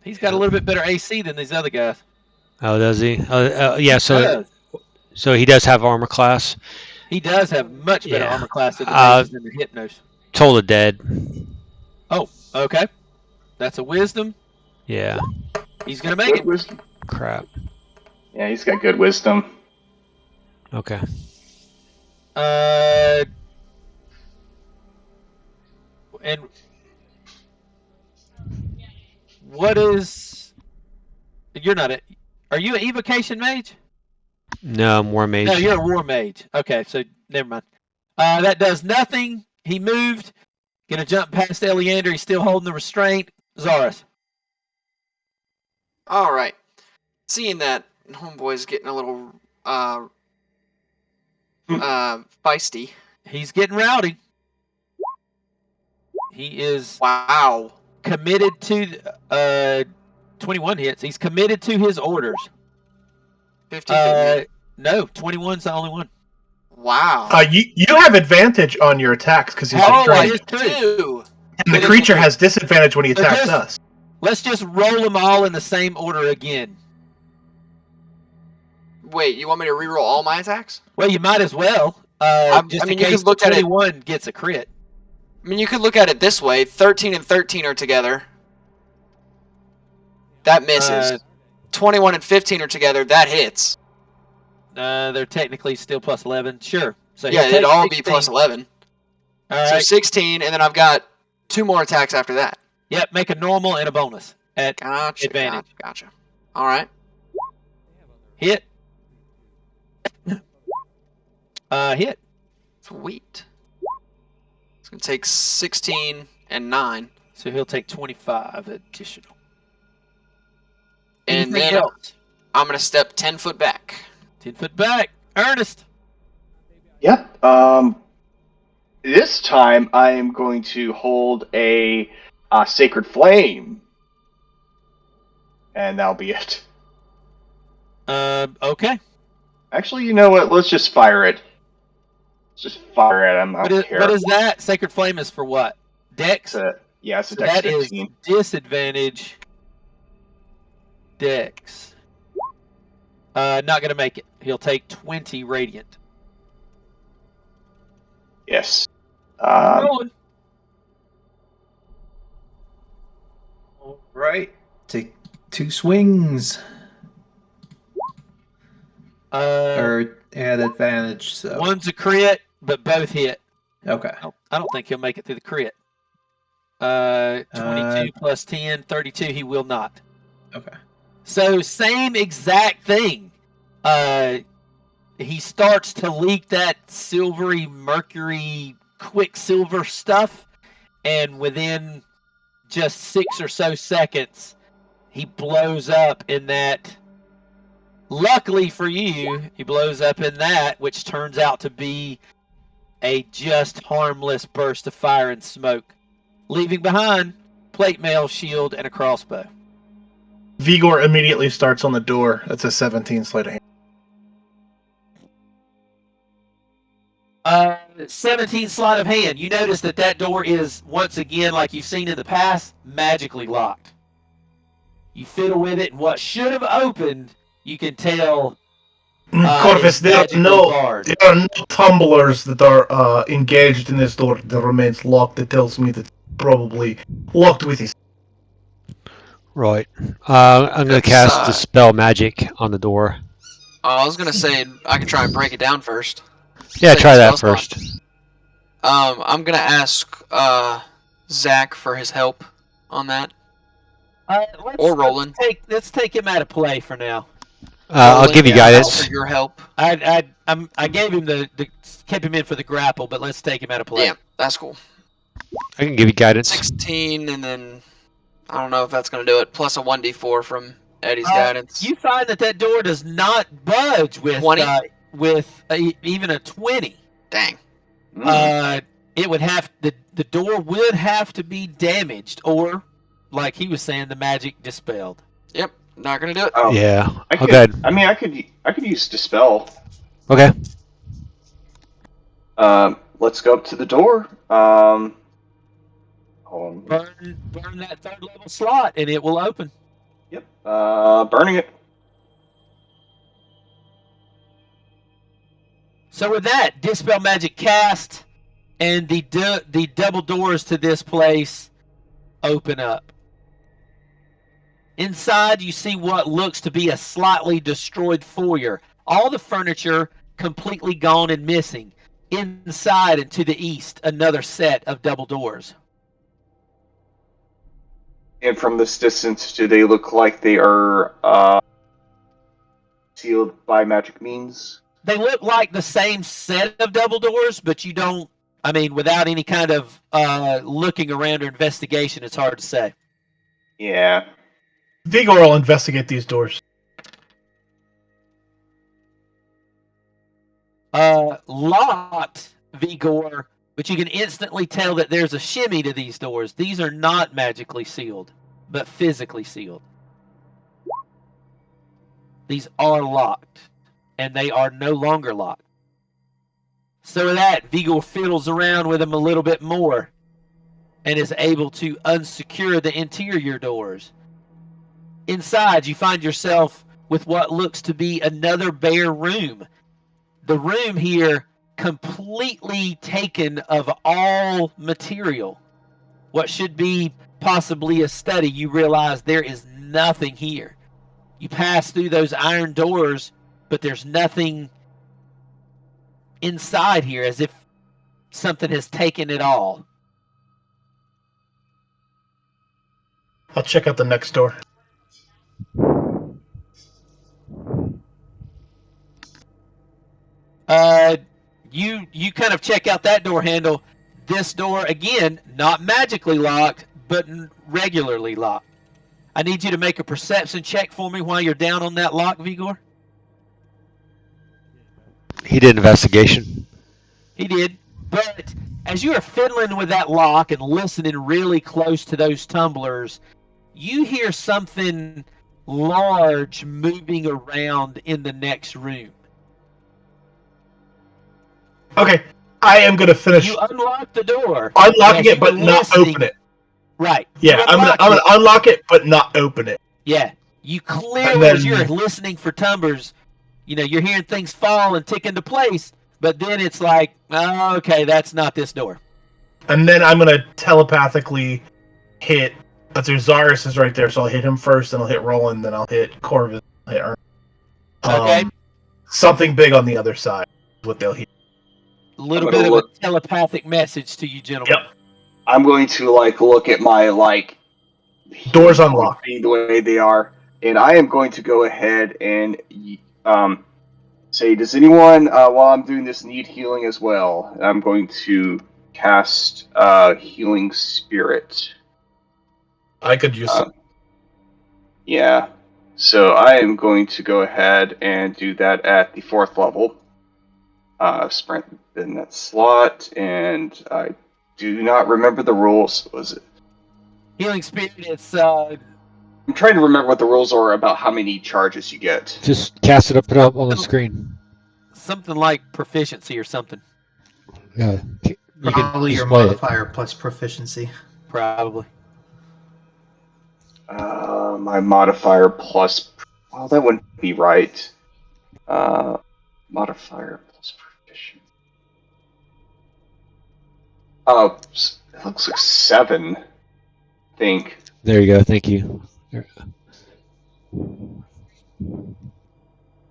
He's got a little bit better AC than these other guys. Oh, does he? Yeah. So he does have armor class. He does have much better armor class than the Mages and the Hypnos. Toll the Dead. Oh, okay. That's a wisdom. Yeah. He's gonna make it. Wisdom. Crap. Yeah, he's got good wisdom. Okay. And what is? You're not a. Are you an evocation mage? No, I'm war mage. No, you're a war mage. Okay, so never mind. That does nothing. He moved. Gonna jump past Eleander. He's still holding the restraint. Zaris. All right. Seeing that homeboy's getting a little feisty. He's getting rowdy. He is committed to 21 hits. He's committed to his orders. 15. No, 21's the only one. Wow. You have advantage on your attacks because he's restrained. True. And the creature has disadvantage when he attacks us. Let's just roll them all in the same order again. Wait, you want me to reroll all my attacks? Well, you might as well. Just in case you could look at it. 21 gets a crit. I mean, you could look at it this way. 13 and 13 are together. That misses. 21 and 15 are together. That hits. They're technically still plus 11. Sure. So yeah, it'd all be plus 11. All so right. 16, and then I've got 2 more attacks after that. Yep, make a normal and a bonus at Gotcha. advantage. Gotcha. All right. Hit. Hit. Sweet. It's gonna take 16 and 9. So he'll take 25 additional. And Anything then else? I'm gonna step 10 foot back. 10 foot back. Ernest. Yep. This time I am going to hold a sacred flame, and that'll be it. Okay. Actually, you know what? Let's just fire it. Let's just fire it. I don't care. What is that? Sacred Flame is for what? Dex? It's a So Dex that is 15. disadvantage. Dex. Not going to make it. He'll take 20 radiant. Yes. Rolling. All right. Take 2 swings. Or add advantage. So One's a crit, but both hit. okay. I don't think he'll make it through the crit. 22 plus 10, 32. He will not. Okay. So same exact thing. He starts to leak that silvery mercury quicksilver stuff, and within just 6 or so seconds, he blows up in that. Luckily for you, he blows up in that, which turns out to be a just harmless burst of fire and smoke, leaving behind plate mail, shield, and a crossbow. Vigor immediately starts on the door. That's a 17 sleight of hand. 17 sleight of hand. You notice that door is, once again, like you've seen in the past, magically locked. You fiddle with it, and what should have opened, you can tell. Corvus, there are no tumblers that are engaged in this door that remains locked. That tells me that it's probably locked with his. Right. I'm going to cast Dispel Magic on the door. I was gonna say I can try and break it down first. Yeah, try that first. I'm gonna ask Zach for his help on that. Or Roland. Let's take him out of play for now. I'll give you guidance. For your help. I gave him kept him in for the grapple, but let's take him out of play. Yeah, that's cool. I can give you guidance. 16, and then I don't know if that's going to do it. Plus a 1d4 from Eddie's guidance. You find that door does not budge with 20? Even a 20. Dang. It would have the door would have to be damaged, or like he was saying, the magic dispelled. Yep, not going to do it. Oh, yeah. Okay. I mean, I could use dispel. Okay. Let's go up to the door. Burn that 3rd level slot, and it will open. Yep. Burning it. So with that, dispel magic cast, and the double doors to this place open up. Inside, you see what looks to be a slightly destroyed foyer. All the furniture completely gone and missing. Inside and to the east, another set of double doors. And from this distance, do they look like they are sealed by magic means? They look like the same set of double doors, but you don't. I mean, without any kind of looking around or investigation, it's hard to say. Yeah. Vigor will investigate these doors. Locked, Vigor, but you can instantly tell that there's a shimmy to these doors. These are not magically sealed, but physically sealed. These are locked, and they are no longer locked. So with that, Vigor fiddles around with them a little bit more and is able to unsecure the interior doors. Inside, you find yourself with what looks to be another bare room. The room here completely taken of all material. What should be possibly a study, you realize there is nothing here. You pass through those iron doors, but there's nothing inside here, as if something has taken it all. I'll check out the next door. You kind of check out that door handle. This door, again, not magically locked, but regularly locked. I need you to make a perception check for me while you're down on that lock, Vigor. He did investigation. He did. But as you are fiddling with that lock and listening really close to those tumblers, you hear something large moving around in the next room. Okay, I am gonna finish You unlock the door. unlocking As it, you but were not listening- open it. Right. Yeah, You I'm gonna unlocked it. unlock it, but not open it. Yeah. You clearly, And then- as you're listening for tumblers, you're hearing things fall and tick into place, but then it's like, oh, okay, that's not this door. And then I'm gonna telepathically hit. Zarus is right there, so I'll hit him first, then I'll hit Roland, then I'll hit Corvus, I'll hit Ernst. Okay. Something big on the other side is what they'll hear. A little I'm bit gonna of a telepathic message to you, gentlemen. Yep. I'm going to look at my Doors unlocked. being the way they are, and I am going to go ahead and say, does anyone while I'm doing this need healing as well? And I'm going to cast Healing Spirit. I could use some. Yeah. So I am going to go ahead and do that at the 4th level. Sprint in that slot, and I do not remember the rules. Was it? Healing Spirit, it's I'm trying to remember what the rules are about how many charges you get. Just cast it up, put it up on the screen. something like proficiency or something. Yeah, you can Probably your display it. modifier plus proficiency. Probably. My modifier plus. Oh, that wouldn't be right. Modifier plus proficiency. Oh, it looks like 7. I think. There you go. Thank you.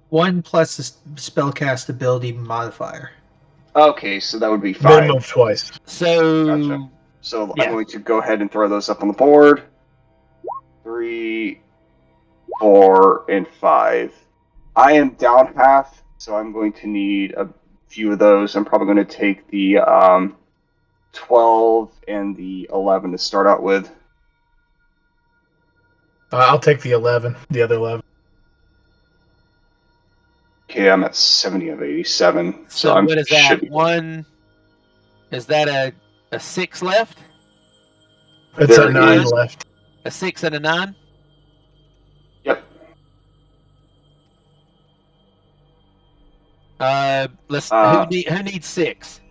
1 plus the spellcast ability modifier. Okay, so that would be 5. Minimum of twice. So Gotcha. So Yeah. I'm going to go ahead and throw those up on the board. 3, 4, and 5. I am down half, so I'm going to need a few of those. I'm probably going to take the 12 and the 11 to start out with. I'll take the 11, the other 11. Okay, I'm at 70 of 87. So I'm what is that? should be- One? Is that a 6 left? It's There a 9 is- left. A 6 and a 9? Yep. Let's. Uh, who needs 6?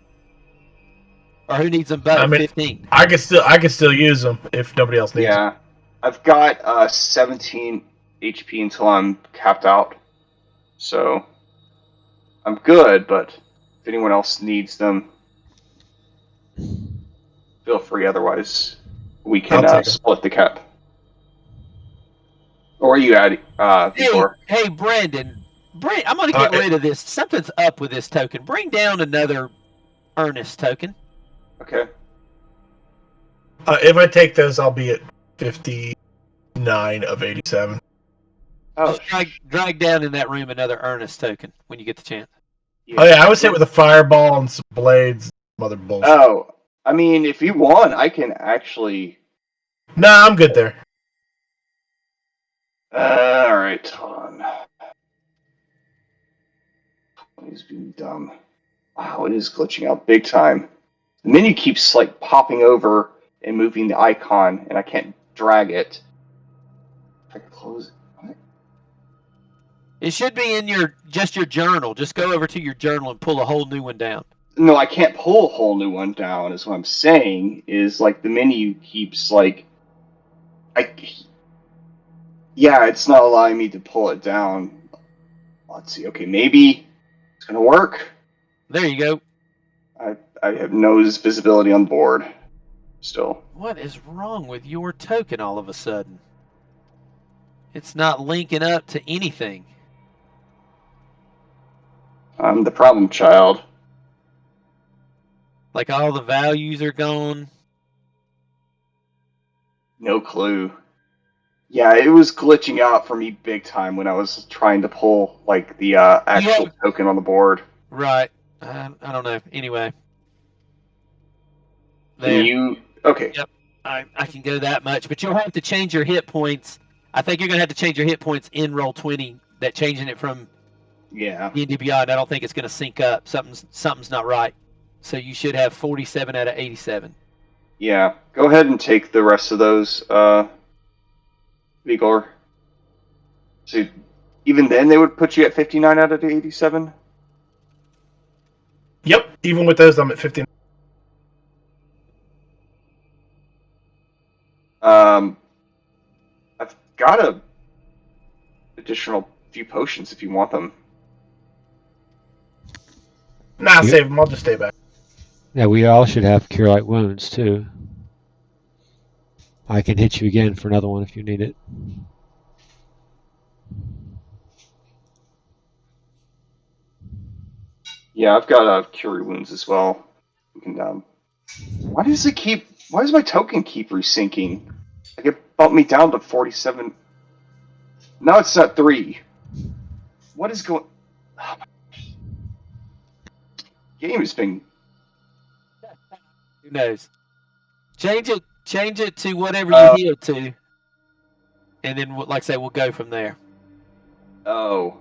Or who needs them both? I mean- 15. I can still use them if nobody else needs them. Yeah. I've got 17 HP until I'm capped out. So I'm good, but if anyone else needs them, feel free. Otherwise, we can I'll take 'em. split the cap. Or are you adding, Vigor? Hey, Brandon. I'm going to get Uh, rid of this. Something's up with this token. Bring down another Earnest token. Okay. If I take those, I'll be at 59 of 87. Oh, Just drag down in that room another Earnest token when you get the chance. Oh yeah, I was hit with a fireball and some blades, some other bullshit. Oh, I mean, if you want, I can actually. Nah, I'm good there. All right, hold on. He's being dumb. Wow, it is glitching out big time. The menu keeps popping over and moving the icon, and I can't drag it. If I can close it. It should be in your journal. Just go over to your journal and pull a whole new one down. No, I can't pull a whole new one down. Is what I'm saying. Is the menu keeps yeah, it's not allowing me to pull it down. Let's see. Okay, maybe it's gonna work. There you go. I have no visibility on the board. Still. What is wrong with your token all of a sudden? It's not linking up to anything. I'm the problem child. Like all the values are gone. No clue. Yeah, it was glitching out for me big time when I was trying to pull the actual token on the board. Right. I don't know. Anyway. Can There. you? Okay. Yep. I can go that much, but you'll have to change your hit points. I think you're gonna have to change your hit points in Roll20. That changing it from Yeah. D&D Beyond, I don't think it's gonna sync up. Something's not right. So you should have 47 out of 87. Yeah. Go ahead and take the rest of those, Vigor. So even then, they would put you at 59 out of 87. Yep. Even with those, I'm at 15. I've got a additional few potions if you want them. Nah, Yeah. save them. I'll just stay back. Yeah, we all should have cure light wounds too. I can hit you again for another one if you need it. Yeah, I've got cure wounds as well. You can, why does my token keep resyncing? Like it bumped me down to 47. Now it's at 3. What is going? Oh, game has been. Who knows? Change it to whatever you heal to, and then, like I say, we'll go from there. Oh,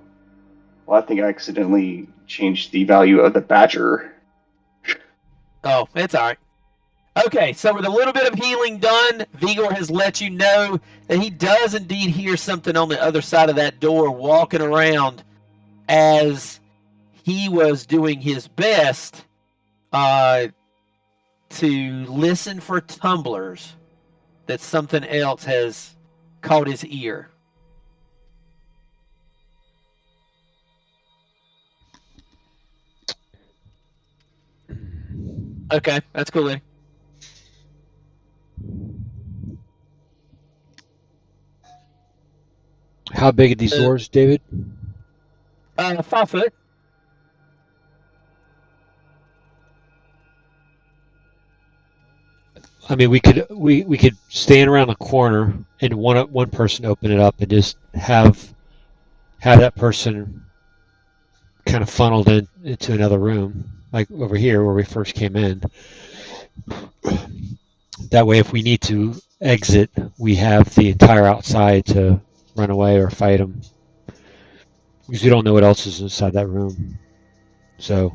well, I think I accidentally changed the value of the badger. Oh, it's all right. Okay, so with a little bit of healing done, Vigor has let you know that he does indeed hear something on the other side of that door walking around as he was doing his best to listen for tumblers that something else has caught his ear. Okay, that's cool, Lenny. How big are these doors, David? 5 foot. I mean, we could stand around the corner and one person open it up and just have that person kind of funneled into another room, like over here where we first came in. That way, if we need to exit, we have the entire outside to run away or fight them. Because we don't know what else is inside that room. So,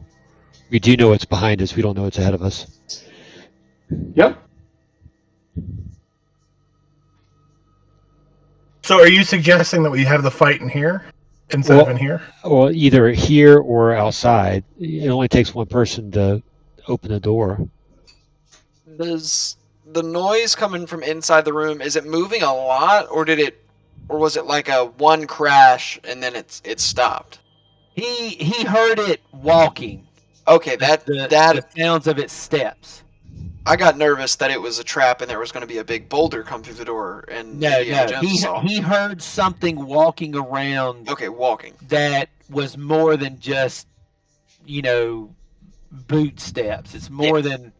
we do know what's behind us. We don't know what's ahead of us. Yep. So are you suggesting that we have the fight in here instead of in here? Well, either here or outside. It only takes one person to open the door. Does the noise coming from inside the room, is it moving a lot, or was it like a one crash and then it stopped? He heard it walking. Okay, the sounds of its steps. I got nervous that it was a trap and there was going to be a big boulder come through the door and No. He heard something walking around. Okay, walking. That was more than just, boot steps. It's more than,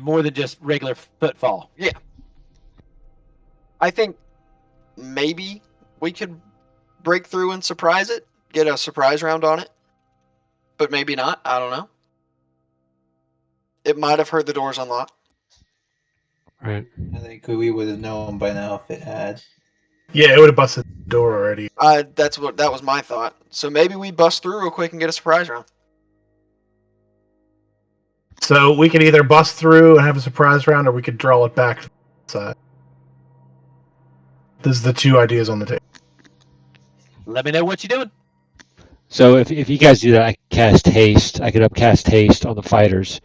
more than just regular footfall. Yeah. I think maybe we could break through and surprise it, get a surprise round on it, but maybe not. I don't know. It might have heard the doors unlock. Right. I think we would have known by now if it had. Yeah, it would have busted the door already. That was my thought. So maybe we bust through real quick and get a surprise round. So we could either bust through and have a surprise round, or we could draw it back to the side. Those are the two ideas on the table. Let me know what you're doing. So if you guys do that, I can cast haste. I could upcast haste on the fighters.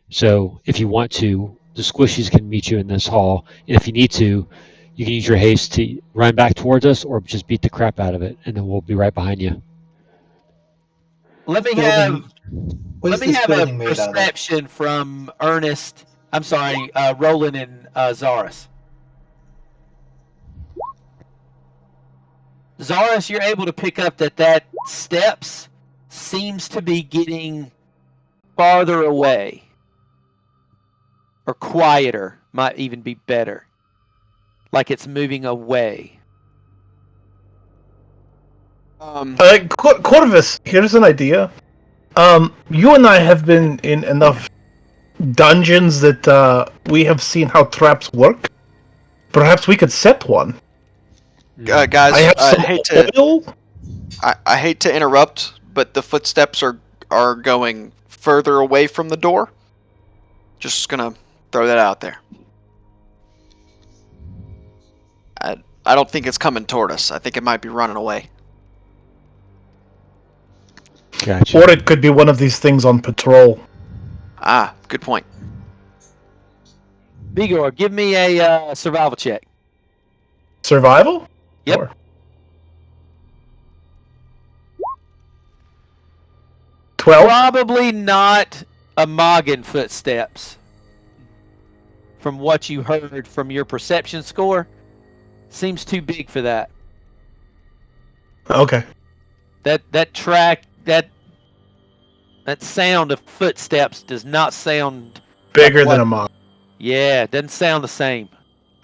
So if you want to, the squishies can meet you in this hall. And if you need to, you can use your haste to run back towards us or just beat the crap out of it, and then we'll be right behind you. Let me have a perception from Ernest. I'm sorry, Roland and Zaris. Zaris, you're able to pick up that steps seems to be getting farther away. Or quieter, might even be better. Like it's moving away. Corvus, here's an idea. You and I have been in enough dungeons that we have seen how traps work. Perhaps we could set one. Guys, I have I some hate to oil. I hate to interrupt, but the footsteps are going further away from the door. Just gonna throw that out there. I don't think it's coming toward us. I think it might be running away. Gotcha. Or it could be one of these things on patrol. Ah, good point. Vigor, give me a survival check. Survival? Yep. Or 12? Probably not a Maiden footsteps. From what you heard from your perception score, seems too big for that. Okay. That track, that sound of footsteps does not sound Bigger like than a what- Mog. Yeah, it doesn't sound the same.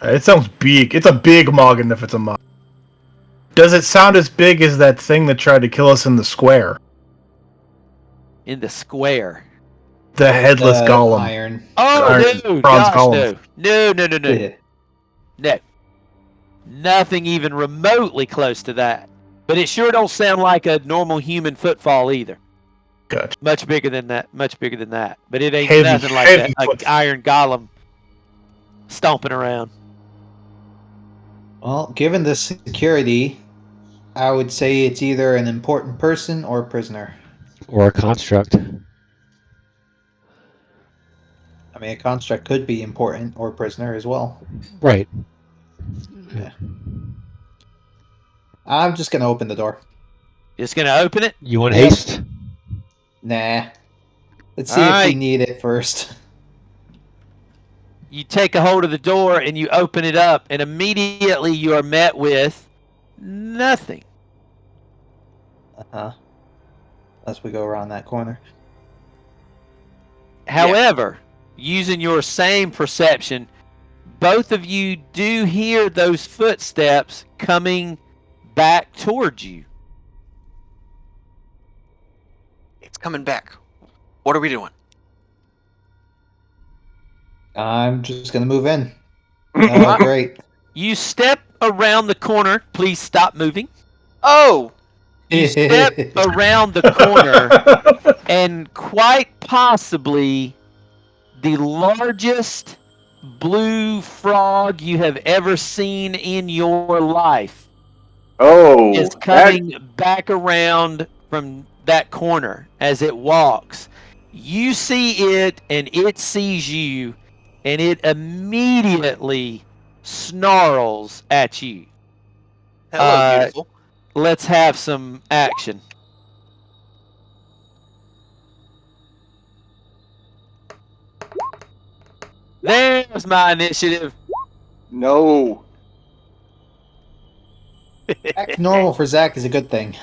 It sounds big. It's a big Moggin if it's a Mog. Does it sound as big as that thing that tried to kill us in the square? In the square. The headless golem. Iron. Oh Iron- no, bronze gosh, columns. no. Yeah. No. Nothing even remotely close to that. But it sure don't sound like a normal human footfall either. Gotcha. Much bigger than that. But it ain't Heavy- nothing like heavy that. An footfall. iron golem stomping around. Well, given the security, I would say it's either an important person or a prisoner. Or a construct. I mean, a construct could be important or a prisoner as well. Right. I'm just gonna open the door. Just gonna open it. You want Yep. haste? Nah. Let's see if we Alright. need it first. You take a hold of the door and you open it up, and immediately you are met with nothing. Uh-huh. Unless we go around that corner. However, using your same perception, both of you do hear those footsteps coming back towards you. It's coming back. What are we doing? I'm just gonna move in. Oh, great. You step around the corner. Please stop moving. Oh! You step around the corner, and quite possibly the largest blue frog you have ever seen in your life Oh, is that, coming back around from that corner as it walks. You see it, and it sees you, and it immediately snarls at you. Hello, beautiful. Let's have some action. There's my initiative. no. Back to normal for Zach is a good thing.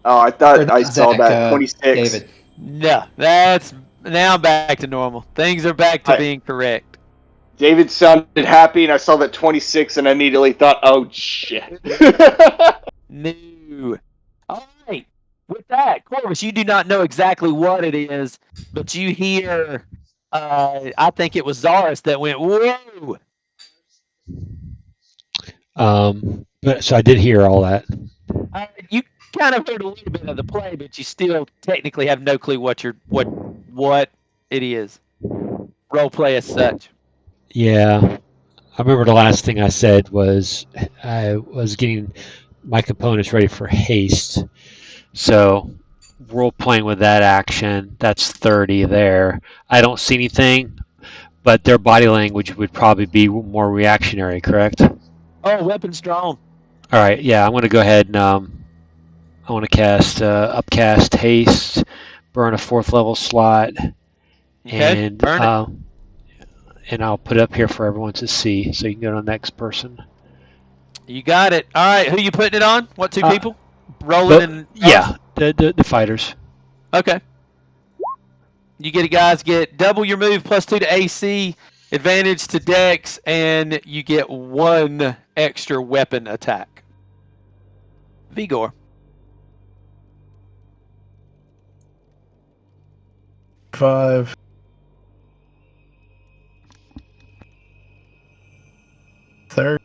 Oh, I Or thought not I saw Zach, that. 26. David. No, that's now back to normal. Things are back to being correct. David sounded happy, and I saw that 26, and I immediately thought, oh, shit. No. All right. With that, Corvus, you do not know exactly what it is, but you hear, I think it was Zaris that went, whoa. But so I did hear all that. You kind of heard a little bit of the play, but you still technically have no clue what it is. Role play as such. Yeah. I remember the last thing I said was I was getting my components ready for haste. So role playing with that action, that's 30 there. I don't see anything, but their body language would probably be more reactionary, correct? Oh, weapons drawn. All right, yeah, I'm going to go ahead and I want to cast upcast haste, burn a 4th level slot, Okay, and burn it. and I'll put it up here for everyone to see, so you can go to the next person. You got it. All right, who you putting it on? What two people? Roland But, and yeah, the fighters. Okay. You guys get double your move plus 2 to AC, advantage to Dex, and you get 1 extra weapon attack. Vigor. 5. Third.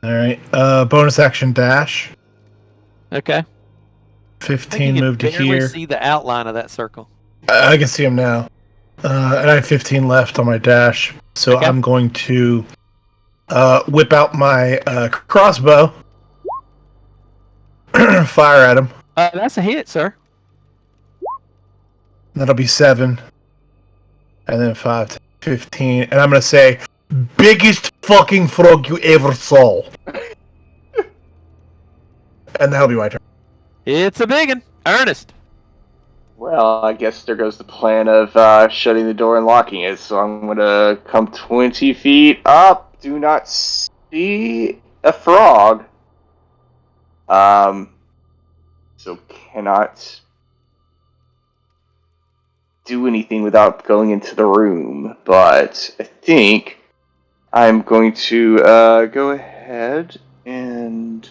All right. Bonus action dash. Okay. 15 you move to can barely here. see the outline of that circle. I can see him now. And I have 15 left on my dash. So Okay. I'm going to whip out my crossbow. Fire at him. That's a hit, sir. That'll be 7. And then 5 to 15. And I'm going to say, biggest fucking frog you ever saw. And that'll be my turn. It's a big one. Ernest. Well, I guess there goes the plan of shutting the door and locking it. So I'm going to come 20 feet up. Do not see a frog. So cannot do anything without going into the room. But I think I'm going to go ahead and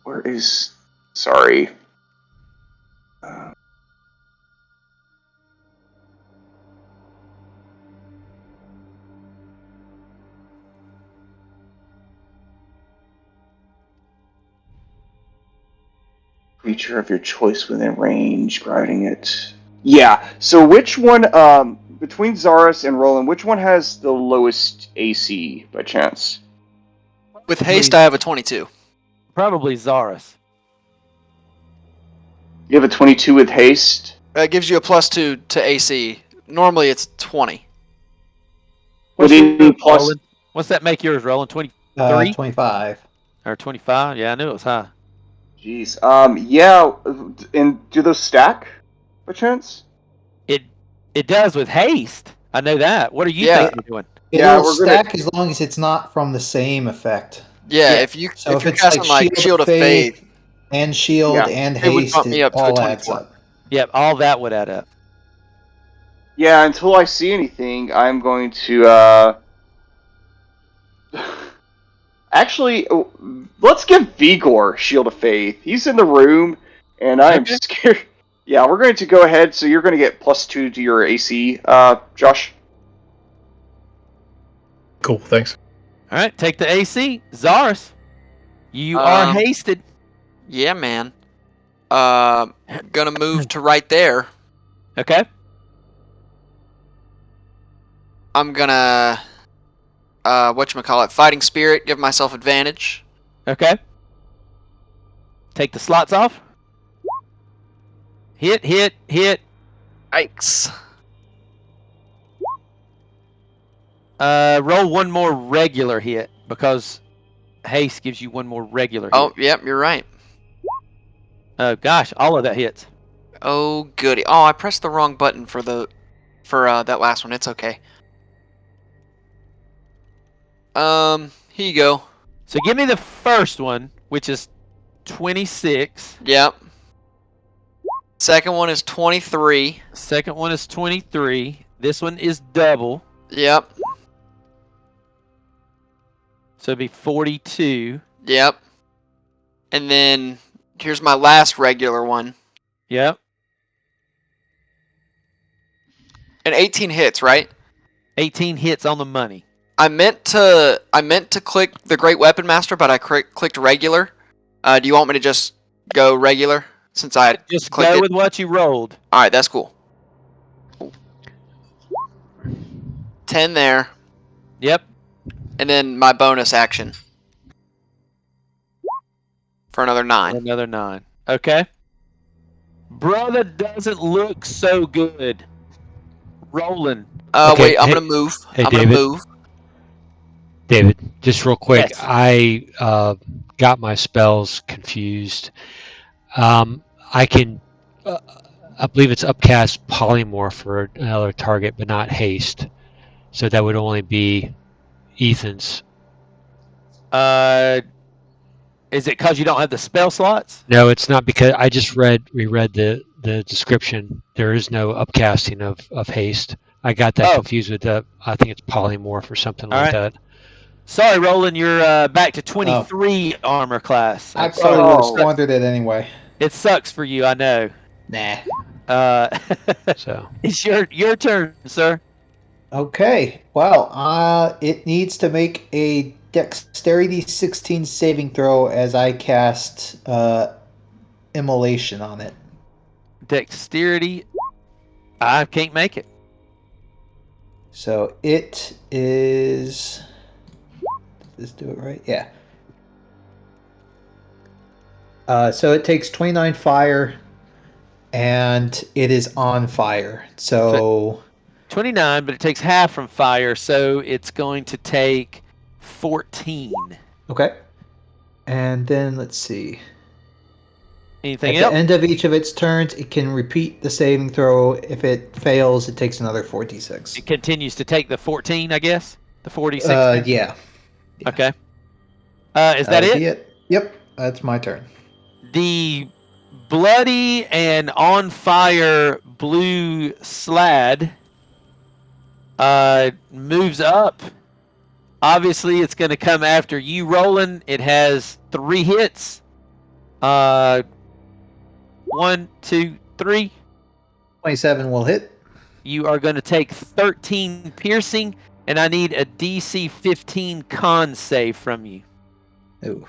where is... Sorry. Creature of your choice within range, riding it. Yeah, so which one, between Zaris and Roland, which one has the lowest AC, by chance? With haste, I have a 22. Probably Zaris. You have a 22 with haste? It gives you a +2 to AC. Normally it's 20. What's Within plus... Roland? What's that make yours, Roland? 23? 25. Or 25? Yeah, I knew it was high. Jeez. Yeah, and do those stack, by chance? It does with haste. I know that. What are you thinking of doing? It'll stack as long as it's not from the same effect. Yeah, if you're casting like Shield of Faith and Shield and Haste, it all adds up. Yep, all that would add up. Yeah, until I see anything, I'm going to, Actually, let's give Vigor Shield of Faith. He's in the room, and I'm scared. Yeah, we're going to go ahead, so you're going to get +2 to your AC, Josh. Cool, thanks. All right, take the AC. Zaris, you are hasted. Yeah, man. Gonna move to right there. Okay. I'm gonna, whatchamacallit, Fighting Spirit, give myself advantage. Okay. Take the slots off. Hit. Yikes. Roll one more regular hit, because haste gives you one more regular hit. Oh, yep, you're right. Oh, gosh, all of that hits. Oh, goody. Oh, I pressed the wrong button for that last one. It's okay. Here you go. So give me the first one, which is 26. Yep. Second one is 23. Second one is 23. This one is double. Yep. So it'd be 42. Yep. And then here's my last regular one. Yep. And 18 hits, right? 18 hits on the money. I meant to click the Great Weapon Master, but I clicked regular. Do you want me to just go regular since I just clicked go it? with what you rolled. All right, that's cool. 10 there. Yep. And then my bonus action for another 9. Another 9. Okay. Brother doesn't look so good. Roland. Okay, Wait, I'm hey- gonna move. hey, I'm gonna David. move. David, just real quick, Yes. I got my spells confused. I can, I believe it's upcast polymorph for another target, but not haste. So that would only be Ethan's. Is it because you don't have the spell slots? No, it's not, because I just reread the description. There is no upcasting of haste. I got that confused with I think it's polymorph or something All like right. that. Sorry, Roland, you're back to 23 armor class. I I'm probably sorry. would have Oh. squandered it anyway. It sucks for you, I know. Nah. So It's your turn, sir. Okay. Well, it needs to make a dexterity 16 saving throw as I cast immolation on it. Dexterity. I can't make it. So it is. Does this do it right? Yeah. So it takes 29 fire, and it is on fire. So 29, but it takes half from fire, so it's going to take 14. okay. And then let's see. Anything At else? the end of each of its turns, it can repeat the saving throw. If it fails, it takes another 4d6. It continues to take the 14, I guess? The 46? Yeah. Okay. Is that That'll it? be it? Yep. That's my turn. The bloody and on fire blue slad moves up. Obviously, it's going to come after you, Roland. It has 3 hits. 1, 2, 3. 27 will hit. You are going to take 13 piercing, and I need a DC 15 con save from you. Ooh.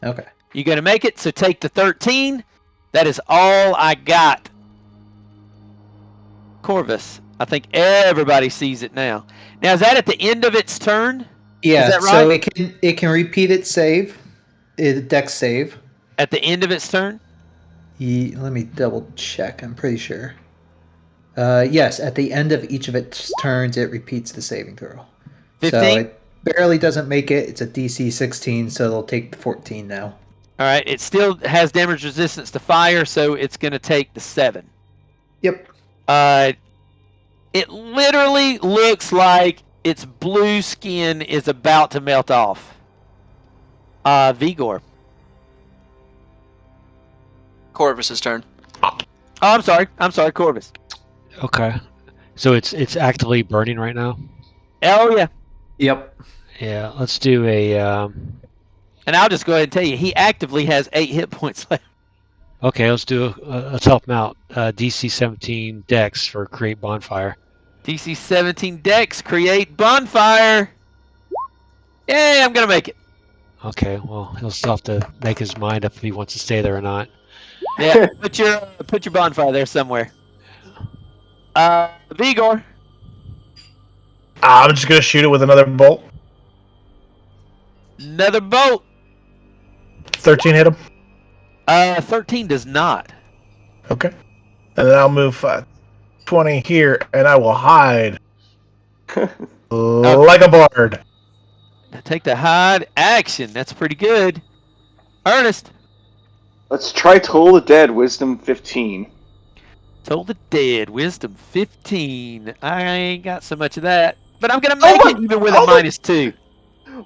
Okay. You're going to make it, so take the 13. That is all I got. Corvus. I think everybody sees it now. Now, is that at the end of its turn? Yeah. Is that right? So it can repeat its save, dex save. At the end of its turn? Let me double check. I'm pretty sure. Yes, at the end of each of its turns, it repeats the saving throw. 15? So it barely doesn't make it. It's a DC 16, so it'll take the 14 now. All right. It still has damage resistance to fire, so it's going to take the 7. Yep. It literally looks like its blue skin is about to melt off. Vigor. Corvus's turn. Oh, I'm sorry, Corvus. okay. So it's actively burning right now. Oh, yeah. Yep. Yeah. Let's do a. And I'll just go ahead and tell you, he actively has 8 hit points left. Okay. Let's do. Let's help him out. DC 17 Dex for create bonfire. DC 17 Dex, create bonfire. Yay, I'm going to make it. Okay. Well, he'll still have to make his mind up if he wants to stay there or not. Yeah, put your bonfire there somewhere. Vigor. I'm just gonna shoot it with another bolt. Another bolt. 13 hit him. 13 does not. Okay. And then I'll move 20 here, and I will hide like a bard. Take the hide action. That's pretty good. Ernest. Let's try Toll the Dead, Wisdom 15. Told the Dead, Wisdom 15. I ain't got so much of that. But I'm going to make it even with a -2.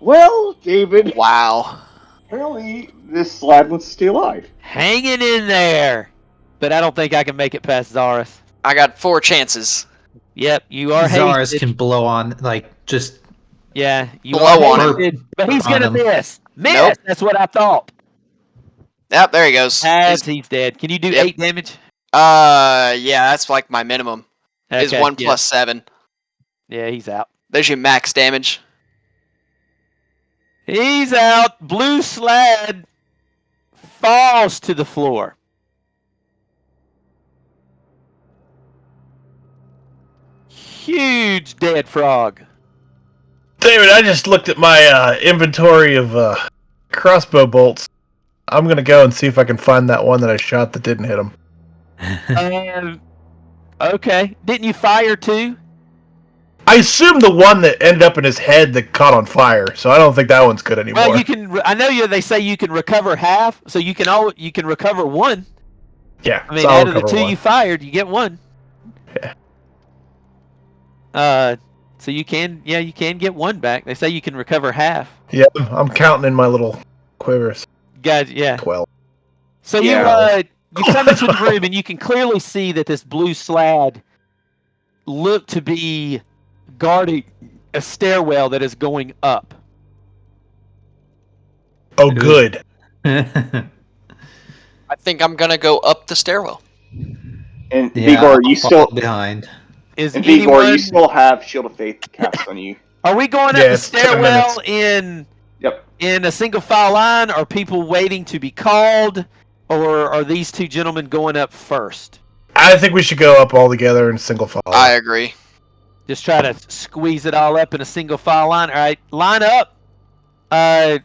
Well, David, Wow. apparently this slab wants to stay alive. Hanging in there. But I don't think I can make it past Zaris. I got 4 chances. Yep, you are Zaris hasted. can blow on, just Yeah, you Blow are on him. hasted. But he's On going to him. miss. Miss! Nope. That's what I thought. Yep, there he goes. He's dead. Can you do Yep. 8 damage? Yeah, that's like my minimum. Is Okay, 1 yeah. plus 7. Yeah, he's out. There's your max damage. He's out. Blue slad falls to the floor. Huge dead frog. David, I just looked at my inventory of crossbow bolts. I'm gonna go and see if I can find that one that I shot that didn't hit him. Okay. Didn't you fire too? I assume the one that ended up in his head that caught on fire, so I don't think that one's good anymore. Well, you can. I know they say you can recover half, so you can recover 1. Yeah, I mean, so I'll out of the recover 2 one. you fired, you get 1. Yeah. So you can get 1 back. They say you can recover half. Yeah, I'm counting in my little quivers. Guys, yeah. 12. So Yeah. you come into the room and you can clearly see that this blue slad looked to be guarding a stairwell that is going up. Oh, good. I think I'm gonna go up the stairwell. And Yeah, Vigor, I'll you follow still behind. Is and Vigor, anyone? you still have Shield of Faith cast on you. Are we going up Yeah, the it's 10 stairwell minutes. Yep. in a single file line? Are people waiting to be called, or are these two gentlemen going up first? I think we should go up all together in single file. I agree. Just try to squeeze it all up in a single file line. All right, line up. And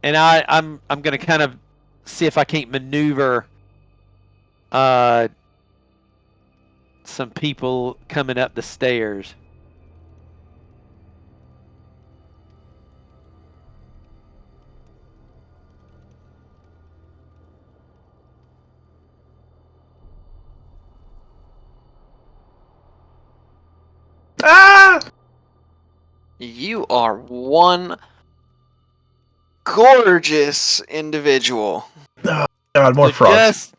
I'm gonna kind of see if I can't maneuver some people coming up the stairs. Ah! You are one gorgeous individual. God, more So frogs.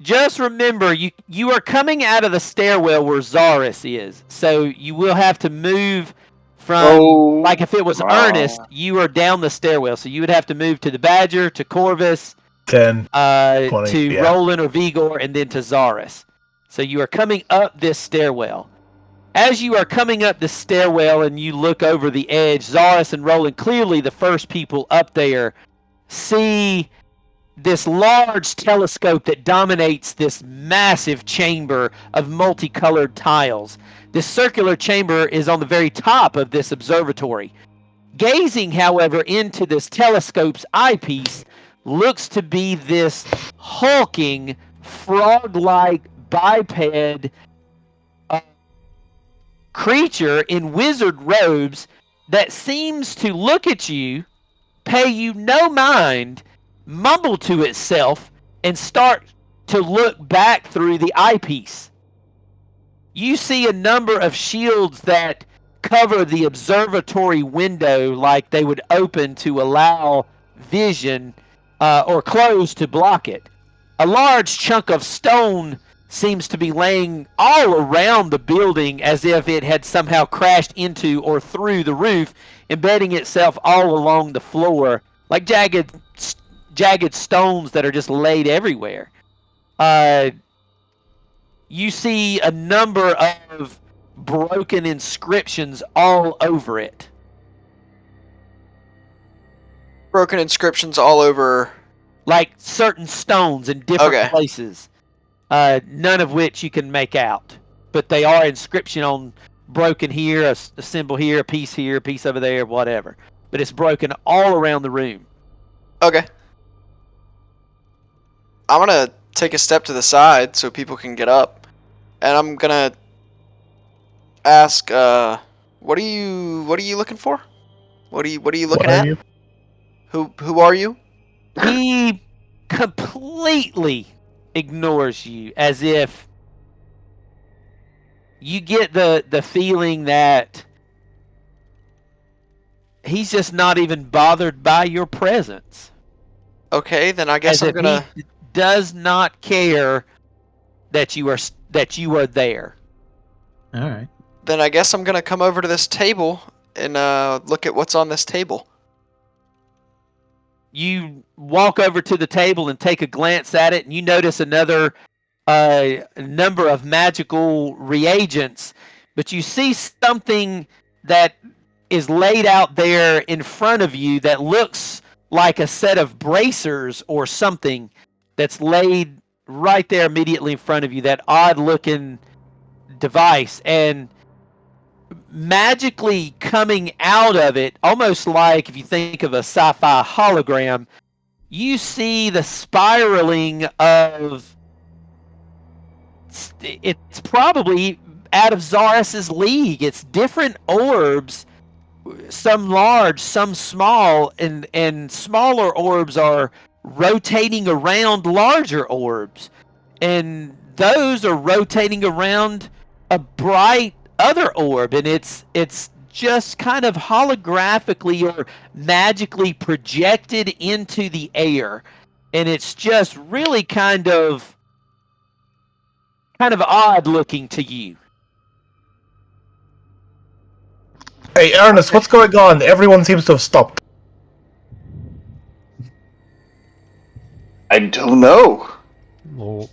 just remember, you are coming out of the stairwell where Zaris is. So you will have to move from, like if it was Ernest, you are down the stairwell. So you would have to move to the Badger, to Corvus, 10, 20, to yeah. Roland or Vigor, and then to Zaris. So you are coming up this stairwell. As you are coming up the stairwell and you look over the edge, Zaris and Roland, clearly the first people up there, see this large telescope that dominates this massive chamber of multicolored tiles. This circular chamber is on the very top of this observatory. Gazing, however, into this telescope's eyepiece looks to be this hulking, frog-like biped creature in wizard robes that seems to look at you, pay you no mind, mumble to itself, and start to look back through the eyepiece. You see a number of shields that cover the observatory window, like they would open to allow vision, or close to block it. A large chunk of stone seems to be laying all around the building as if it had somehow crashed into or through the roof, embedding itself all along the floor, like jagged stones that are just laid everywhere. You see a number of broken inscriptions all over it. Broken inscriptions all over. Like certain stones in different places. None of which you can make out. But they are inscription on broken here, a symbol here, a piece over there, whatever. But it's broken all around the room. Okay. I'm gonna take a step to the side so people can get up. And I'm gonna ask, what are you looking for? What are you looking at? You? Who are you? He completely ignores you, as if you get the feeling that he's just not even bothered by your presence. Okay, then I guess as I'm gonna. He does not care that you are there. All right. Then I guess I'm gonna come over to this table and look at what's on this table. You walk over to the table and take a glance at it, and you notice another number of magical reagents, but you see something that is laid out there in front of you that looks like a set of bracers or something that's laid right there immediately in front of you, that odd-looking device, and magically coming out of it, almost like if you think of a sci-fi hologram, you see the spiraling of, it's probably out of Zaris's league. It's different orbs, some large, some small, and smaller orbs are rotating around larger orbs, and those are rotating around a bright other orb, and it's just kind of holographically or magically projected into the air, and it's just really kind of odd looking to you. Hey, Ernest, what's going on? Everyone seems to have stopped. I don't know. Well,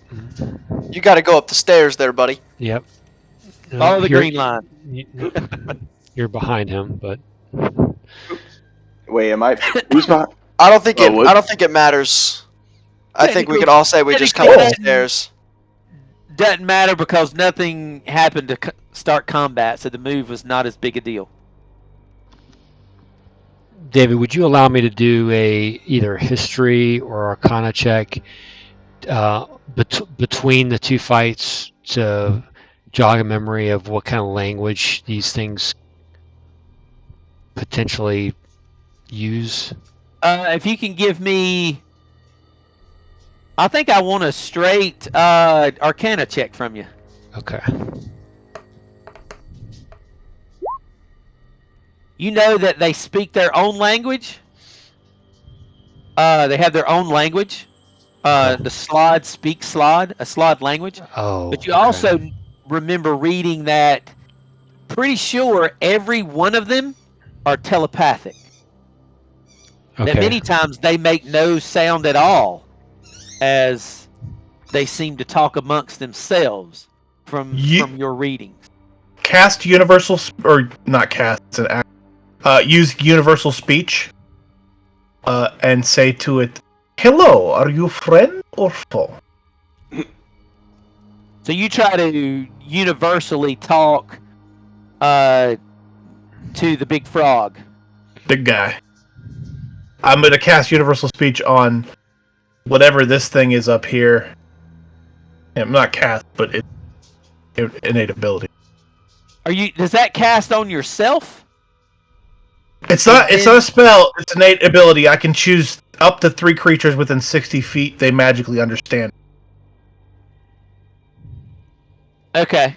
You got to go up the stairs there, buddy. yep. No, Follow the green line. You're behind him, but Wait, am I? Who's behind? I don't think what? I don't think it matters. I think we could all say we just come Technically, up the stairs. Doesn't matter because nothing happened to start combat, so the move was not as big a deal. David, would you allow me to do either history or arcana check between the two fights to jog a memory of what kind of language these things potentially use? If you can give me, I think I want a straight Arcana check from you. Okay. You know that they speak their own language. They have their own language. The Slod speak Slod, a Slod language. Oh. But you okay. also remember reading that pretty sure every one of them are telepathic. Okay. That many times they make no sound at all as they seem to talk amongst themselves from your readings. Cast universal, or not cast, it's an act. Use universal speech and say to it, "Hello, are you friend or foe?" So you try to universally talk to the big frog. Big guy. I'm going to cast universal speech on whatever this thing is up here. I'm not cast, but it's innate ability. Does that cast on yourself? It's not a spell, it's innate ability. I can choose up to 3 creatures within 60 feet they magically understand. Okay.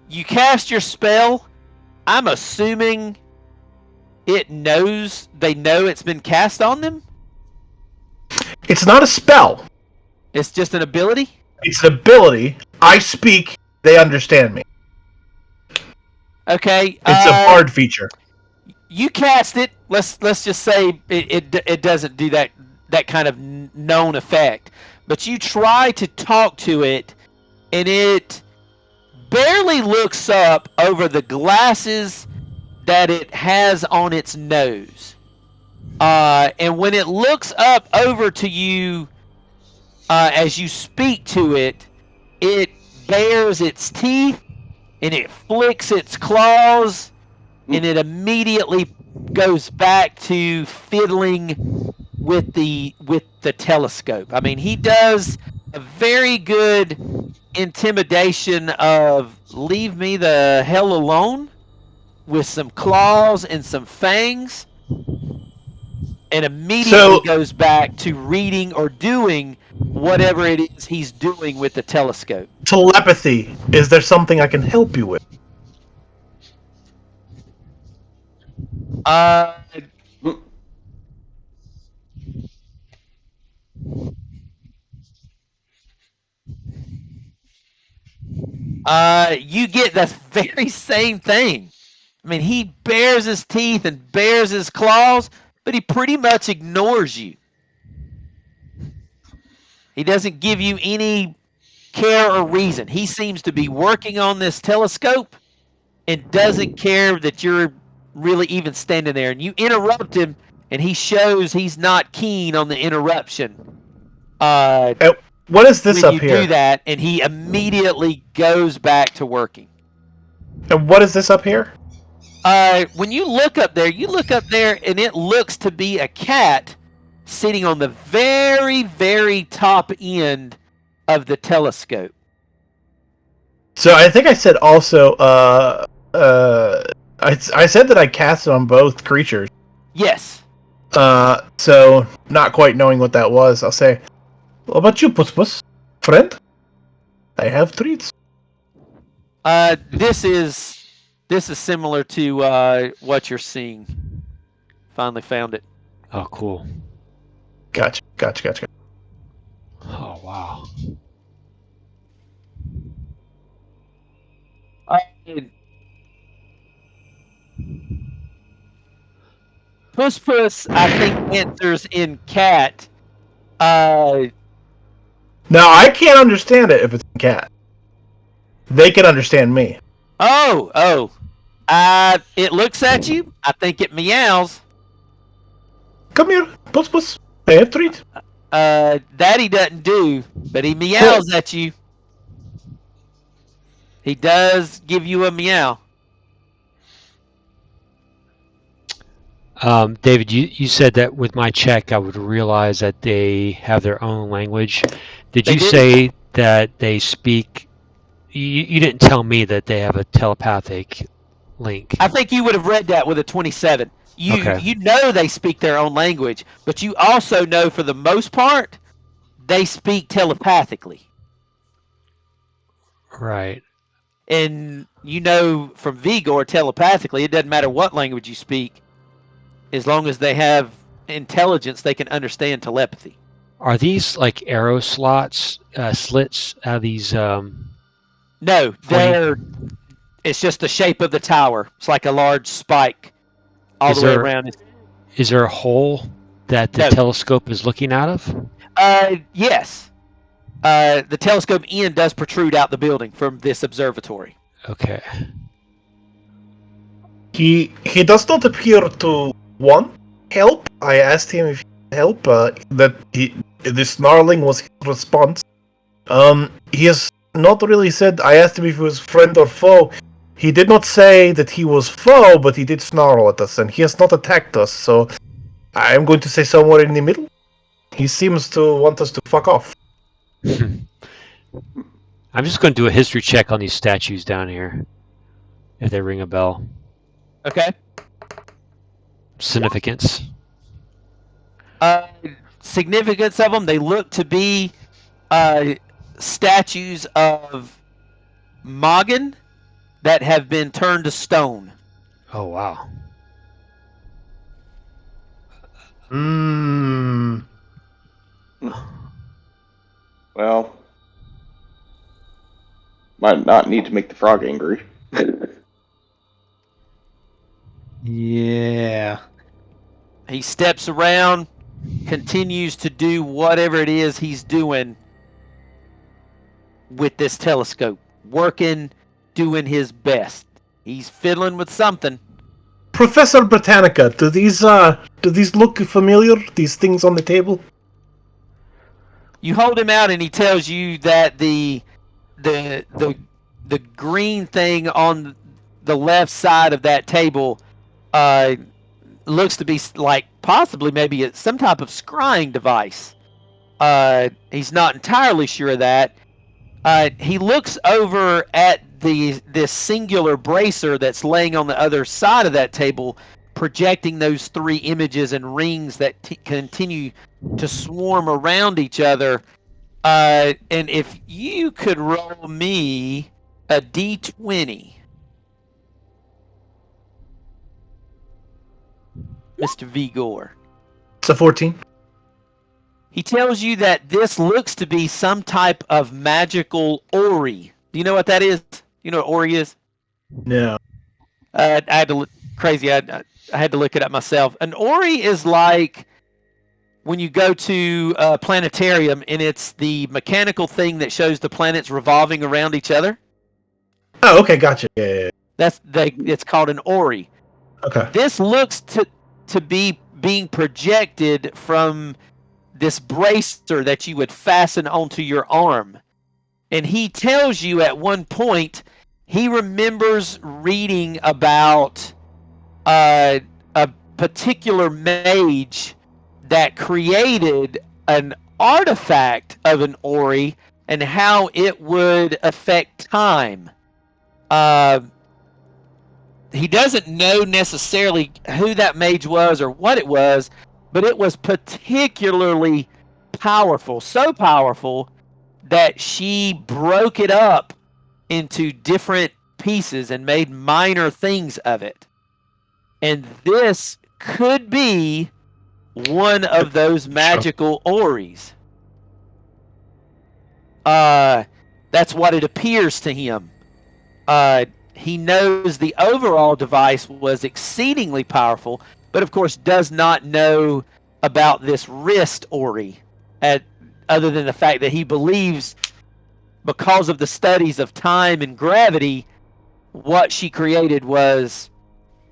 You cast your spell. I'm assuming they know it's been cast on them? It's not a spell. It's just an ability? It's an ability. I speak, they understand me. Okay. It's a bard feature. You cast it. Let's just say it doesn't do that kind of known effect. But you try to talk to it, and it barely looks up over the glasses that it has on its nose. And when it looks up over to you as you speak to it, it bares its teeth and it flicks its claws, and it immediately goes back to fiddling with the telescope. I mean, he does a very good intimidation of leave me the hell alone with some claws and some fangs, and immediately goes back to reading or doing whatever it is he's doing with the telescope. Telepathy. Is there something I can help you with? You get the very same thing. I mean, he bares his teeth and bares his claws, but he pretty much ignores you. He doesn't give you any care or reason. He seems to be working on this telescope and doesn't care that you're really even standing there. And you interrupt him, and he shows he's not keen on the interruption. What is this when up here? You do that, and he immediately goes back to working. And what is this up here? When you look up there, and it looks to be a cat sitting on the very, very top end of the telescope. So I think I said also, I said that I cast it on both creatures. Yes. So not quite knowing what that was, I'll say, what about you, Puss? Friend? I have treats. This is similar to what you're seeing. Finally found it. Oh, cool. Gotcha. Oh, wow. Puss Puss, I think, answers in cat. Uh, Now, I can't understand it if it's a cat. They can understand me. oh. It looks at you. I think it meows. Come here, Puss. I have treat. That he doesn't do, but he meows at you. He does give you a meow. David, you said that with my check, I would realize that they have their own language. Did you say that they speak? You didn't tell me that they have a telepathic link. I think you would have read that with a 27. Okay. You know they speak their own language, but you also know for the most part they speak telepathically. Right. And you know from Vigor telepathically, it doesn't matter what language you speak, as long as they have intelligence, they can understand telepathy. Are these like arrow slits out of these? No, it's just the shape of the tower. It's like a large spike all the way around. Is there a hole that the telescope is looking out of? Yes. The telescope end does protrude out the building from this observatory. Okay. He does not appear to want help. I asked him if he could help. The snarling was his response. He has not really said. I asked him if he was friend or foe. He did not say that he was foe, but he did snarl at us, and he has not attacked us. So I am going to say somewhere in the middle. He seems to want us to fuck off. I'm just going to do a history check on these statues down here, if they ring a bell. Okay. Significance. Significance of them, they look to be statues of Maiden that have been turned to stone. Oh, wow. Well, might not need to make the frog angry. Yeah. He steps around, continues to do whatever it is he's doing with this telescope. Working, doing his best. He's fiddling with something. Professor Britannica, do these look familiar? These things on the table? You hold him out and he tells you that the green thing on the left side of that table looks to be like possibly maybe some type of scrying device. He's not entirely sure of that. He looks over at this singular bracer that's laying on the other side of that table, projecting those three images and rings that continue to swarm around each other. And if you could roll me a d20, Mr. Vigor. It's a 14. He tells you that this looks to be some type of magical ori. Do you know what that is? You know what ori is? No. I had to look crazy. I had to look it up myself. An ori is like when you go to a planetarium and it's the mechanical thing that shows the planets revolving around each other. Oh, okay, gotcha. Yeah. It's called an ori. Okay. This looks to be being projected from this bracer that you would fasten onto your arm. And he tells you at one point he remembers reading about a particular mage that created an artifact of an ori and how it would affect time. He doesn't know necessarily who that mage was or what it was, but it was particularly powerful, so powerful that she broke it up into different pieces and made minor things of it. And this could be one of those magical ories. That's what it appears to him. He knows the overall device was exceedingly powerful, but of course does not know about this wrist ori, other than the fact that he believes, because of the studies of time and gravity, what she created was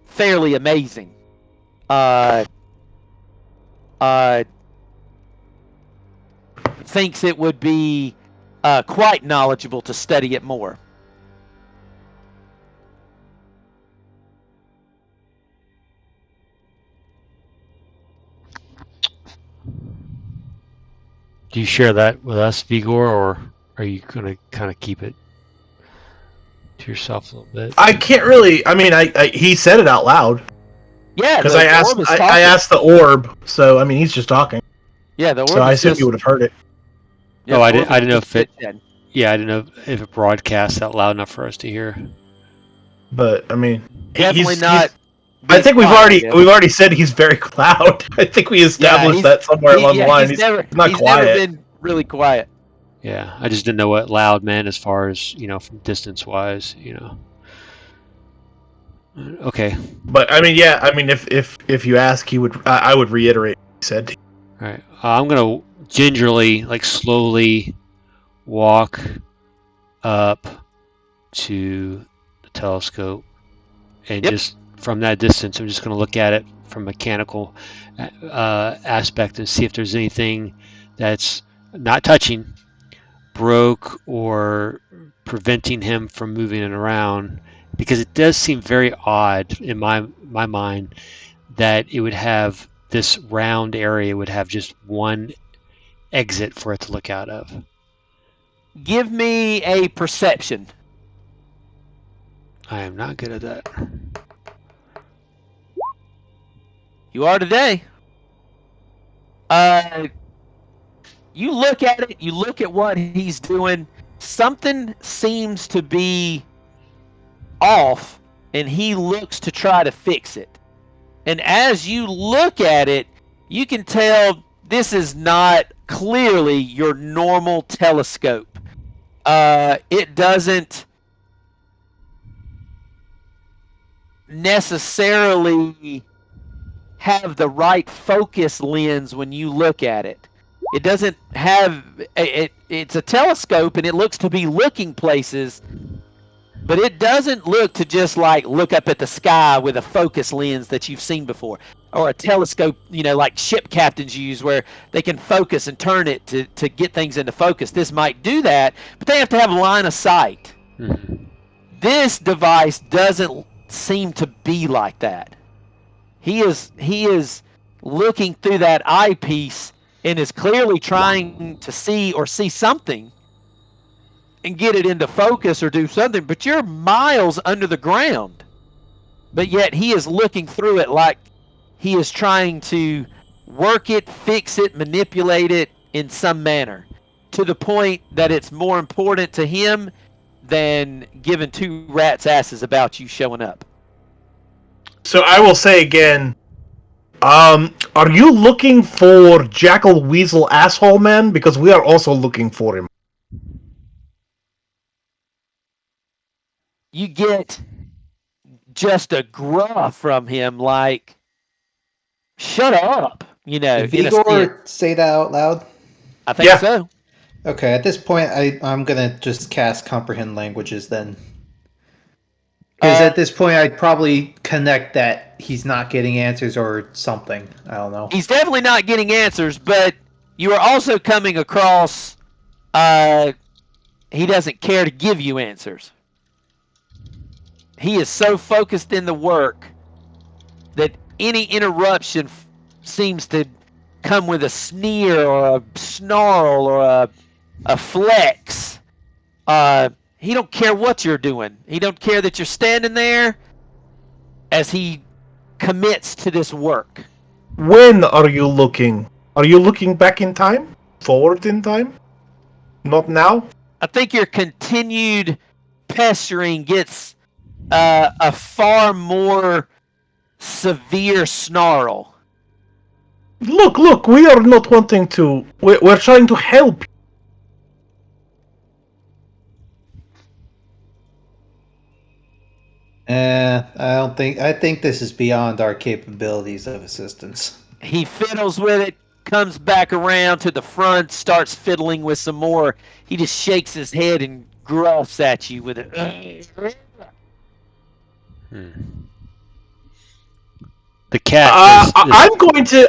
fairly amazing. Thinks it would be quite knowledgeable to study it more. Do you share that with us, Vigor, or are you going to kind of keep it to yourself a little bit? I can't really. I mean, he said it out loud. Yeah, Because the I asked, orb is I talking. asked the orb. So I mean, he's just talking. Yeah, the orb. So I is assume just, you would have heard it. yeah, Oh, the I orb didn't know is if it. just- Yeah, I didn't know if it broadcasts out loud enough for us to hear. But I mean, Definitely he's, not. I think we've quiet, already said he's very loud. I think we established he's- that somewhere along the line. He's never not quiet. never been really quiet. Yeah, I just didn't know what loud meant as far as, from distance wise, Okay. But I mean, yeah, I mean, if you ask, he would. I would reiterate what he said. All right. I'm gonna gingerly, slowly walk up to the telescope, and Yep. just from that distance, I'm just gonna look at it from a mechanical aspect and see if there's anything that's not touching, broke, or preventing him from moving it around. Because it does seem very odd in my mind that it would have this round area would have just one exit for it to look out of. Give me a perception. I am not good at that. You are today. You look at it. You look at what he's doing. Something seems to be off, and he looks to try to fix it. And as you look at it, you can tell this is not clearly your normal telescope. It doesn't necessarily have the right focus lens when you look at it. It doesn't have it's a telescope, and it looks to be looking places, but it doesn't look to just look up at the sky with a focus lens that you've seen before, or a telescope, like ship captains use, where they can focus and turn it to get things into focus. This might do that, but they have to have line of sight. Mm-hmm. This device doesn't seem to be like that. He is looking through that eyepiece and is clearly trying to see something and get it into focus or do something, but you're miles under the ground. But yet he is looking through it like he is trying to work it, fix it, manipulate it in some manner, to the point that it's more important to him than giving two rats' asses about you showing up. So I will say again, are you looking for Jackal Weasel Asshole Man? Because we are also looking for him. You get just a gruff from him, like, shut up, Did in a Vigor stint. say that out loud? I think Yeah. so. Okay, at this point, I'm gonna just cast Comprehend Languages then. Because at this point, I'd probably connect that he's not getting answers or something. I don't know. He's definitely not getting answers, but you are also coming across he doesn't care to give you answers. He is so focused in the work that any interruption seems to come with a sneer or a snarl or a flex. He don't care what you're doing. He don't care that you're standing there as he commits to this work. When are you looking? Are you looking back in time? Forward in time? Not now? I think your continued pestering gets a far more severe snarl. Look, we are not wanting to... We're trying to help. I think this is beyond our capabilities of assistance. He fiddles with it, comes back around to the front, starts fiddling with some more. He just shakes his head and gruffs at you with it. The cat. is-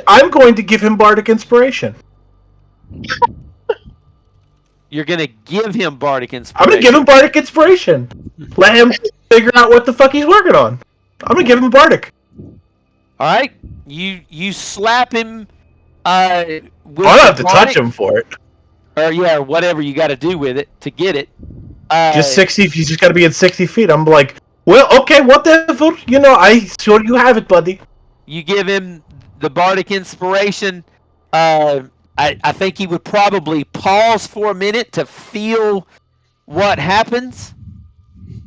I'm going to give him bardic inspiration. You're gonna give him bardic I'm inspiration. gonna give him bardic inspiration. Let him figure out what the fuck he's working on. I'm gonna give him bardic. All right, you slap him. With I don't have to bardic, touch him for it. or whatever you got to do with it to get it. Just 60. He's just got to be at 60 feet. I'm like, well, okay, whatever. I sure you have it, buddy. You give him the bardic inspiration. I think he would probably pause for a minute to feel what happens.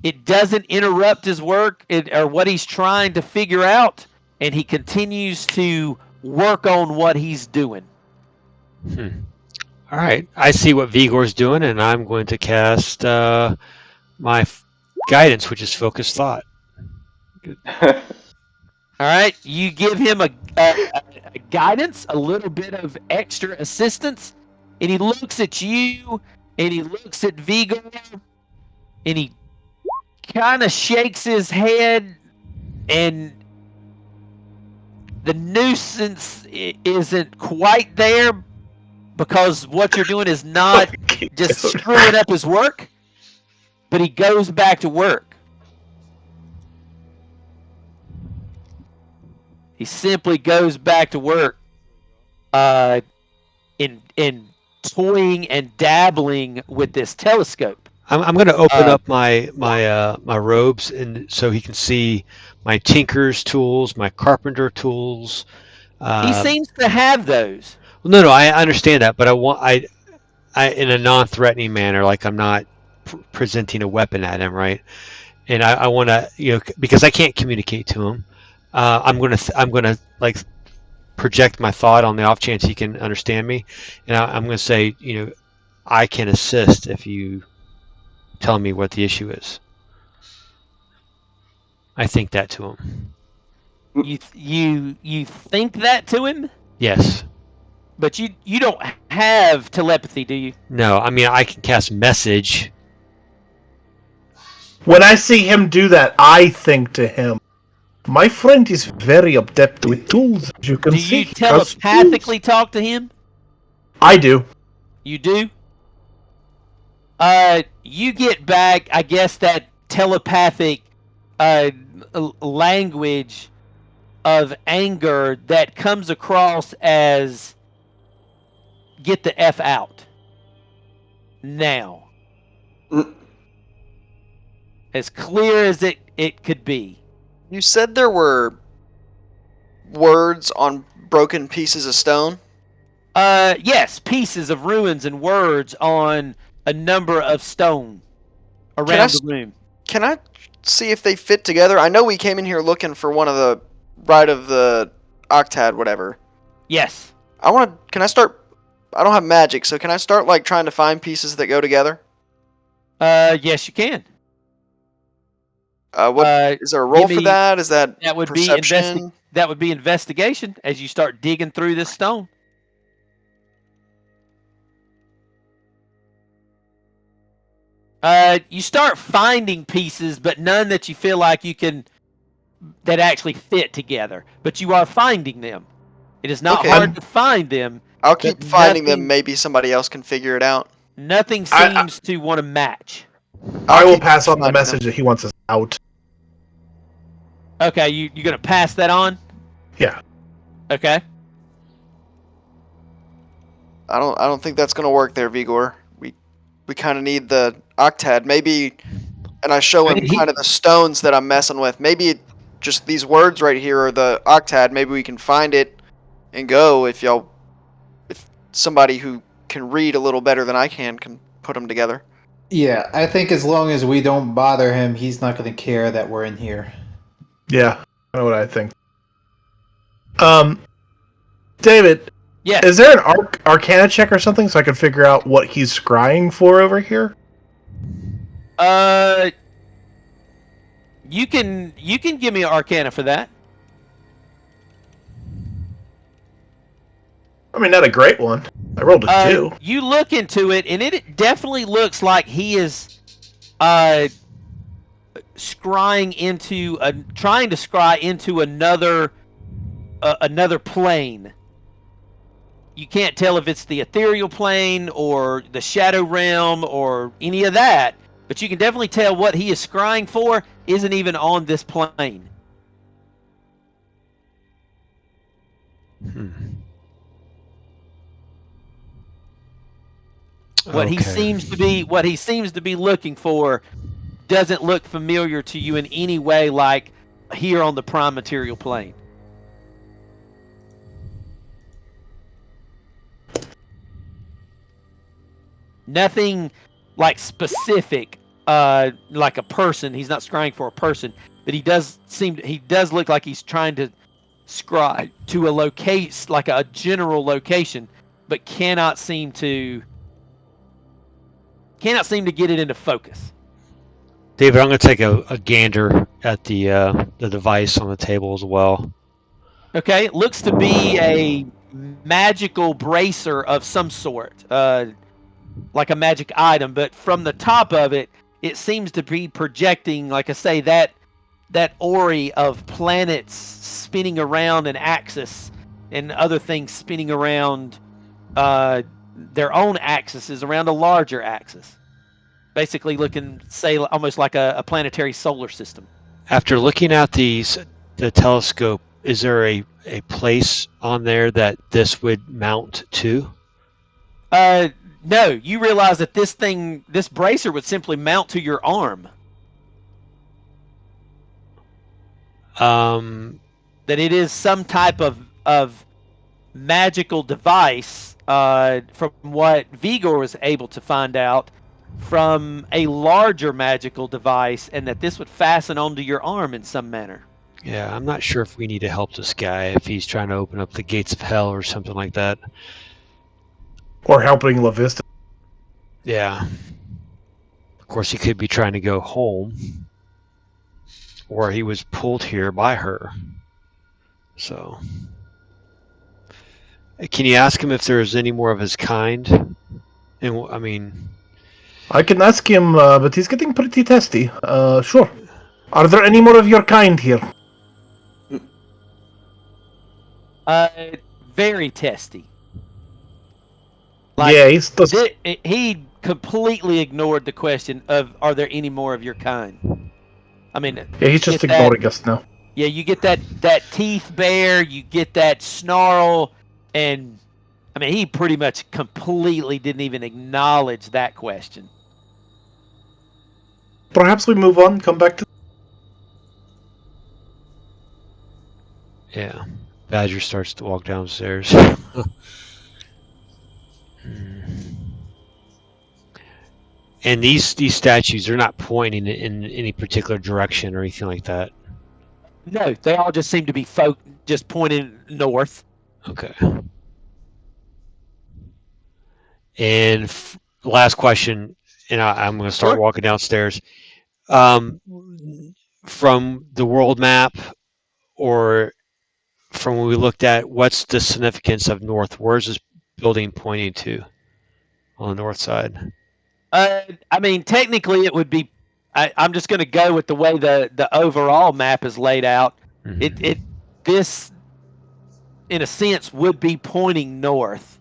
It doesn't interrupt his work or what he's trying to figure out, and he continues to work on what he's doing. All right, I see what Vigor's doing, and I'm going to cast my guidance, which is focused thought. All right, you give him a guidance, a little bit of extra assistance, and he looks at you, and he looks at Vigor, and he kind of shakes his head, and the nuisance isn't quite there because what you're doing is not just screwing up his work, but he goes back to work. He simply goes back to work in toying and dabbling with this telescope. I'm going to open up my robes, and so he can see my tinker's tools, my carpenter tools. He seems to have those. No, I understand that, but I in a non-threatening manner, like I'm not presenting a weapon at him, right? And I want to, because I can't communicate to him. I'm gonna like project my thought on the off chance he can understand me, and I'm gonna say, I can assist if you tell me what the issue is. I think that to him. You think that to him? Yes. But you don't have telepathy, do you? No, I mean I can cast message. When I see him do that, I think to him, my friend is very adept with tools, as you can Do see. you telepathically talk to him? I do. You do? You get back, I guess, that telepathic language of anger that comes across as get the F out. Now. As clear as it could be. You said there were words on broken pieces of stone? Yes, pieces of ruins and words on a number of stone around the room. Can I see if they fit together? I know we came in here looking for one of the Rite of the Octad, whatever. Yes. Can I start? I don't have magic, so can I start like trying to find pieces that go together? Yes, you can. What is there a roll for that? Is that would perception? That would be investigation as you start digging through this stone. You start finding pieces, but none that you feel like that actually fit together. But you are finding them. It is not hard to find them. I'll keep finding them. Maybe somebody else can figure it out. Nothing seems to want to match. I will pass on the message that he wants us out. Okay, you're gonna pass that on? Yeah. Okay. I don't think that's gonna work there, Vigor. We kind of need the Octad. Maybe, and I show him kind of the stones that I'm messing with. Maybe just these words right here are the Octad. Maybe we can find it and go if somebody who can read a little better than I can put them together. Yeah, I think as long as we don't bother him, he's not going to care that we're in here. Yeah, I know what I think. David, Yes. is there an Arcana check or something so I can figure out what he's scrying for over here? You can give me an Arcana for that. I mean, not a great one. I rolled a 2. You look into it, and it definitely looks like he is trying to scry into another plane. You can't tell if it's the ethereal plane or the shadow realm or any of that, but you can definitely tell what he is scrying for isn't even on this plane. What he seems to be looking for doesn't look familiar to you in any way, like here on the prime material plane. Nothing like specific, like a person. He's not scrying for a person, but he does look like he's trying to scry to like a general location, but cannot seem to get it into focus. David, I'm going to take a gander at the device on the table as well. Okay, it looks to be a magical bracer of some sort, like a magic item, but from the top of it, it seems to be projecting, like I say, that ori of planets spinning around an axis and other things spinning around their own axes around a larger axis. Basically looking, say, almost like a planetary solar system. After looking at the telescope, is there a place on there that this would mount to? No, you realize that this bracer would simply mount to your arm. That it is some type of magical device, from what Vigor was able to find out, from a larger magical device, and that this would fasten onto your arm in some manner. Yeah, I'm not sure if we need to help this guy if he's trying to open up the gates of hell or something like that. Or helping La Vista. Yeah. Of course, he could be trying to go home. Or he was pulled here by her. So. Can you ask him if there's any more of his kind? And I mean, I can ask him, but he's getting pretty testy. Sure. Are there any more of your kind here? Very testy. Yeah, he completely ignored the question of, are there any more of your kind? I mean, yeah, he's just ignoring us now. Yeah, you get that teeth bare, you get that snarl, and I mean, he pretty much completely didn't even acknowledge that question. Perhaps we move on, come back to... yeah. Badger starts to walk downstairs. And these statues, they're not pointing in any particular direction or anything like that. No, they all just seem to be just pointing north. Okay. And last question, and I'm going to start walking downstairs. From the world map, or from when we looked at, what's the significance of north? Where's this building pointing to on the north side? I mean, technically, it would be. I'm just going to go with the way the overall map is laid out. Mm-hmm. This, in a sense, would be pointing north.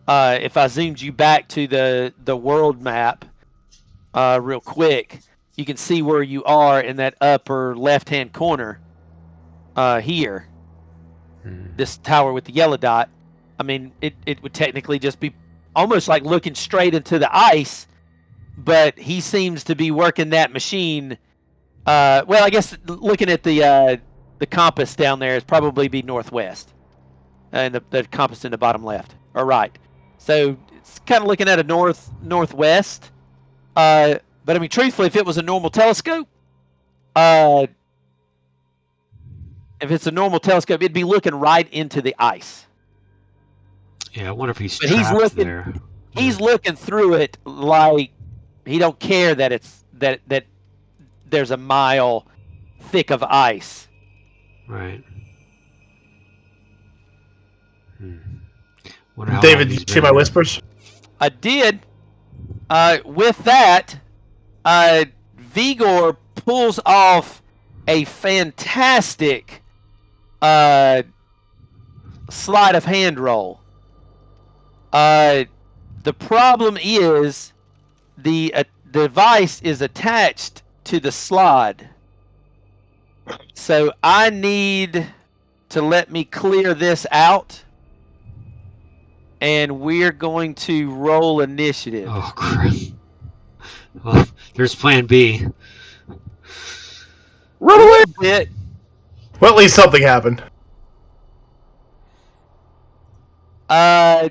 If I zoomed you back to the world map, real quick, you can see where you are in that upper left-hand corner. Here, this tower with the yellow dot. I mean, it would technically just be almost like looking straight into the ice. But he seems to be working that machine. Well, I guess looking at the compass down there is probably be northwest, and the compass in the bottom left or right. So it's kind of looking at a northwest. But I mean, truthfully, if it was a normal telescope, it'd be looking right into the ice. Yeah, I wonder if he's But he's trapped looking- there. He's looking through it like he don't care that it's that there's a mile thick of ice. Right. Wonder how David, long did he's you see been my there. whispers? I did. With that, Vigor pulls off a fantastic sleight of hand roll. The problem is the device is attached to the slide. So I need to let me clear this out. And we're going to roll initiative. Oh, crap. Well, there's plan B. Run away! Bit. Well, at least something happened.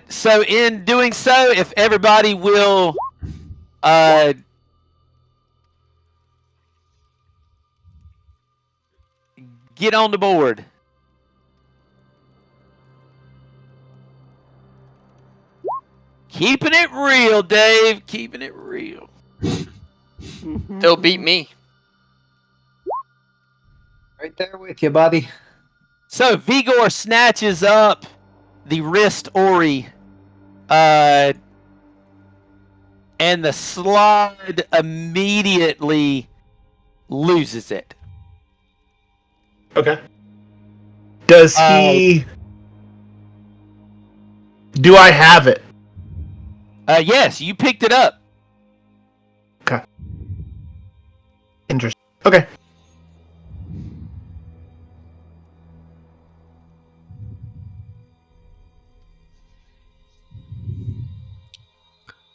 So in doing so, if everybody will get on the board. Keeping it real, Dave. Keeping it real. They'll beat me. Right there with you, buddy. So Vigor snatches up the wrist Ori, and the slide immediately loses it. Okay. Does he... Do I have it? Yes, you picked it up. Okay. Interesting. Okay.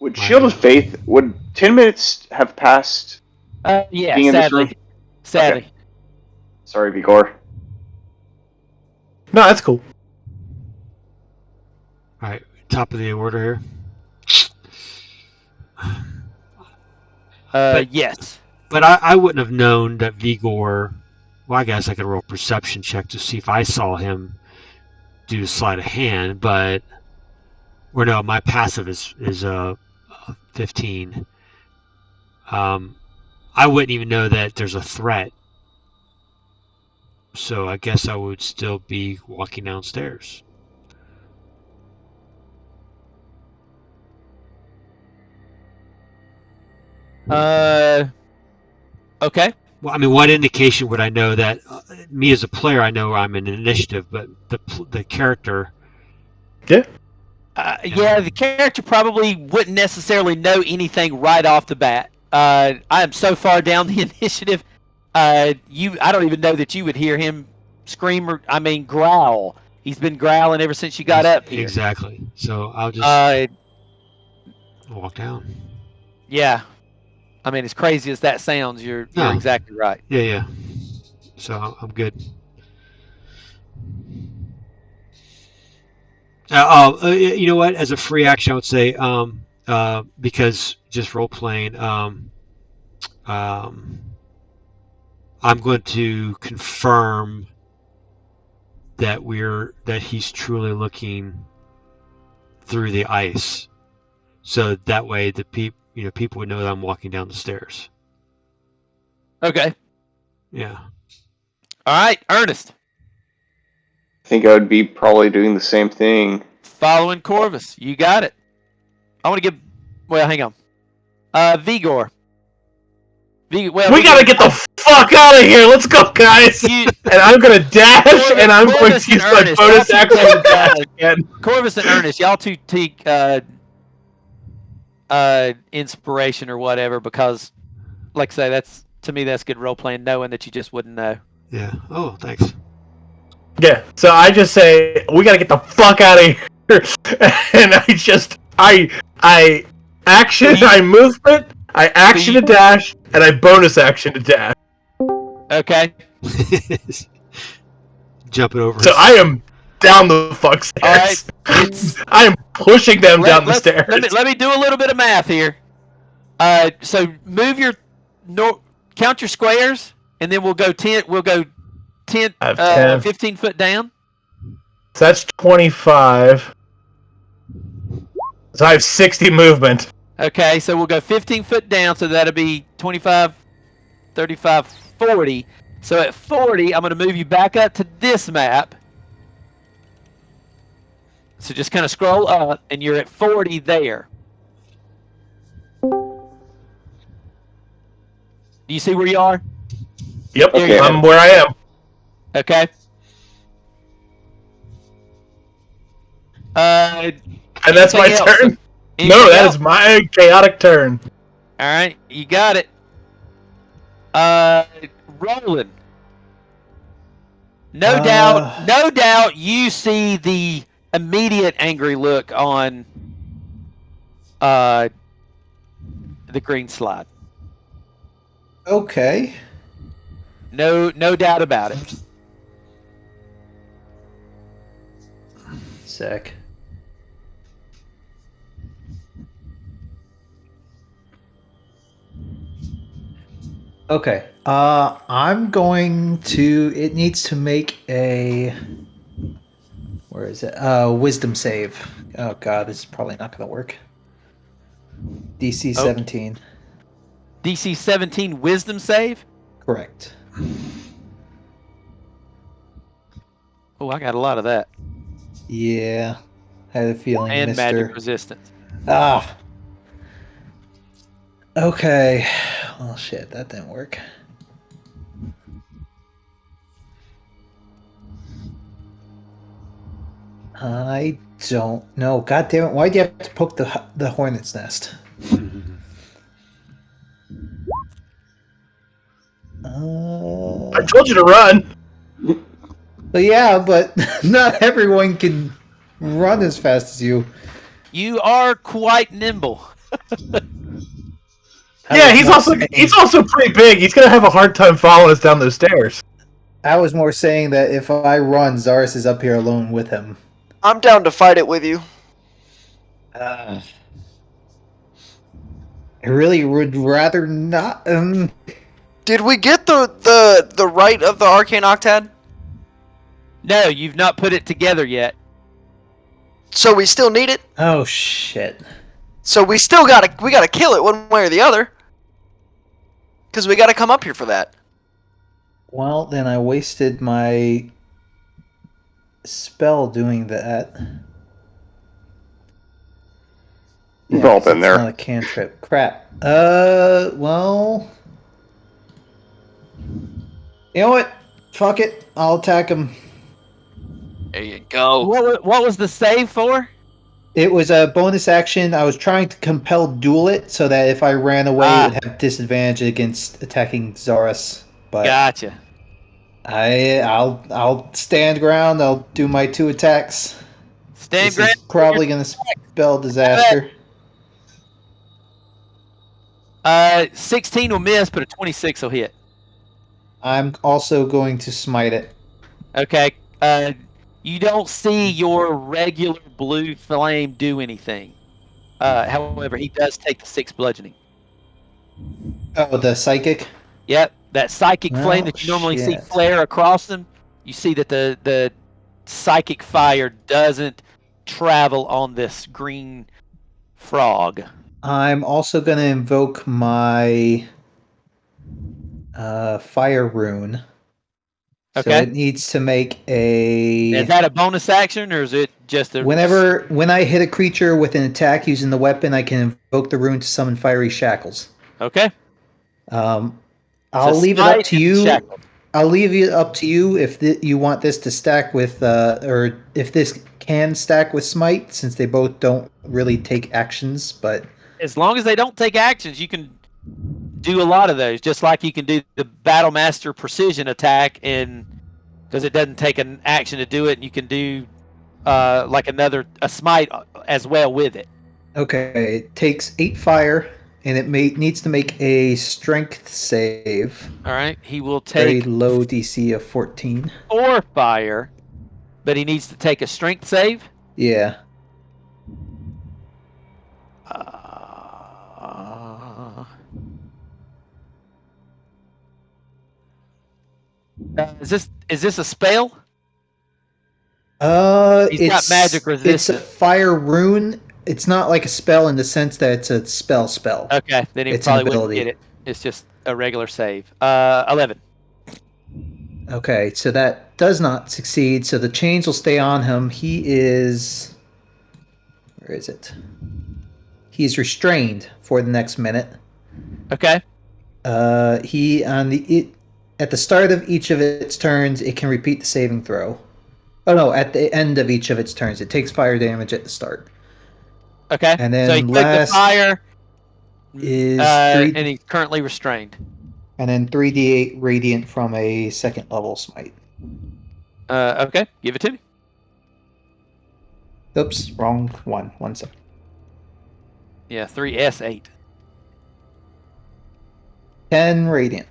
Would Shield of Faith, would 10 minutes have passed? Yeah, Being in this room? sadly. Sadly. Okay. Sorry, Vigor. No, that's cool. Alright, top of the order here. Yes. But I wouldn't have known that Vigor... Well, I guess I could roll a perception check to see if I saw him do sleight of hand, but... Or no, my passive is 15. I wouldn't even know that there's a threat. So I guess I would still be walking downstairs. Okay. Well, I mean, what indication would I know that me as a player, I know I'm in initiative, but the character... Yeah. Yeah, the character probably wouldn't necessarily know anything right off the bat. I am so far down the initiative. I don't even know that you would hear him scream or growl. He's been growling ever since you got up here. Exactly. So I'll just walk down. Yeah. I mean, as crazy as that sounds, you're exactly right. Yeah. So I'm good. You know what? As a free action, I would say, because just role playing, I'm going to confirm that he's truly looking through the ice, so that way the people would know that I'm walking down the stairs. Okay. Yeah. All right, Ernest. I think I would be probably doing the same thing. Following Corvus. You got it. I want to give... Well, hang on. Vigor. We gotta get the fuck out of here! Let's go, guys! And I'm gonna dash, and I'm going to use my bonus action to dash again. Corvus and Ernest, y'all two take inspiration or whatever, because, like I say, to me that's good role playing, knowing that you just wouldn't know. Yeah. Oh, thanks. Yeah, so I just say, we gotta get the fuck out of here. And I action, I movement, I action to dash, and I bonus action to dash. Okay. Jumping over. So I am down the fuck stairs. All right. I am pushing them down the stairs. Let me do a little bit of math here. So move count your squares, and then we'll go 10. We'll go 10, 10. 15 foot down. So that's 25. So I have 60 movement. Okay, so we'll go 15 foot down, so that'll be 25, 35, 40. So at 40, I'm going to move you back up to this map. So just kind of scroll up, and you're at 40 there. Do you see where you are? Yep, Okay. I'm where I am. Okay. And that's my anything else? turn? Anything No, that else? is my chaotic turn. All right, you got it. Roland. No doubt you see the immediate angry look on the green slide. Okay. No doubt about it. Sick. Okay. I'm going to. It needs to make a. Where is it? Wisdom save. Oh god, this is probably not going to work. DC 17. DC 17 wisdom save? Correct. Oh, I got a lot of that. Yeah. I had a feeling, And Mr. magic resistance. Ah. Okay. Well, shit, that didn't work. I don't know. God damn it! Why do you have to poke the hornet's nest? I told you to run. But yeah, but not everyone can run as fast as you. You are quite nimble. Yeah, he's also pretty big. He's gonna have a hard time following us down those stairs. I was more saying that if I run, Zaris is up here alone with him. I'm down to fight it with you. I really would rather not. Did we get the Rite of the Arcane Octad? No, you've not put it together yet. So we still need it? Oh shit. So we still gotta kill it one way or the other. Because we gotta come up here for that. Well, then I wasted my spell doing that. We've all been it's there. Not a cantrip. Crap. Well. You know what? Fuck it. I'll attack him. There you go. What was the save for? It was a bonus action. I was trying to compel duel it so that if I ran away, it would have disadvantage against attacking Zaris. But Gotcha. I'll stand ground. I'll do my 2 attacks. Stand This ground. is probably going to spell disaster. 16 will miss, but a 26 will hit. I'm also going to smite it. Okay. You don't see your regular blue flame do anything. However, he does take the 6 bludgeoning. Oh, the psychic? Yep. That psychic Oh, flame that you normally see shit. flare across them, you see that the psychic fire doesn't travel on this green frog. I'm also going to invoke my fire rune. So Okay. it needs to make a... Is that a bonus action, or is it just a... When I hit a creature with an attack using the weapon, I can invoke the rune to summon fiery shackles. Okay. I'll So leave it up smite to and you. shackle. I'll leave it up to you if you want this to stack with, or if this can stack with smite, since they both don't really take actions. But As long as they don't take actions, you can do a lot of those. Just like you can do the Battle Master precision attack, and because it doesn't take an action to do it, and you can do like a smite as well with it. okay, it takes 8 fire, and it needs to make a strength save. All right. He will Very take low DC of 14. 4 fire, but he needs to take a strength save. Yeah. Is this a spell? He's got magic It's a resistance. fire rune, It's not like a spell in the sense that it's a spell. Okay, then he It's an probably wouldn't ability. get it. It's just a regular save. 11. Okay, so that does not succeed. So the chains will stay on him. He is. Where is it? He's restrained for the next minute. Okay. He on the at the start of each of its turns, it can repeat the saving throw. Oh no! At the end of each of its turns, it takes fire damage at the start. Okay. And then so he took the last fire, is and he's currently restrained. And then 3d8 radiant from a second level smite. Okay, give it to me. Oops, wrong one. 1 second. Yeah, 3s8. 10 radiant.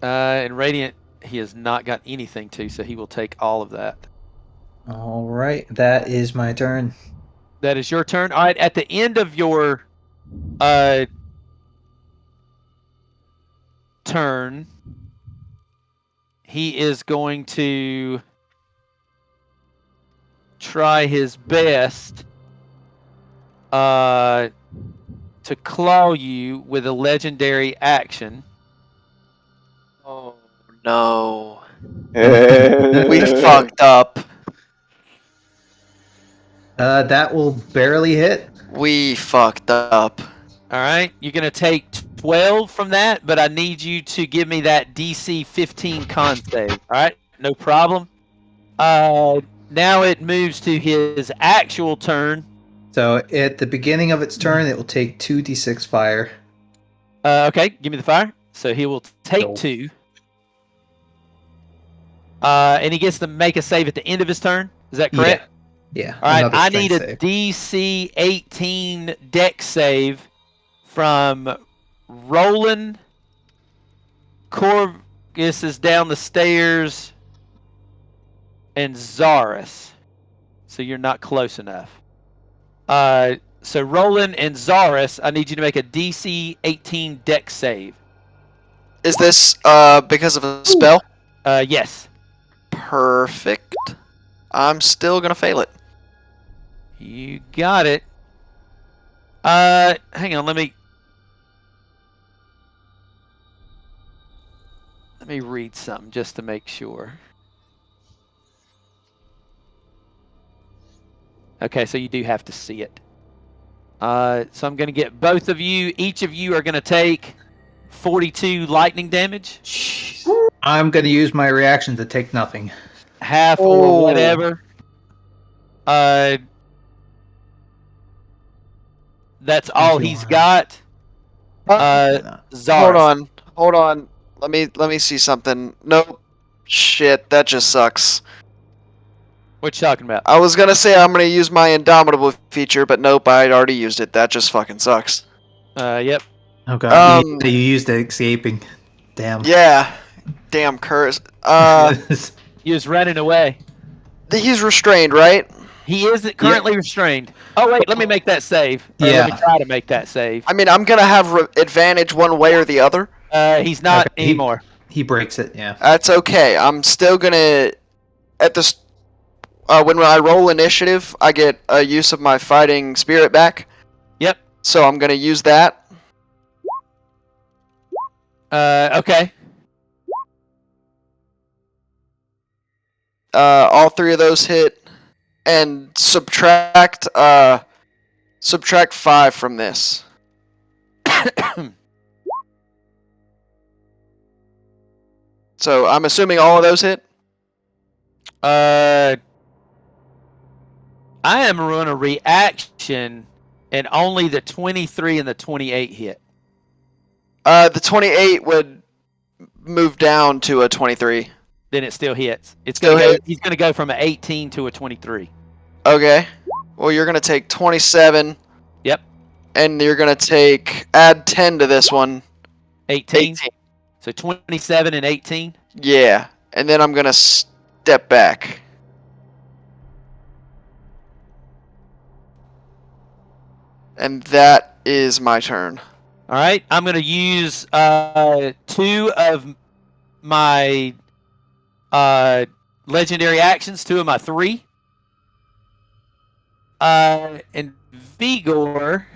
And radiant, he has not got anything to, so he will take all of that. All right, that is my turn. That is your turn. All right, at the end of your turn, he is going to try his best to claw you with a legendary action. Oh no. We fucked up. That will barely hit. We fucked up. All right, you're going to take 12 from that, but I need you to give me that DC 15 con save. All right, no problem. Now it moves to his actual turn. So at the beginning of its turn, it will take 2d6 fire. Okay, give me the fire. So he will take Cool. 2. And he gets to make a save at the end of his turn. Is that correct? Yeah. All right, another I strength need a save. DC 18 dex save from Roland. Corvus is down the stairs, and Zaris. So you're not close enough. So Roland and Zaris, I need you to make a DC 18 dex save. Is this because of a spell? Yes. Perfect. I'm still gonna fail it. You got it. Hang on, let me read something just to make sure. Okay, so you do have to see it. So I'm going to get both of you. Each of you are going to take 42 lightning damage. I'm going to use my reaction to take nothing. Half or whatever. That's all he's got. Zara. Hold on. Let me see something. Nope. Shit, that just sucks. What you talking about? I was gonna say I'm gonna use my Indomitable feature, but nope, I'd already used it. That just fucking sucks. Yep. Oh god, you used it escaping. Damn. Yeah. Damn curse. He was running away. He's restrained, right? He isn't currently restrained. Oh wait, let me make that save. Yeah. Let me try to make that save. I mean, I'm gonna have advantage one way or the other. He's not anymore. He breaks it, yeah. That's okay. I'm still gonna at this when I roll initiative, I get a use of my fighting spirit back. Yep. So I'm gonna use that. Okay. All three of those hit, and subtract 5 from this. So I'm assuming all of those hit. I am running a reaction, and only the 23 and the 28 hit. The 28 would move down to a 23. Then it still hits. It's Still gonna go, hit. he's going to go from an 18 to a 23. Okay. Well, you're gonna take 27. Yep. And you're gonna add 10 to this one. 18. So 27 and 18. Yeah. And then I'm gonna step back. And that is my turn. All right. I'm going to use 2 of my legendary actions, 2 of my 3. And Vigor,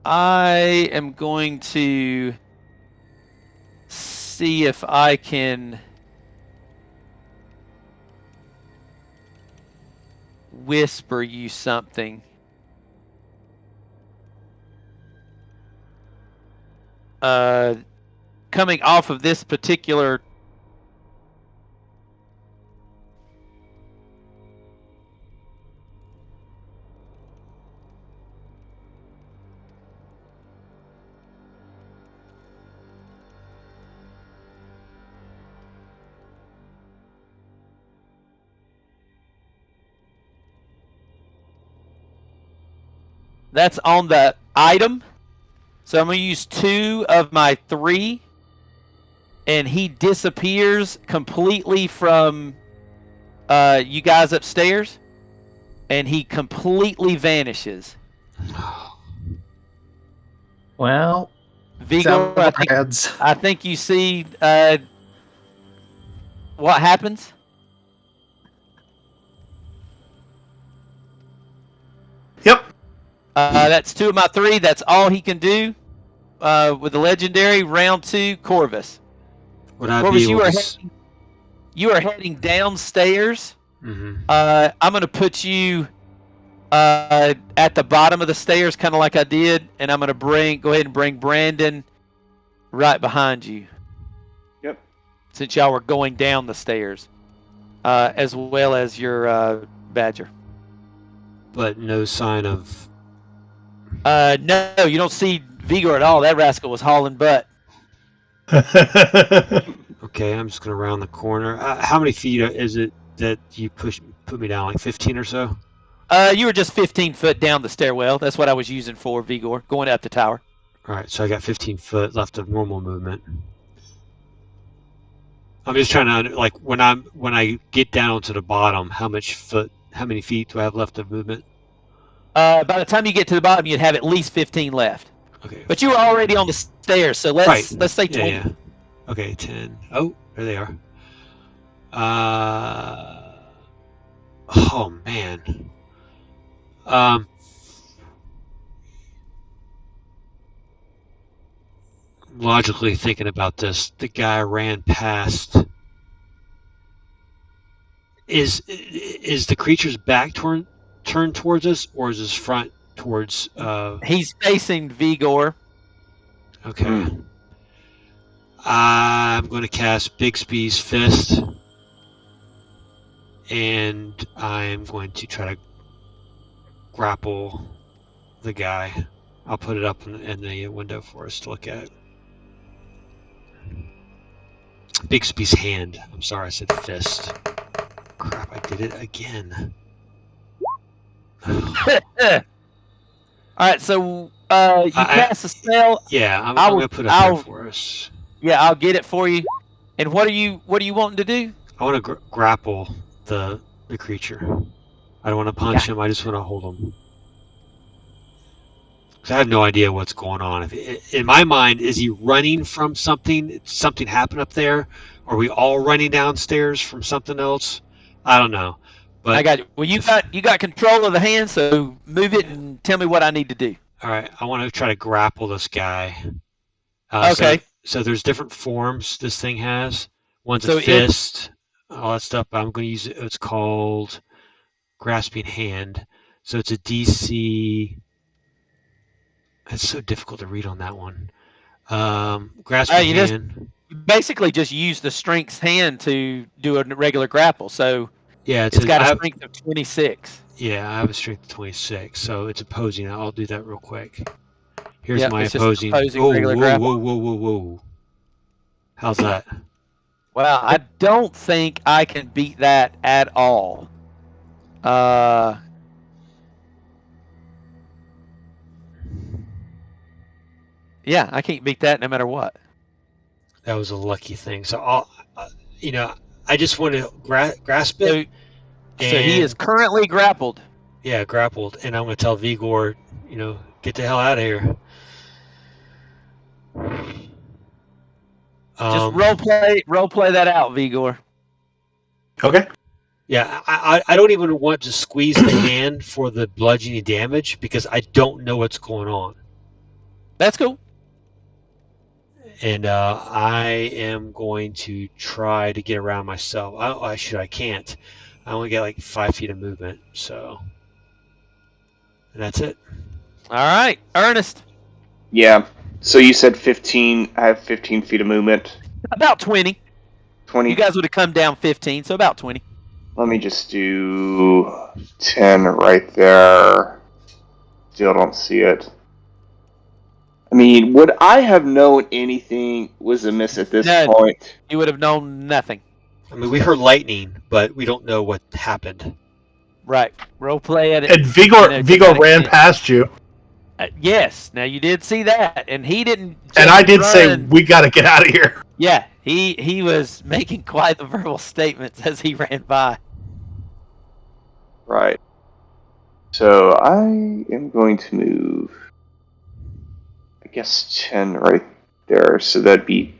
I am going to see if I can whisper you something. Coming off of this particular that's on the item. So I'm going to use 2 of my 3, and he disappears completely from you guys upstairs, and he completely vanishes. Well, Vigor, I think you see what happens. Yep. That's 2 of my 3. That's all he can do with the legendary. Round 2, Corvus. Would I Corvus, be able to... you are heading downstairs. Mm-hmm. I'm going to put you at the bottom of the stairs, kind of like I did, and I'm going to go ahead and bring Brandon right behind you. Yep. Since y'all were going down the stairs, as well as your Badger. But no sign of... No, you don't see Vigor at all. That rascal was hauling butt. Okay, I'm just going to round the corner. How many feet is it that you put me down? Like 15 or so? You were just 15 foot down the stairwell. That's what I was using for Vigor, going up the tower. All right, so I got 15 foot left of normal movement. I'm just trying to, like, when I get down to the bottom, how many feet do I have left of movement? By the time you get to the bottom, you'd have at least 15 left. Okay. But you were already on the stairs, so let's say 20. Yeah. Okay, 10. Oh, there they are. Oh man. Logically thinking about this, the guy ran past. Is the creature's back turned towards us, or is his front towards? He's facing Vigor. Okay. I'm going to cast Bixby's Fist, and I'm going to try to grapple the guy. I'll put it up in the window for us to look at. Bixby's hand. I'm sorry, I said fist. Crap, I did it again. Alright, so you cast a spell. Yeah, I'm going to put it up there for us. Yeah, I'll get it for you. And what are you wanting to do? I want to grapple the creature. I don't want to punch him. I just want to hold him. Because I have no idea what's going on. In my mind, is he running from something? Did something happen up there? Are we all running downstairs from something else? I don't know. But I got you. Well, you got control of the hand, so move it and tell me what I need to do. All right, I want to try to grapple this guy. Okay. So there's different forms this thing has. One's a fist, all that stuff. But I'm going to use it. It's called Grasping Hand. So it's a DC. It's so difficult to read on that one. Grasping Hand. You basically just use the strength hand to do a regular grapple. So yeah, it's got a strength of 26. Yeah, I have a strength of 26, so it's opposing. I'll do that real quick. Here's my opposing. Whoa. How's that? Well, I don't think I can beat that at all. Yeah, I can't beat that no matter what. That was a lucky thing. So I just want to grasp it. So he is currently grappled. Yeah, grappled, and I'm going to tell Vigor, get the hell out of here. Just role play that out, Vigor. Okay. Yeah, I don't even want to squeeze the hand for the bludgeoning damage because I don't know what's going on. That's cool. And I am going to try to get around myself. I can't. I only get like 5 feet of movement, so. And that's it. All right, Ernest. Yeah. So you said 15. I have 15 feet of movement. About 20. 20. You guys would have come down 15, so about 20. Let me just do 10 right there. Still don't see it. I mean, would I have known anything was amiss at this None. point? You would have known nothing. I mean, we heard lightning, but we don't know what happened. Right. Role play at it. And Vigor ran past you. Yes. Now you did see that, and he didn't. And I did run. say, we got to get out of here. Yeah, he was making quite the verbal statements as he ran by. Right. So I am going to move, I guess, 10 right there. So that'd be...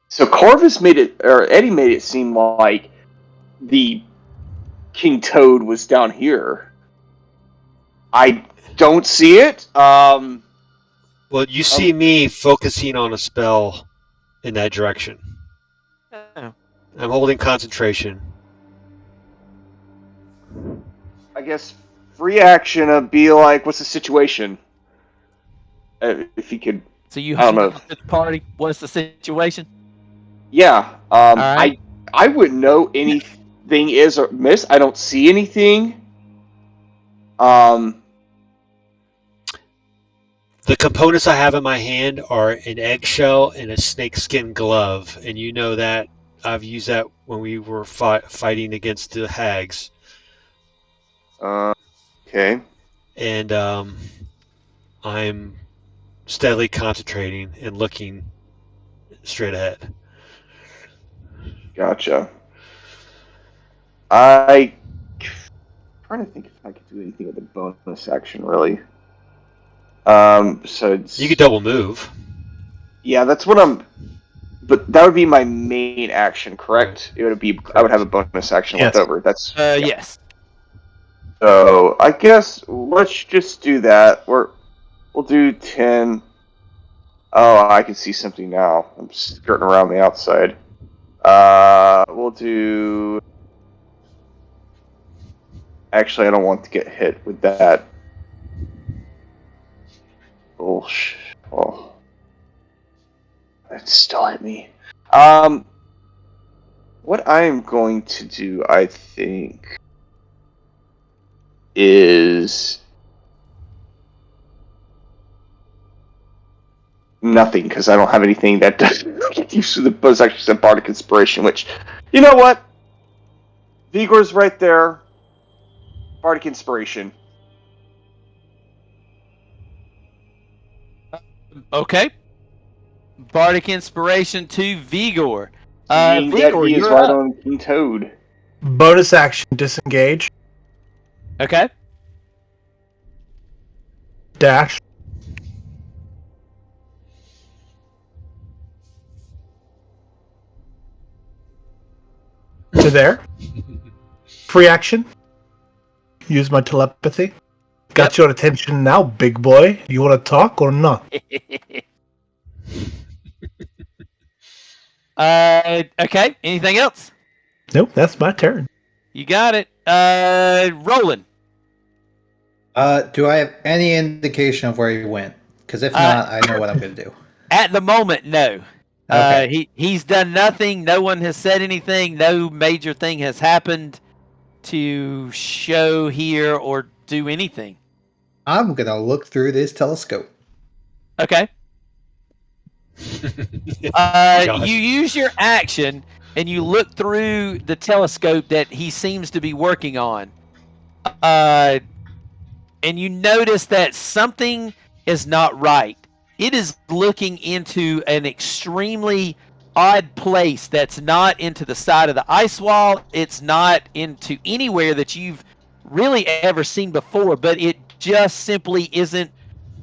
So Corvus made it, or Eddie made it seem like the King Toad was down here. I don't see it. Well, you see me focusing on a spell in that direction. Oh. I'm holding concentration. I guess free action would be like, what's the situation? If you could... So you I don't know. at the party. What's the situation? Yeah. right. I wouldn't know anything is or miss. I don't see anything. The components I have in my hand are an eggshell and a snakeskin glove, and you know that I've used that when we were fighting against the hags. Okay. And I'm steadily concentrating and looking straight ahead. Gotcha. I'm trying to think if I could do anything with a bonus action, really. So you could double move. Yeah, that's what I'm. But that would be my main action, correct? It would be. Correct. I would have a bonus action left over. That's. Yes. So I guess let's just do that. We'll do 10. Oh, I can see something now. I'm skirting around the outside. We'll do... Actually, I don't want to get hit with that. Bullshit. Oh. That still hit me. What I am going to do, I think, is... nothing, because I don't have anything that does get used to the bonus action and Bardic Inspiration, which, you know what? Vigor's right there. Bardic Inspiration. Okay. Bardic Inspiration to Vigor. Vigor, he is right on King Toad. Bonus action, disengage. Okay. Dash. To there. Free action. Use my telepathy. Got your attention now, big boy. You want to talk or not? Okay. Anything else? Nope, that's my turn. You got it. Roland. Do I have any indication of where he went? Because if not, I know what I'm going to do. At the moment, no. Okay. He's done nothing. No one has said anything. No major thing has happened to show here or do anything. I'm going to look through this telescope. Okay. You use your action and you look through the telescope that he seems to be working on. And you notice that something is not right. It is looking into an extremely odd place that's not into the side of the ice wall. It's not into anywhere that you've really ever seen before, but it just simply isn't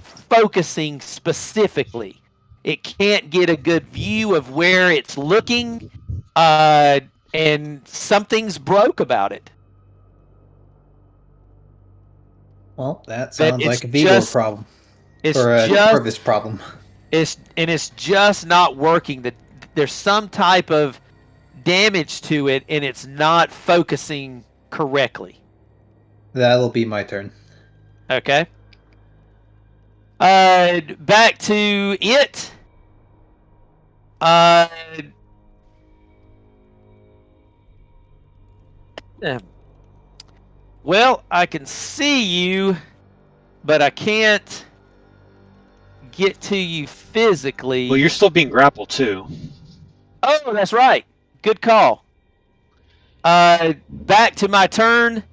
focusing specifically. It can't get a good view of where it's looking, and something's broke about it. Well, that But sounds it's like a Vigor just problem. it's Or a just Corvus problem. it's just not working. That there's some type of damage to it, and it's not focusing correctly. That'll be my turn. Okay. Back to it. Well, I can see you, but I can't get to you physically. Well, you're still being grappled too. Oh, that's right. Good call. Back to my turn.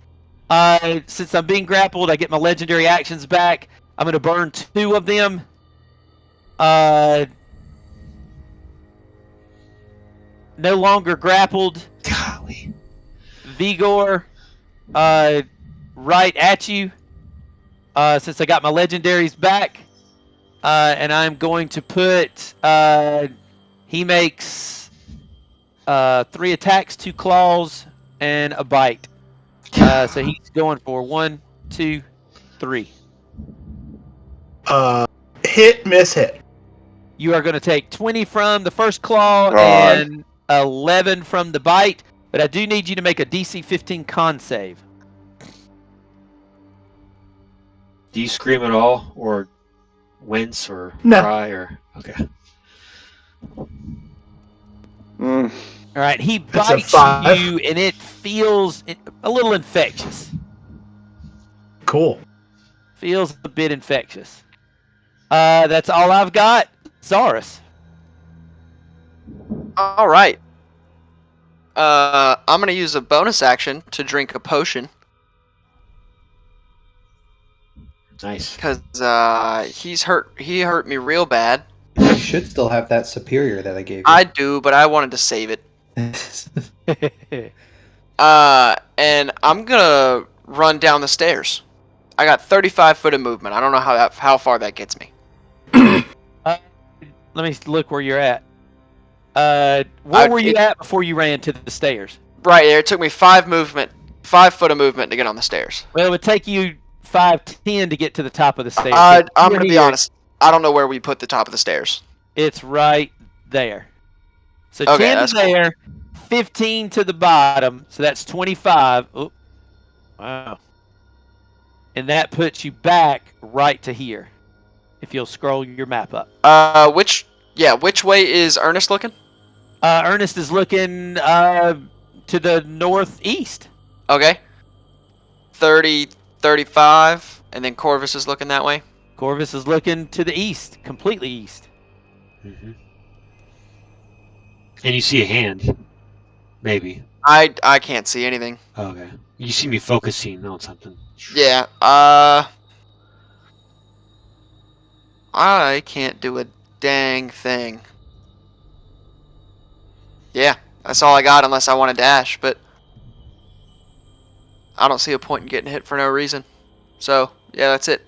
Since I'm being grappled, I get my legendary actions back. I'm going to burn 2 of them. No longer grappled. Golly. Vigor, right at you. Since I got my legendaries back. And I'm going to put... he makes 3 attacks, 2 claws, and a bite. So he's going for 1, 2, 3. Hit, miss, hit. You are going to take 20 from the first claw God. and 11 from the bite, but I do need you to make a DC 15 con save. Do you scream at all, or wince, or No. cry, or okay? Mm. All right, he That's a bites 5. you, and it feels a little infectious. Cool. Feels a bit infectious. That's all I've got. Zaurus. All right. I'm gonna use a bonus action to drink a potion Nice. because he hurt me real bad. You should still have that superior that I gave you. I do, but I wanted to save it. And I'm gonna run down the stairs. I got 35 foot of movement. I don't know how far that gets me. Let me look where you're at. Where were you at before you ran to the stairs? Right there. It took me 5 foot of movement to get on the stairs. Well, it would take you 5'10" to get to the top of the stairs. I'm You're gonna be here. honest. I don't know where we put the top of the stairs. It's right there. So Okay, 10 that's to there, 15 to the bottom, so that's 25. Oh, wow. And that puts you back right to here. If you'll scroll your map up. Which way is Ernest looking? Ernest is looking to the northeast. Okay. 30, 35, and then Corvus is looking that way. Corvus is looking to the east, completely east. Mm-hmm. And you see a hand, maybe. I can't see anything. Okay. You see me focusing on something. Yeah. I can't do a dang thing. Yeah, that's all I got unless I want to dash, but I don't see a point in getting hit for no reason. So, yeah, that's it.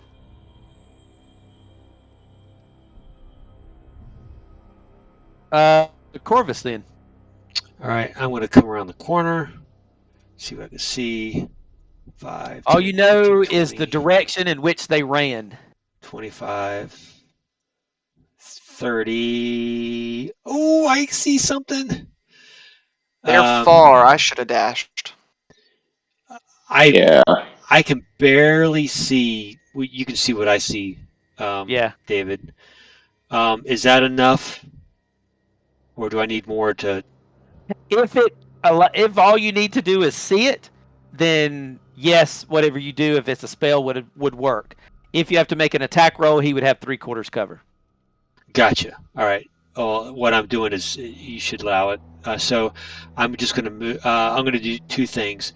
Corvus then. All right, I'm going to come around the corner, see what I can see. 5. All 10, you know 15, is the 20, direction in which they ran. 25, 30. Oh, I see something. They're far. I should have dashed. Yeah. I can barely see. You can see what I see. Yeah. David. Is that enough, or do I need more to? If all you need to do is see it, then yes, whatever you do, if it's a spell, would work. If you have to make an attack roll, he would have 3/4 cover. Gotcha. All right. What I'm doing is you should allow it. So I'm just going to move. I'm going to do 2 things.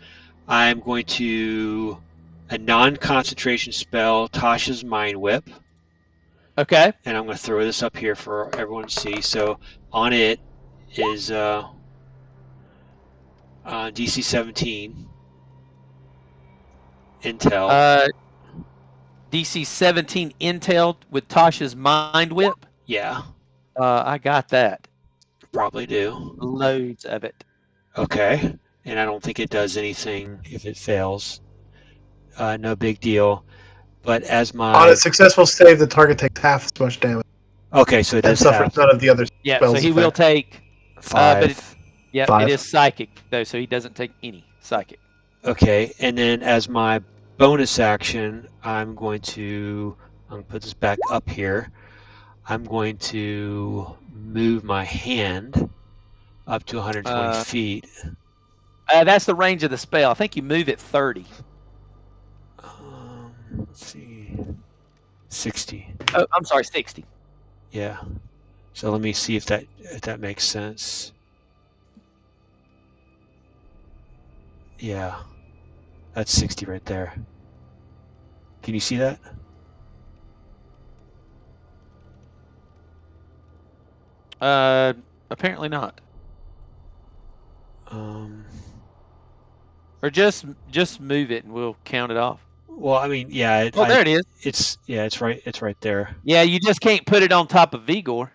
I'm going to a non-concentration spell, Tasha's Mind Whip. Okay. And I'm going to throw this up here for everyone to see. So on it is DC 17 intel. DC 17 intel with Tasha's Mind Whip. Yeah. I got that. Probably do. Loads of it. Okay. And I don't think it does anything if it fails. No big deal. But as On my a successful save, the target takes half as much damage okay, so it and does suffers have none of the other Yeah, spells. so he will effect. take. five. It 5. is psychic though, so he doesn't take any psychic. Okay, and then as my bonus action, I'm going to put this back up here. I'm going to move my hand up to 120 feet. That's the range of the spell. I think you move it 30. Let's see, 60. Oh, I'm sorry, 60. Yeah. So let me see if that makes sense. Yeah, that's 60 right there. Can you see that? Apparently not. Or just move it and we'll count it off. Well, I mean, yeah. There it is. It's right there. Yeah, you just can't put it on top of Vigor.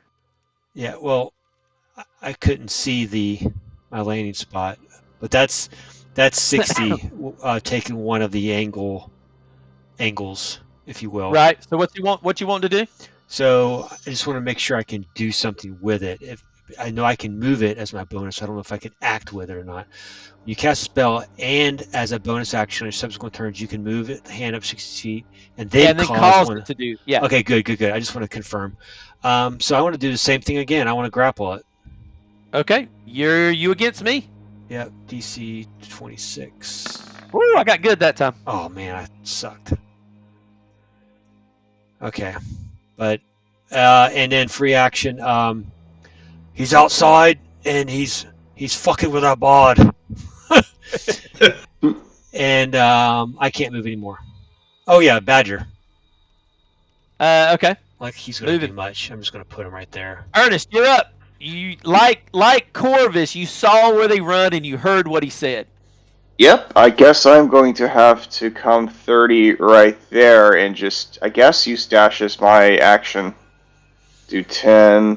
Yeah, well, I couldn't see my landing spot, but that's 60, taking one of the angles, if you will. Right. So what you want to do? So I just want to make sure I can do something with it. If I know I can move it as my bonus, I don't know if I can act with it or not. You cast a spell, and as a bonus action in subsequent turns, you can move it, hand up 60 feet, and then cause one it to do. Yeah. Okay, good. I just want to confirm. So I want to do the same thing again. I want to grapple it. Okay. You against me? Yep, DC 26. Ooh, I got good that time. Oh man, I sucked. Okay, but and then free action. He's outside and he's fucking with our bod, and I can't move anymore. Oh yeah, Badger. Okay. Like he's gonna do much. I'm just gonna put him right there. Ernest, you're up. You like Corvus, you saw where they run and you heard what he said. Yep, I guess I'm going to have to come 30 right there and just, I guess, use dash as my action. Do 10.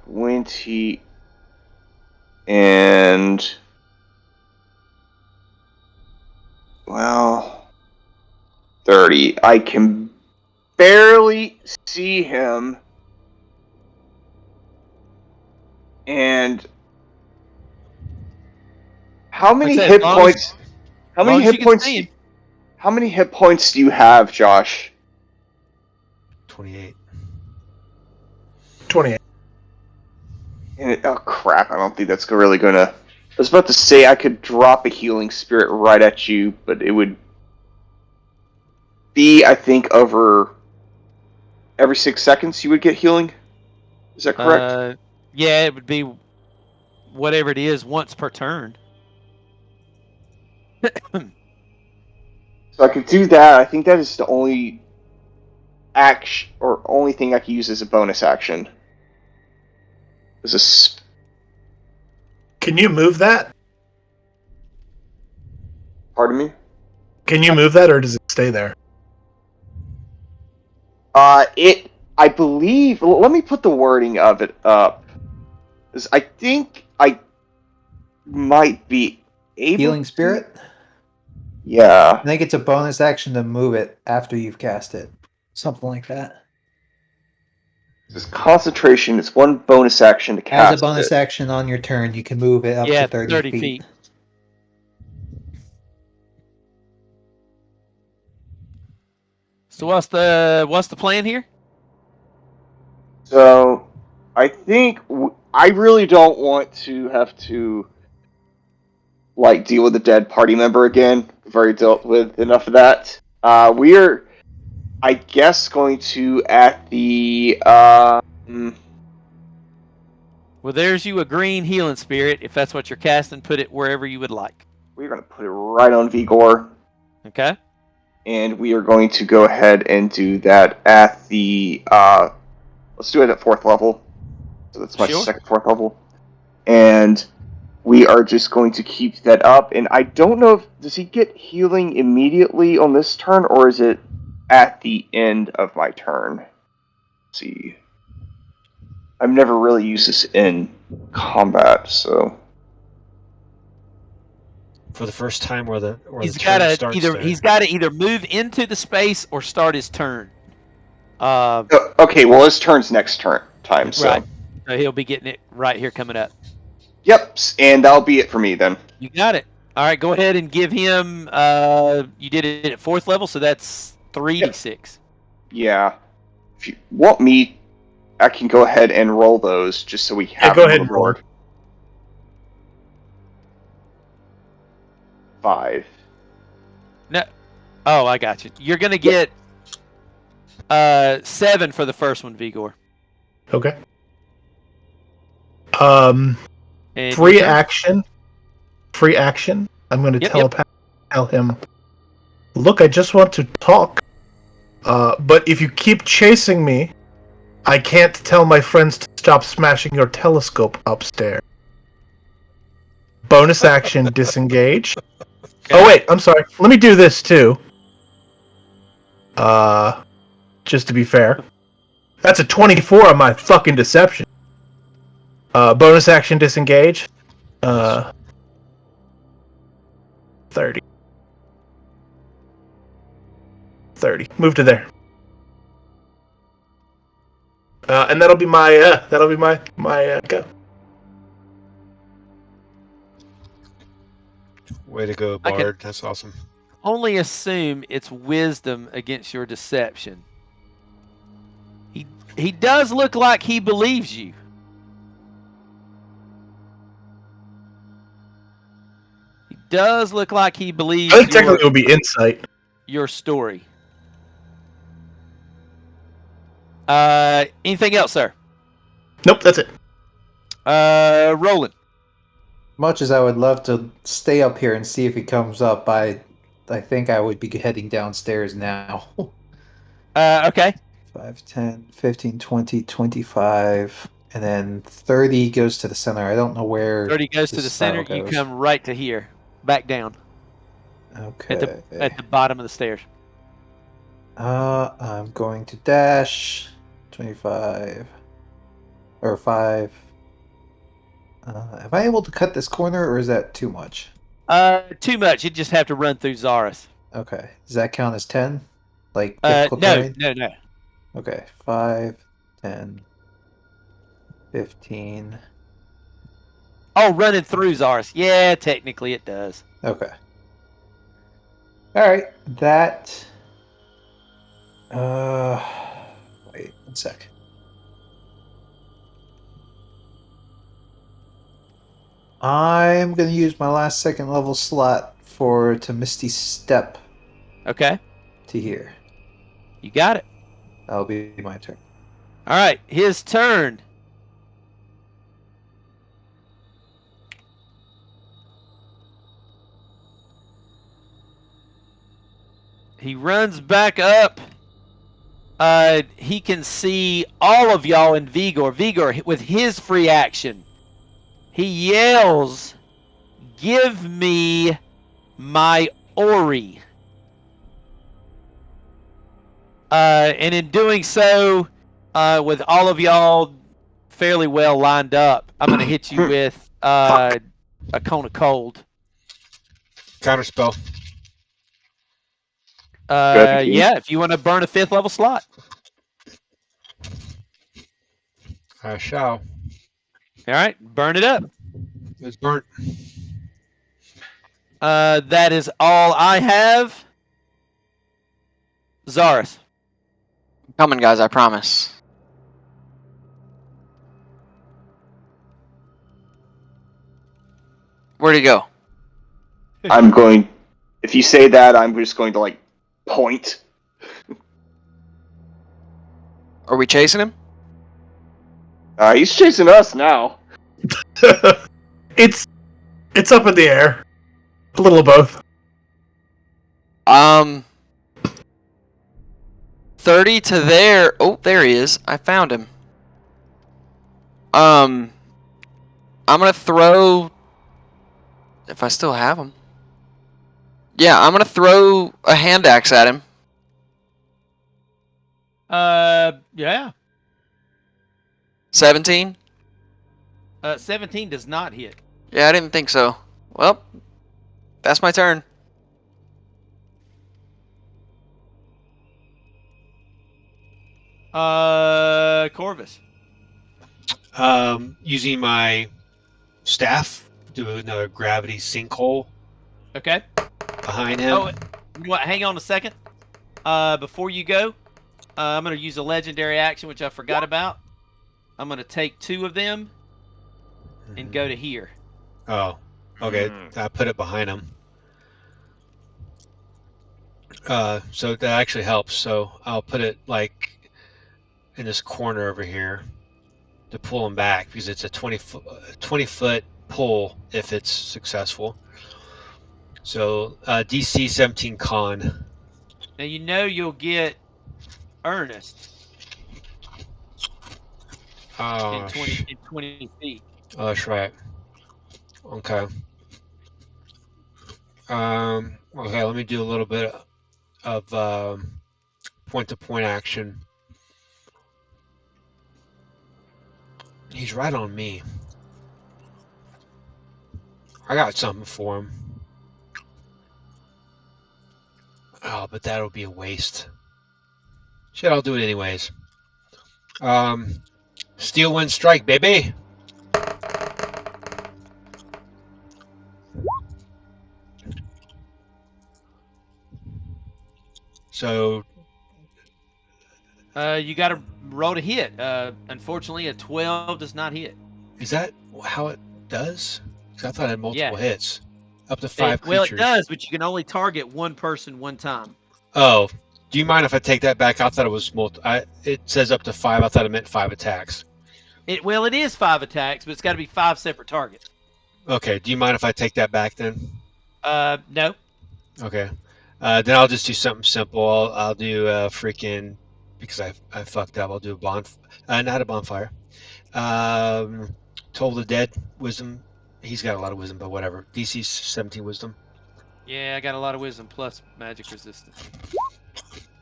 $20 and well, 30. I can barely see him, and how many hit points? How many hit points? How many hit points do you have, Josh? 28. 28. And oh crap! I don't think that's really gonna. I was about to say I could drop a healing spirit right at you, but it would be, I think, over every 6 seconds you would get healing. Is that correct? Yeah, it would be whatever it is once per turn. So I could do that. I think that is the only action or only thing I can use as a bonus action. Can you move that? Pardon me? Can you move that, or does it stay there? I believe. Let me put the wording of it up. Because I think I might be able. Healing Spirit? Yeah. I think it's a bonus action to move it after you've cast it. Something like that. This concentration is one bonus action to cast. As a bonus action on your turn, you can move it up to 30 feet. So what's the plan here? So, I think I really don't want to have to deal with a dead party member again. We've already dealt with enough of that. We are, I guess, going to at the Well, there's you a green healing spirit. If that's what you're casting, put it wherever you would like. We're going to put it right on Vigor. Okay. And we are going to go ahead and do that at the let's do it at 4th level. So that's my second 4th level. And we are just going to keep that up. And I don't know does he get healing immediately on this turn, or is it at the end of my turn? Let's see. I've never really used this in combat, so For the first time, where the He's turn got to starts either there. he's got to either move into the space or start his turn. okay, well his turn's next time, so Right. So he'll be getting it right here coming up. Yep, and that'll be it for me then. You got it. All right, go ahead and give him. You did it at 4th level, so that's 3d6. Yeah. If you want me, I can go ahead and roll those just so we have go them ahead on and the roll. board. 5. No. Oh, I got you. You're gonna get 7 for the first one, Vigor. Okay. And Free your turn? action. Free action. I'm going to Yep. tell him, look, I just want to talk. But if you keep chasing me, I can't tell my friends to stop smashing your telescope upstairs. Bonus action, disengage. Oh, wait, I'm sorry. Let me do this, too. Just to be fair. That's a 24 on my fucking deception. Bonus action, disengage. 30. 30. Move to there. And that'll be my go. Way to go, I can- Bard. That's awesome. Only assume it's wisdom against your deception. He does look like he believes you. He does look like he believes I think technically it would be insight. your story. Anything else, sir? Nope, that's it. Roland. Much as I would love to stay up here and see if he comes up, I think I would be heading downstairs now. Okay. 5, 10, 15, 20, 25, and then 30 goes to the center. I don't know where 30 goes to this the center. style You goes. come right to here. Back down. Okay. At the bottom of the stairs. I'm going to dash 25 or 5. Am I able to cut this corner, or is that too much? Too much. You just have to run through Zaris. Okay. Does that count as 10? Like difficult No, terrain? no. Okay. 5, 10, 15. Oh, running through Zaris. Yeah, technically it does. Okay. Alright. That. Wait 1 sec. I'm going to use my last 2nd level slot to Misty Step Okay. to here. You got it. That'll be my turn. All right. His turn. He runs back up. He can see all of y'all in Vigor. Vigor, with his free action, he yells, "Give me my Ori." And in doing so, with all of y'all fairly well lined up, I'm going to hit you with a cone of cold. Counterspell. Yeah, if you want to burn a 5th level slot. I shall. All right, burn it up. It's burnt. That is all I have. Zaris. Coming, guys, I promise. Where'd he go? I'm going. If you say that, I'm just going to point. Are we chasing him? He's chasing us now. It's up in the air. A little of both. 30 to there. Oh, there he is. I found him. I'm gonna throw If I still have them. Yeah, I'm gonna throw a hand axe at him. Yeah. 17? 17 does not hit. Yeah, I didn't think so. Well, that's my turn. Corvus. Using my staff, do another gravity sinkhole Okay. behind him. Oh, you know what? Hang on a second. Before you go, I'm going to use a legendary action, which I forgot about. I'm going to take 2 of them and go to here. Oh, okay. I put it behind him. So that actually helps. So I'll put it like in this corner over here to pull him back because it's a 20 foot pull if it's successful. So DC 17 con. Now you know you'll get Ernest in 20 feet. Oh, that's right. Okay. Okay, let me do a little bit of point-to-point action. He's right on me. I got something for him. Oh, but that'll be a waste. Shit, I'll do it anyways. Steel Wind Strike, baby! So you got to roll to hit. Unfortunately, a 12 does not hit. is that how it does? 'Cause I thought it had multiple hits. Up to 5 Well, creatures. it does, but you can only target one person one time. Oh, do you mind if I take that back? I thought it was it says up to 5. I thought it meant 5 attacks. It is 5 attacks, but it's got to be 5 separate targets. Okay, do you mind if I take that back then? No. Okay. Then I'll just do something simple. I'll do freaking, because I fucked up. I'll do a not a bonfire. Toll the Dead wisdom. He's got a lot of wisdom, but whatever. DC 17 wisdom. Yeah, I got a lot of wisdom plus magic resistance.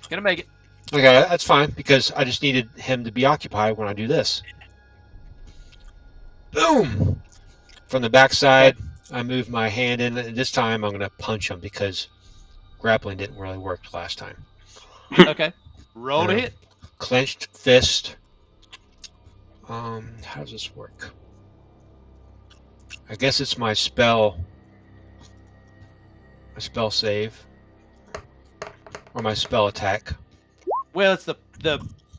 Gonna make it. Okay, that's fine because I just needed him to be occupied when I do this. Boom! From the backside, I move my hand in, and this time I'm gonna punch him because grappling didn't really work last time. Okay. Roll to hit. Clenched fist. How does this work? I guess it's my spell save. Or my spell attack. Well, it's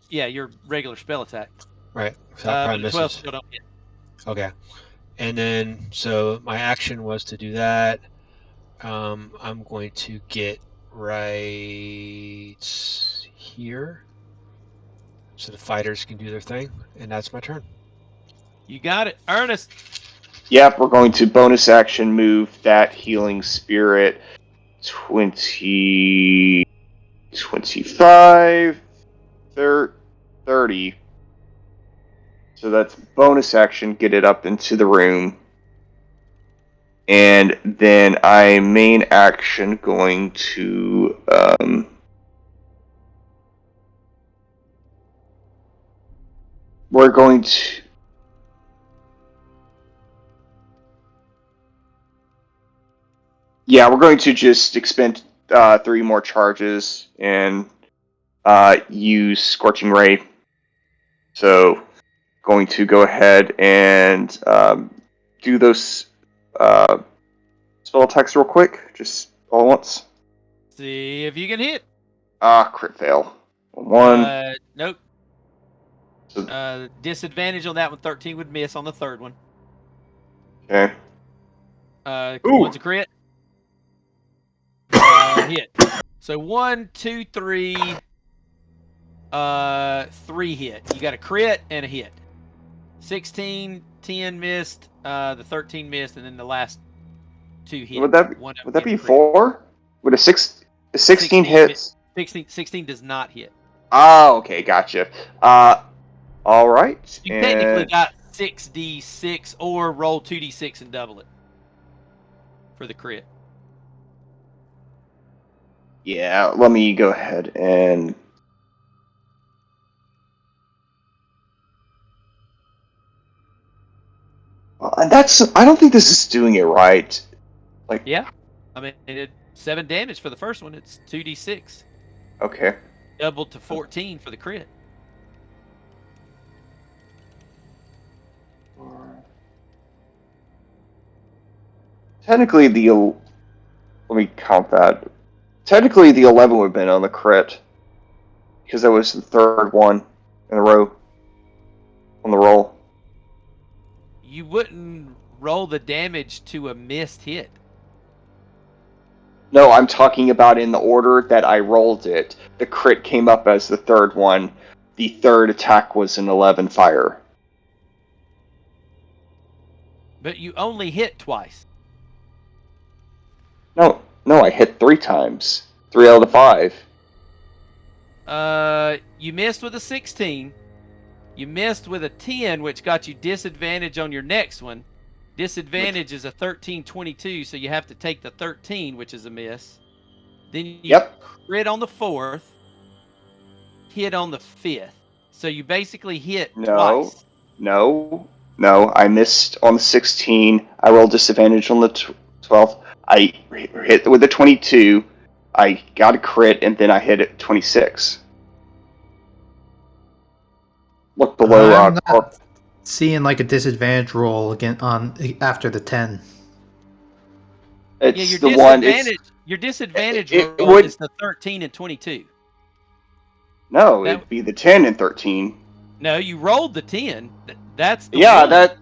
your regular spell attack. Right. So that probably but 12 misses. still don't hit. Okay. And then, so my action was to do that. I'm going to get right here. So the fighters can do their thing. And that's my turn. You got it. Ernest. Yep, we're going to bonus action move that healing spirit 20, 25, 30. So that's bonus action, get it up into the room. And then I main action going to we're going to we're going to just expend 3 more charges and use Scorching Ray. So, going to go ahead and do those spell attacks real quick, just all at once. See if you can hit. Crit fail. 1. Nope. Disadvantage on that one. 13 would miss on the third one. Okay. One's a crit. Hit. So 1, 2, 3. 3 hit. You got a crit and a hit. 16, 10 missed. The 13 missed, and then the last 2 hit. Would that be 4? Would a 16 hits? 16 does not hit. Oh, okay, gotcha. All right. You technically got 6d6 or roll 2d6 and double it. for the crit. Yeah, let me go ahead and. I don't think this is doing it right. Yeah. I mean, it 7 damage for the first one. It's 2d6. Okay. Doubled to 14 for the crit. Technically, let me count that. Technically, the 11 would have been on the crit because that was the third one in a row on the roll. You wouldn't roll the damage to a missed hit. No, I'm talking about in the order that I rolled it. The crit came up as the third one. The third attack was an 11 fire. But you only hit twice. No, I hit 3 times. 3 out of 5. You missed with a 16. You missed with a 10, which got you disadvantage on your next one. Disadvantage is a 13, 22, so you have to take the 13, which is a miss. Then you crit on the 4th, hit on the 5th. So you basically hit twice. No, I missed on the 16. I rolled disadvantage on the 12th. I hit with the 22. I got a crit, and then I hit it 26. Look below. I'm not seeing like a disadvantage roll again on after the 10. It's your the disadvantage. one. Your disadvantage roll is the 13 and 22. No, it'd be the 10 and 13. No, you rolled the 10. That's the yeah, one. That's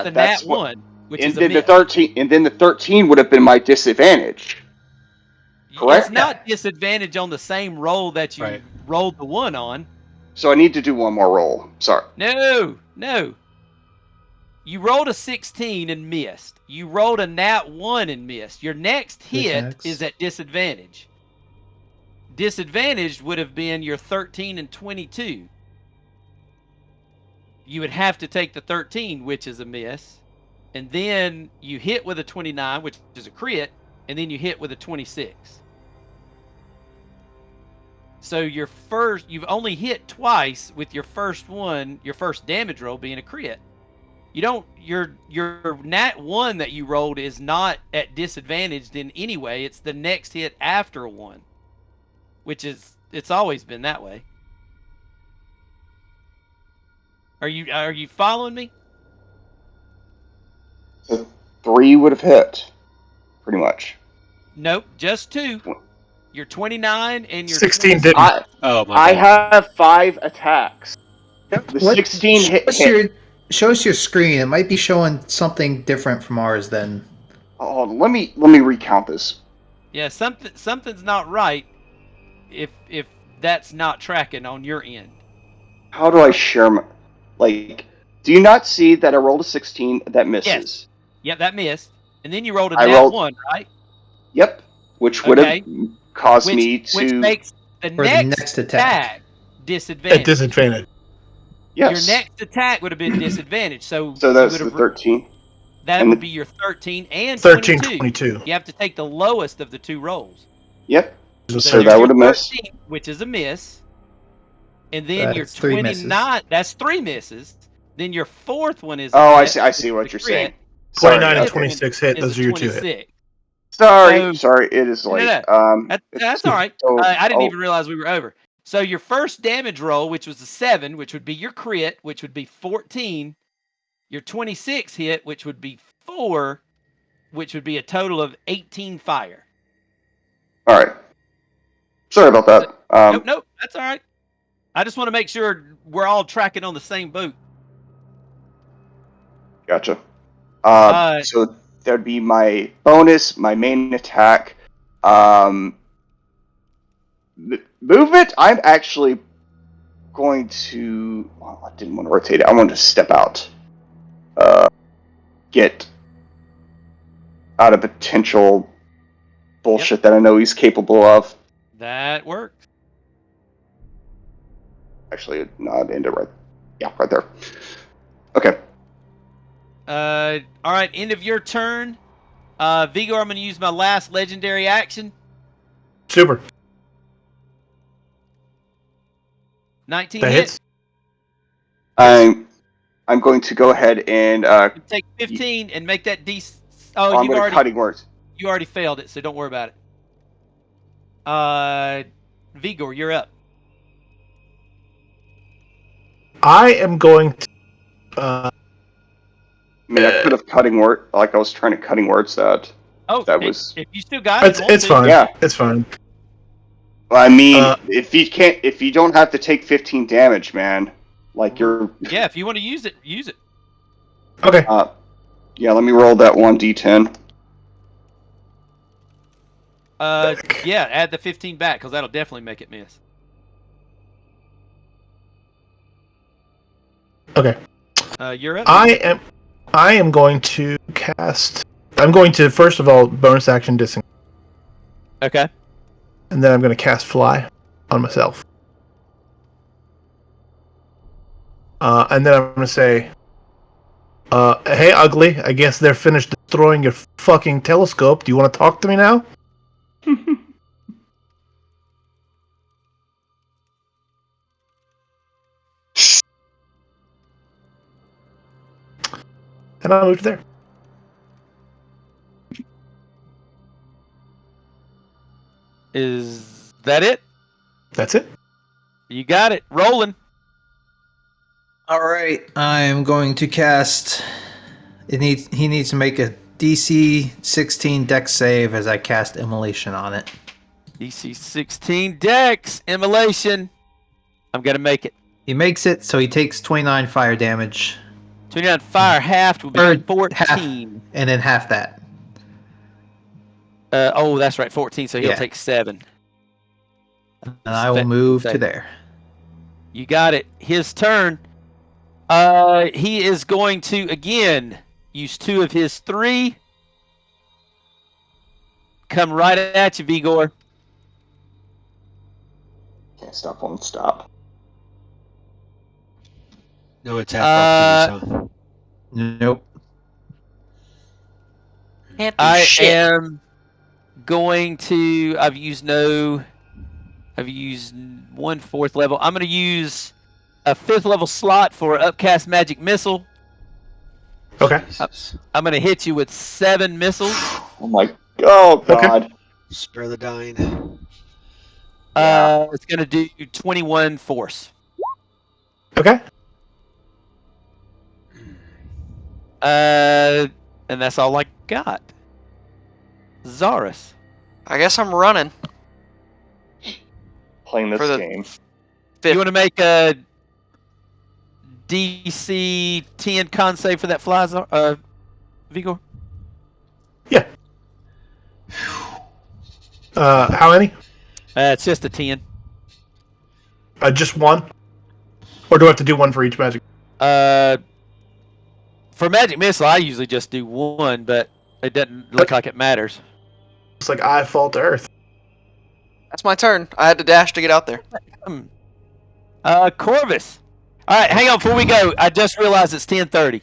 the nat what, 1, which and is then a miss. the 13, and then the 13 would have been my disadvantage. Correct? It's not disadvantage on the same roll that you rolled the 1 on. So I need to do one more roll. Sorry. No. You rolled a 16 and missed. You rolled a nat 1 and missed. Your next hit is at disadvantage. Disadvantage would have been your 13 and 22. You would have to take the 13, which is a miss. And then you hit with a 29, which is a crit. And then you hit with a 26. So you've only hit twice with your first one, your first damage roll being a crit. Your nat 1 that you rolled is not at disadvantage in any way. It's the next hit after a 1, it's always been that way. Are you following me? So 3 would have hit, pretty much. Nope, just 2. You're 29 and you're 16 didn't. I have 5 attacks. The 16 hit. Show us your screen. It might be showing something different from ours then. Oh, let me recount this. Yeah, something's not right if that's not tracking on your end. How do I share my... do you not see that I rolled a 16 that misses? Yes. Yep, that missed. And then you rolled a nat 1, right? Yep. Which would have caused me to... Which makes the next attack disadvantage. At disadvantage. Yes. Your next attack would have been disadvantage. So that's the 13. That would be your 13 and 13, 22. You have to take the lowest of the 2 rolls. Yep. So that would have missed. Which is a miss. And then your 29, that's 3 misses. Then your 4th one is I see what you're saying. 29 and 26 hit. Those are your 2 hits. Sorry, it is late. That's all right. I didn't even realize we were over. So your first damage roll, which was a 7, which would be your crit, which would be 14. Your 26 hit, which would be 4, which would be a total of 18 fire. All right. Sorry about that. Nope, that's all right. I just want to make sure we're all tracking on the same boat. Gotcha. So that'd be my bonus, my main attack. Movement, I'm actually going to... Well, I didn't want to rotate it. I wanted to step out. Get out of potential bullshit that I know he's capable of. That works. Actually, no, I'd end it right there. Okay. All right, end of your turn. Vigor, I'm going to use my last legendary action. Super. 19 That hits. hits. I'm going to go ahead and Take 15 and make that D. I'm Oh, going to cutting words. you already failed it, so don't worry about it. Vigor, you're up. I am going to. I mean, I could have cutting word, like I was trying to cutting words that. Oh, That was. if you still got it, It's fine. Yeah. It's fine. I mean, if you don't have to take 15 damage, man, like you're. Yeah, if you want to use it, use it. Okay. Yeah, let me roll that 1d10. Yeah, add the 15 back because that'll definitely make it miss. Okay. You're up. I am going to cast. I'm going to first of all bonus action disengage, Okay. and then I'm going to cast fly on myself. And then I'm going to say, "Hey, ugly. I guess they're finished destroying your fucking telescope. Do you want to talk to me now?" And I'll move to there. Is that it? That's it. You got it. Rolling. All right, I'm going to cast. He needs to make a DC 16 Dex save as I cast Immolation on it. DC 16 Dex. Immolation. I'm going to make it. He makes it, so he takes 29 fire damage. 29 fire halved will be Or 14. half. And then half that. Oh, that's right, 14, so he'll Yeah. take 7. And I will move to there. You got it. His turn. He is going to, again, use 2 of his 3. Come right at you, Vigor. Can't stop, won't stop. No attack opportunities, huh? Nope. Can't do I shit. am going to. I've used 1/4 level. I'm going to use a 5th level slot for Upcast Magic Missile. Okay. Jesus. I'm going to hit you with 7 missiles. Oh my. Oh god. Spare the dying. It's going to do 21 force. Okay. And that's all I got. Zaris. I guess I'm running. Playing this For the- game. You want to make a DC 10 con save for that fly, Vigor? Yeah. How many? It's just a 10. Just one? Or do I have to do one for each magic? For Magic Missile, I usually just do 1, but it doesn't look like it matters. It's like I fall to Earth. That's my turn. I had to dash to get out there. Corvus. All right, hang on before we go. I just realized it's 10:30.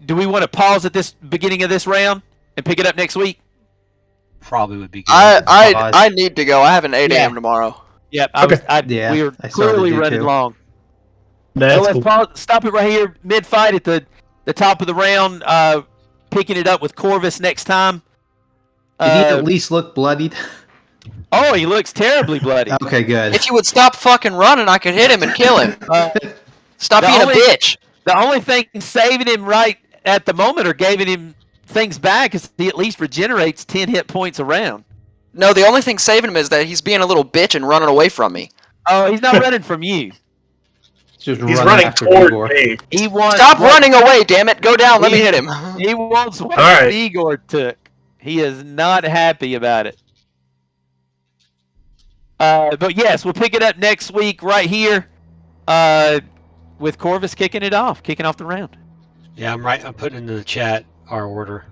Do we want to pause at this beginning of this round and pick it up next week? Probably would be good. I need to go. I have an 8 a.m. tomorrow. Yep. Yeah, we were I started clearly to running too. long. So That's let's cool. pause, stop it right here, mid-fight at the top of the round, picking it up with Corvus next time. Did he at least look bloodied? Oh, he looks terribly bloody. Okay, good. If you would stop fucking running, I could hit him and kill him. Stop the being only- a bitch. The only thing saving him right at the moment or giving him things back is he at least regenerates 10 hit points a round. No, the only thing saving him is that he's being a little bitch and running away from me. Oh, he's not running from you. Just He's run running after toward Vigor. me. He wants Stop what- running away, damn it! Go down. Let me hit him. He wants what All right. Igor took. He is not happy about it. But yes, we'll pick it up next week right here with Corvus kicking off the round. Yeah, I'm putting into the chat our order.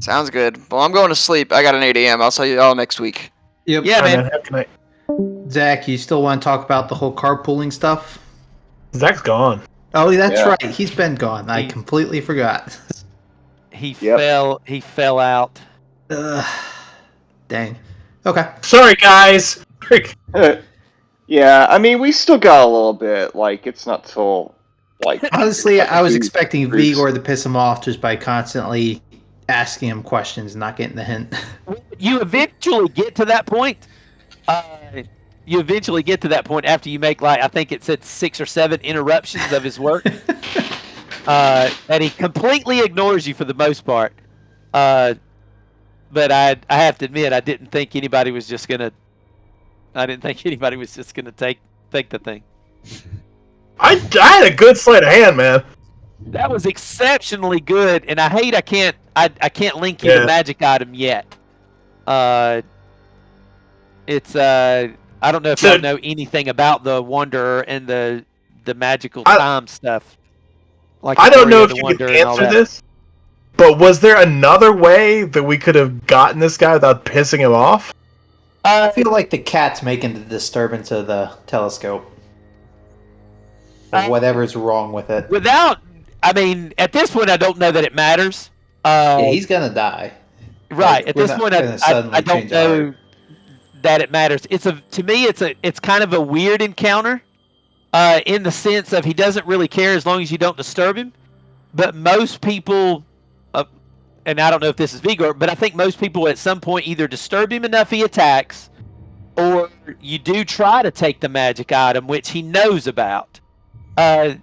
Sounds good. Well, I'm going to sleep. I got an 8 a.m. I'll see you all next week. Yep. Yeah, All right, man. Have a good night. Zach, you still want to talk about the whole carpooling stuff? Zach's gone. Oh, that's Yeah. right. He's been gone. I completely forgot. He Yep. fell out. Dang. Okay. Sorry, guys. Yeah, I mean, we still got a little bit. Like, it's not till like. Honestly, like I was two expecting groups. Vigor to piss him off just by constantly asking him questions and not getting the hint. You eventually get to that point. You eventually get to that point after you make, like, I think it said 6 or 7 interruptions of his work. And he completely ignores you for the most part. But I have to admit, I didn't think anybody was just gonna take the thing. I had a good sleight of hand, man. That was exceptionally good, and I hate I can't link you Yeah. the magic item yet. It's I don't know if So- y'all know anything about the Wanderer and the magical I- time stuff. Like I don't Glory know of if the you can Wanderer and all answer that. this, but was there another way that we could have gotten this guy without pissing him off? I feel like the cat's making the disturbance of the telescope. Or whatever's wrong with it. I mean, at this point, I don't know that it matters. Yeah, he's gonna die. Right. Like, At we're this not point, gonna I suddenly don't change our know heart. that it matters. To me, it's kind of a weird encounter, in the sense of he doesn't really care as long as you don't disturb him. But most people, and I don't know if this is Vigor, but I think most people at some point either disturb him enough he attacks, or you do try to take the magic item, which he knows about. At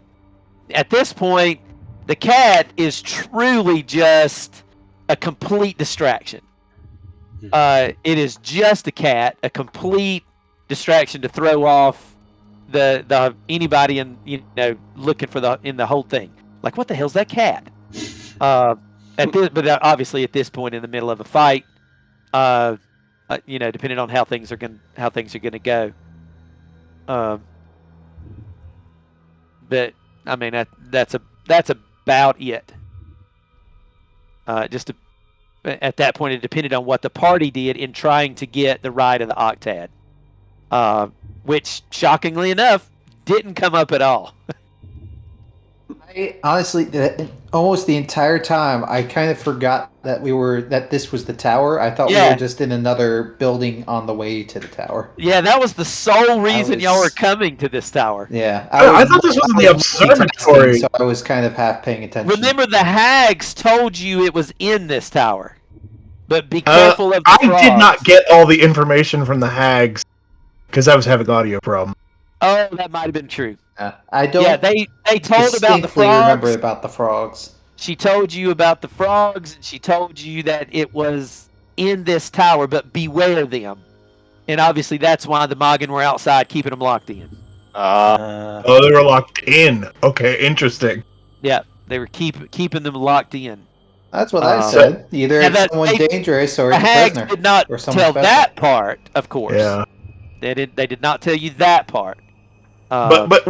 this point, the cat is truly just a complete distraction. It is just a cat, a complete distraction to throw off the anybody looking for in the whole thing. Like, what the hell's that cat? But obviously at this point in the middle of a fight, depending on how things are gonna go. But I mean that's about it. At that point, it depended on what the party did in trying to get the Rite of the Octad, which, shockingly enough, didn't come up at all. I honestly, almost the entire time, I kind of forgot that this was the tower. I thought we Yeah. were just in another building on the way to the tower. Yeah, that was the sole reason was- y'all were coming to this tower. Yeah, I thought this was in the observatory. so I was kind of half paying attention. Remember, the hags told you it was in this tower, but be careful of the I frogs. did not get all the information from the hags because I was having audio problem. Oh, that might have been true. I don't. Yeah, they told about the distinctly frogs. remember about the frogs. She told you about the frogs, and she told you that it was in this tower, but beware them. And obviously, that's why the Magen were outside, keeping them locked in. Oh, they were locked in. Okay, interesting. Yeah, they were keeping them locked in. That's what I So- said. Either Yeah, it's that- someone they- dangerous or The it's a hags prisoner. did not or someone tell special. that part, of course. Yeah. They did not tell you that part. Uh, But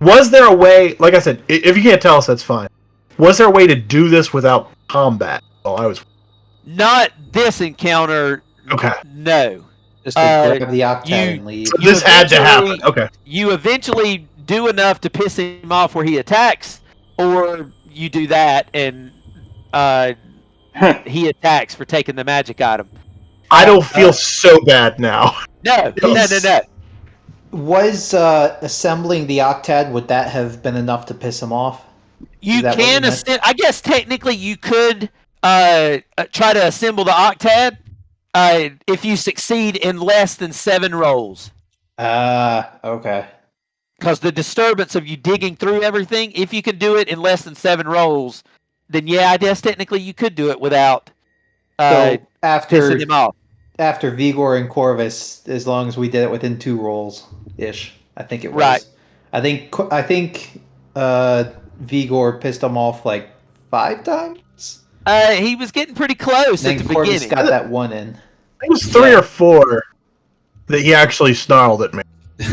was there a way? Like I said, if you can't tell us, that's fine. Was there a way to do this without combat? Oh, I was not this encounter. okay. No. Just to grab the octane you- and leave. So this had to happen. Okay. You eventually do enough to piss him off where he attacks, or you do that and he attacks for taking the magic item. I don't feel so bad now. No. Was assembling the octad, would that have been enough to piss him off? You Is that what you can meant? assemble. I guess technically you could try to assemble the octad if you succeed in less than 7 rolls. Okay. Because the disturbance of you digging through everything, if you can do it in less than 7 rolls, then yeah, I guess technically you could do it without So after pissing him off. after Vigor and Corvus, as long as we did it within 2 rolls ish, I think it was. Right. I think Vigor pissed him off like 5 times. He was getting pretty close Then at the Corvus beginning. got that one in. It was 3 or 4 that he actually snarled at me.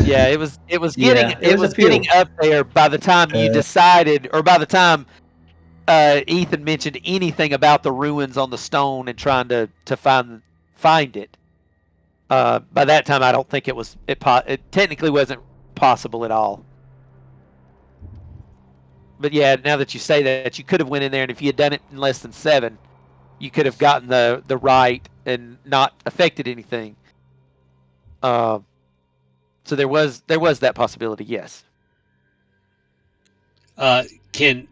Yeah, it was Yeah, getting it was a few. getting up there by the time you Yeah. decided, or by the time Ethan mentioned anything about the ruins on the stone and trying to find it. By that time, I don't think it technically wasn't possible at all. But yeah, now that you say that, you could have went in there, and if you had done it in less than 7, you could have gotten the Rite and not affected anything. So there was that possibility, yes. Can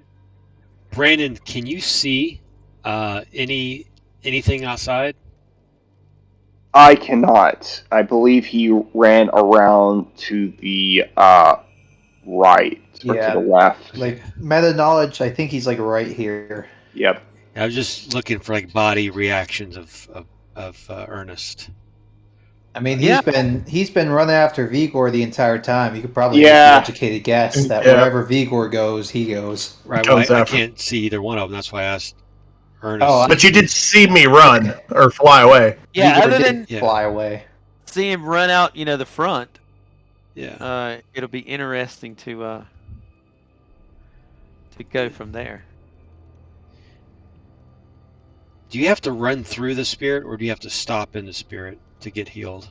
Brandon? Can you see anything outside? I cannot. I believe he ran around to the right or Yeah. to the left. Like meta knowledge, I think he's like right here. Yep. I was just looking for like body reactions of Ernest. I mean, Yeah. he's been running after Vigor the entire time. You could probably Yeah. make the educated guess that Yeah. wherever Vigor goes, he goes. Right. Well, Comes I after. can't see either one of them. That's why I asked Ernest. Oh, But you did see me run or fly away. Yeah, Vigor other did than Yeah. fly away. see him run out, the front, Yeah. it'll be interesting to go from there. Do you have to run through the spirit, or do you have to stop in the spirit to get healed?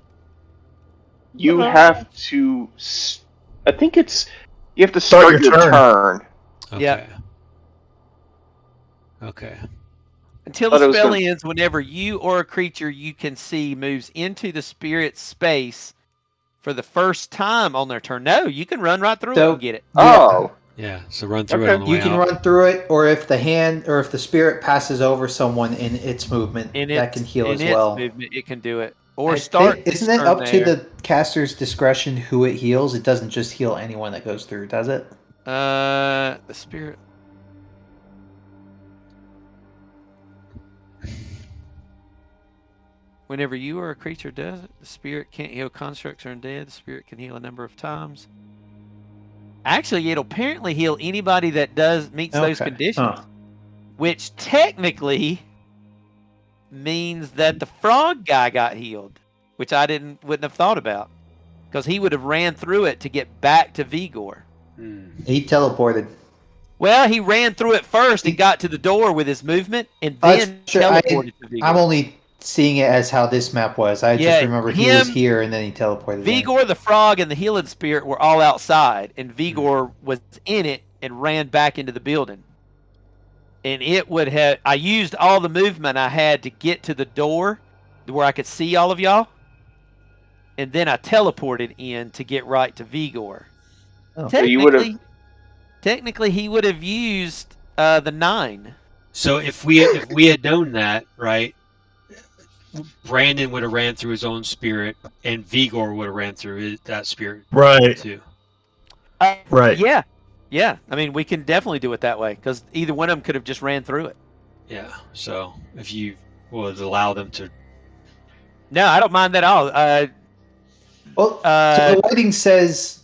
You have to. I think it's. You have to start your turn. Okay. Yeah. Okay. Until Thought it the was spell gonna- ends, whenever you or a creature you can see moves into the spirit's space for the first time on their turn. No, you can run right through it So- and get it. Oh. Yeah. So run through it Okay. on the way You can out. run through it, or if the spirit passes over someone in its movement, that can heal as its well. movement, it can do it. Or I start. think- isn't it turn up to there. the caster's discretion who it heals? It doesn't just heal anyone that goes through, does it? The spirit. Whenever you or a creature does it, the spirit can't heal constructs or undead. The spirit can heal a number of times. Actually, it'll apparently heal anybody that meets those Okay. conditions, Huh. which technically means that the frog guy got healed, which I wouldn't have thought about, because he would have ran through it to get back to Vigor. He teleported. Well, he ran through it first and got to the door with his movement, and then Sure, teleported to Vigor. I'm only seeing it as how this map was. I Yeah, just remember he was him- here and then he teleported. in. Vigor, the frog, and the healing spirit were all outside, and Vigor was in it and ran back into the building. And it would have. I used all the movement I had to get to the door where I could see all of y'all, and then I teleported in to get right to Vigor. Oh. So you would've- Technically, he would have used the 9. So if we had known that, right, Brandon would have ran through his own spirit, and Vigor would have ran through that spirit Right. too. Right. Yeah. I mean, we can definitely do it that way because either one of them could have just ran through it. Yeah. So if you would allow them to, No, I don't mind that at all. Well, so the writing says,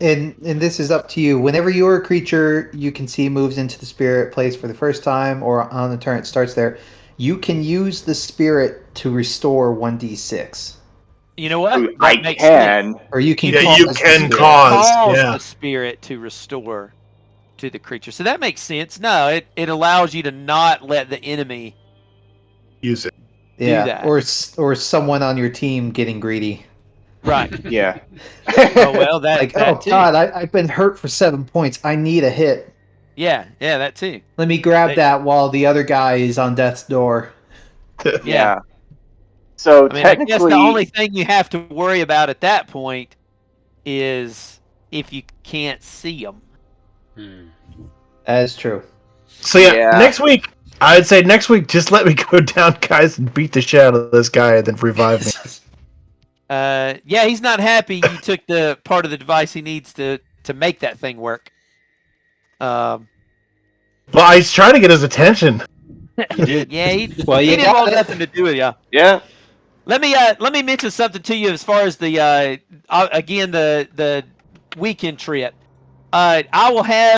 and this is up to you. Whenever your creature you can see moves into the spirit place for the first time, or on the turn it starts there, you can use the spirit to restore 1d6, You know what? I That makes sense. can. or you can Yeah, cause you the can spirit. cause. Cause Yeah. the spirit to restore to the creature. So that makes sense. No, it allows you to not let the enemy. Use it. Yeah, that. or someone on your team getting greedy. Right. Yeah. Oh well, that Like, that oh too. god, I've been hurt for 7 points. I need a hit. Yeah, that too. Let me grab They- that while the other guy is on death's door. Yeah. So I mean, I guess technically, the only thing you have to worry about at that point is if you can't see them. That is true. So yeah, Yeah. next week, I'd say next week, just let me go down, guys, and beat the shit out of this guy, and then revive me. Yeah, he's not happy you took the part of the device he needs to make that thing work. Well, I was trying to get his attention. you did. Yeah, he Well, you didn't want got it. nothing to do with you. yeah. Let me mention something to you as far as the again the weekend trip. I will have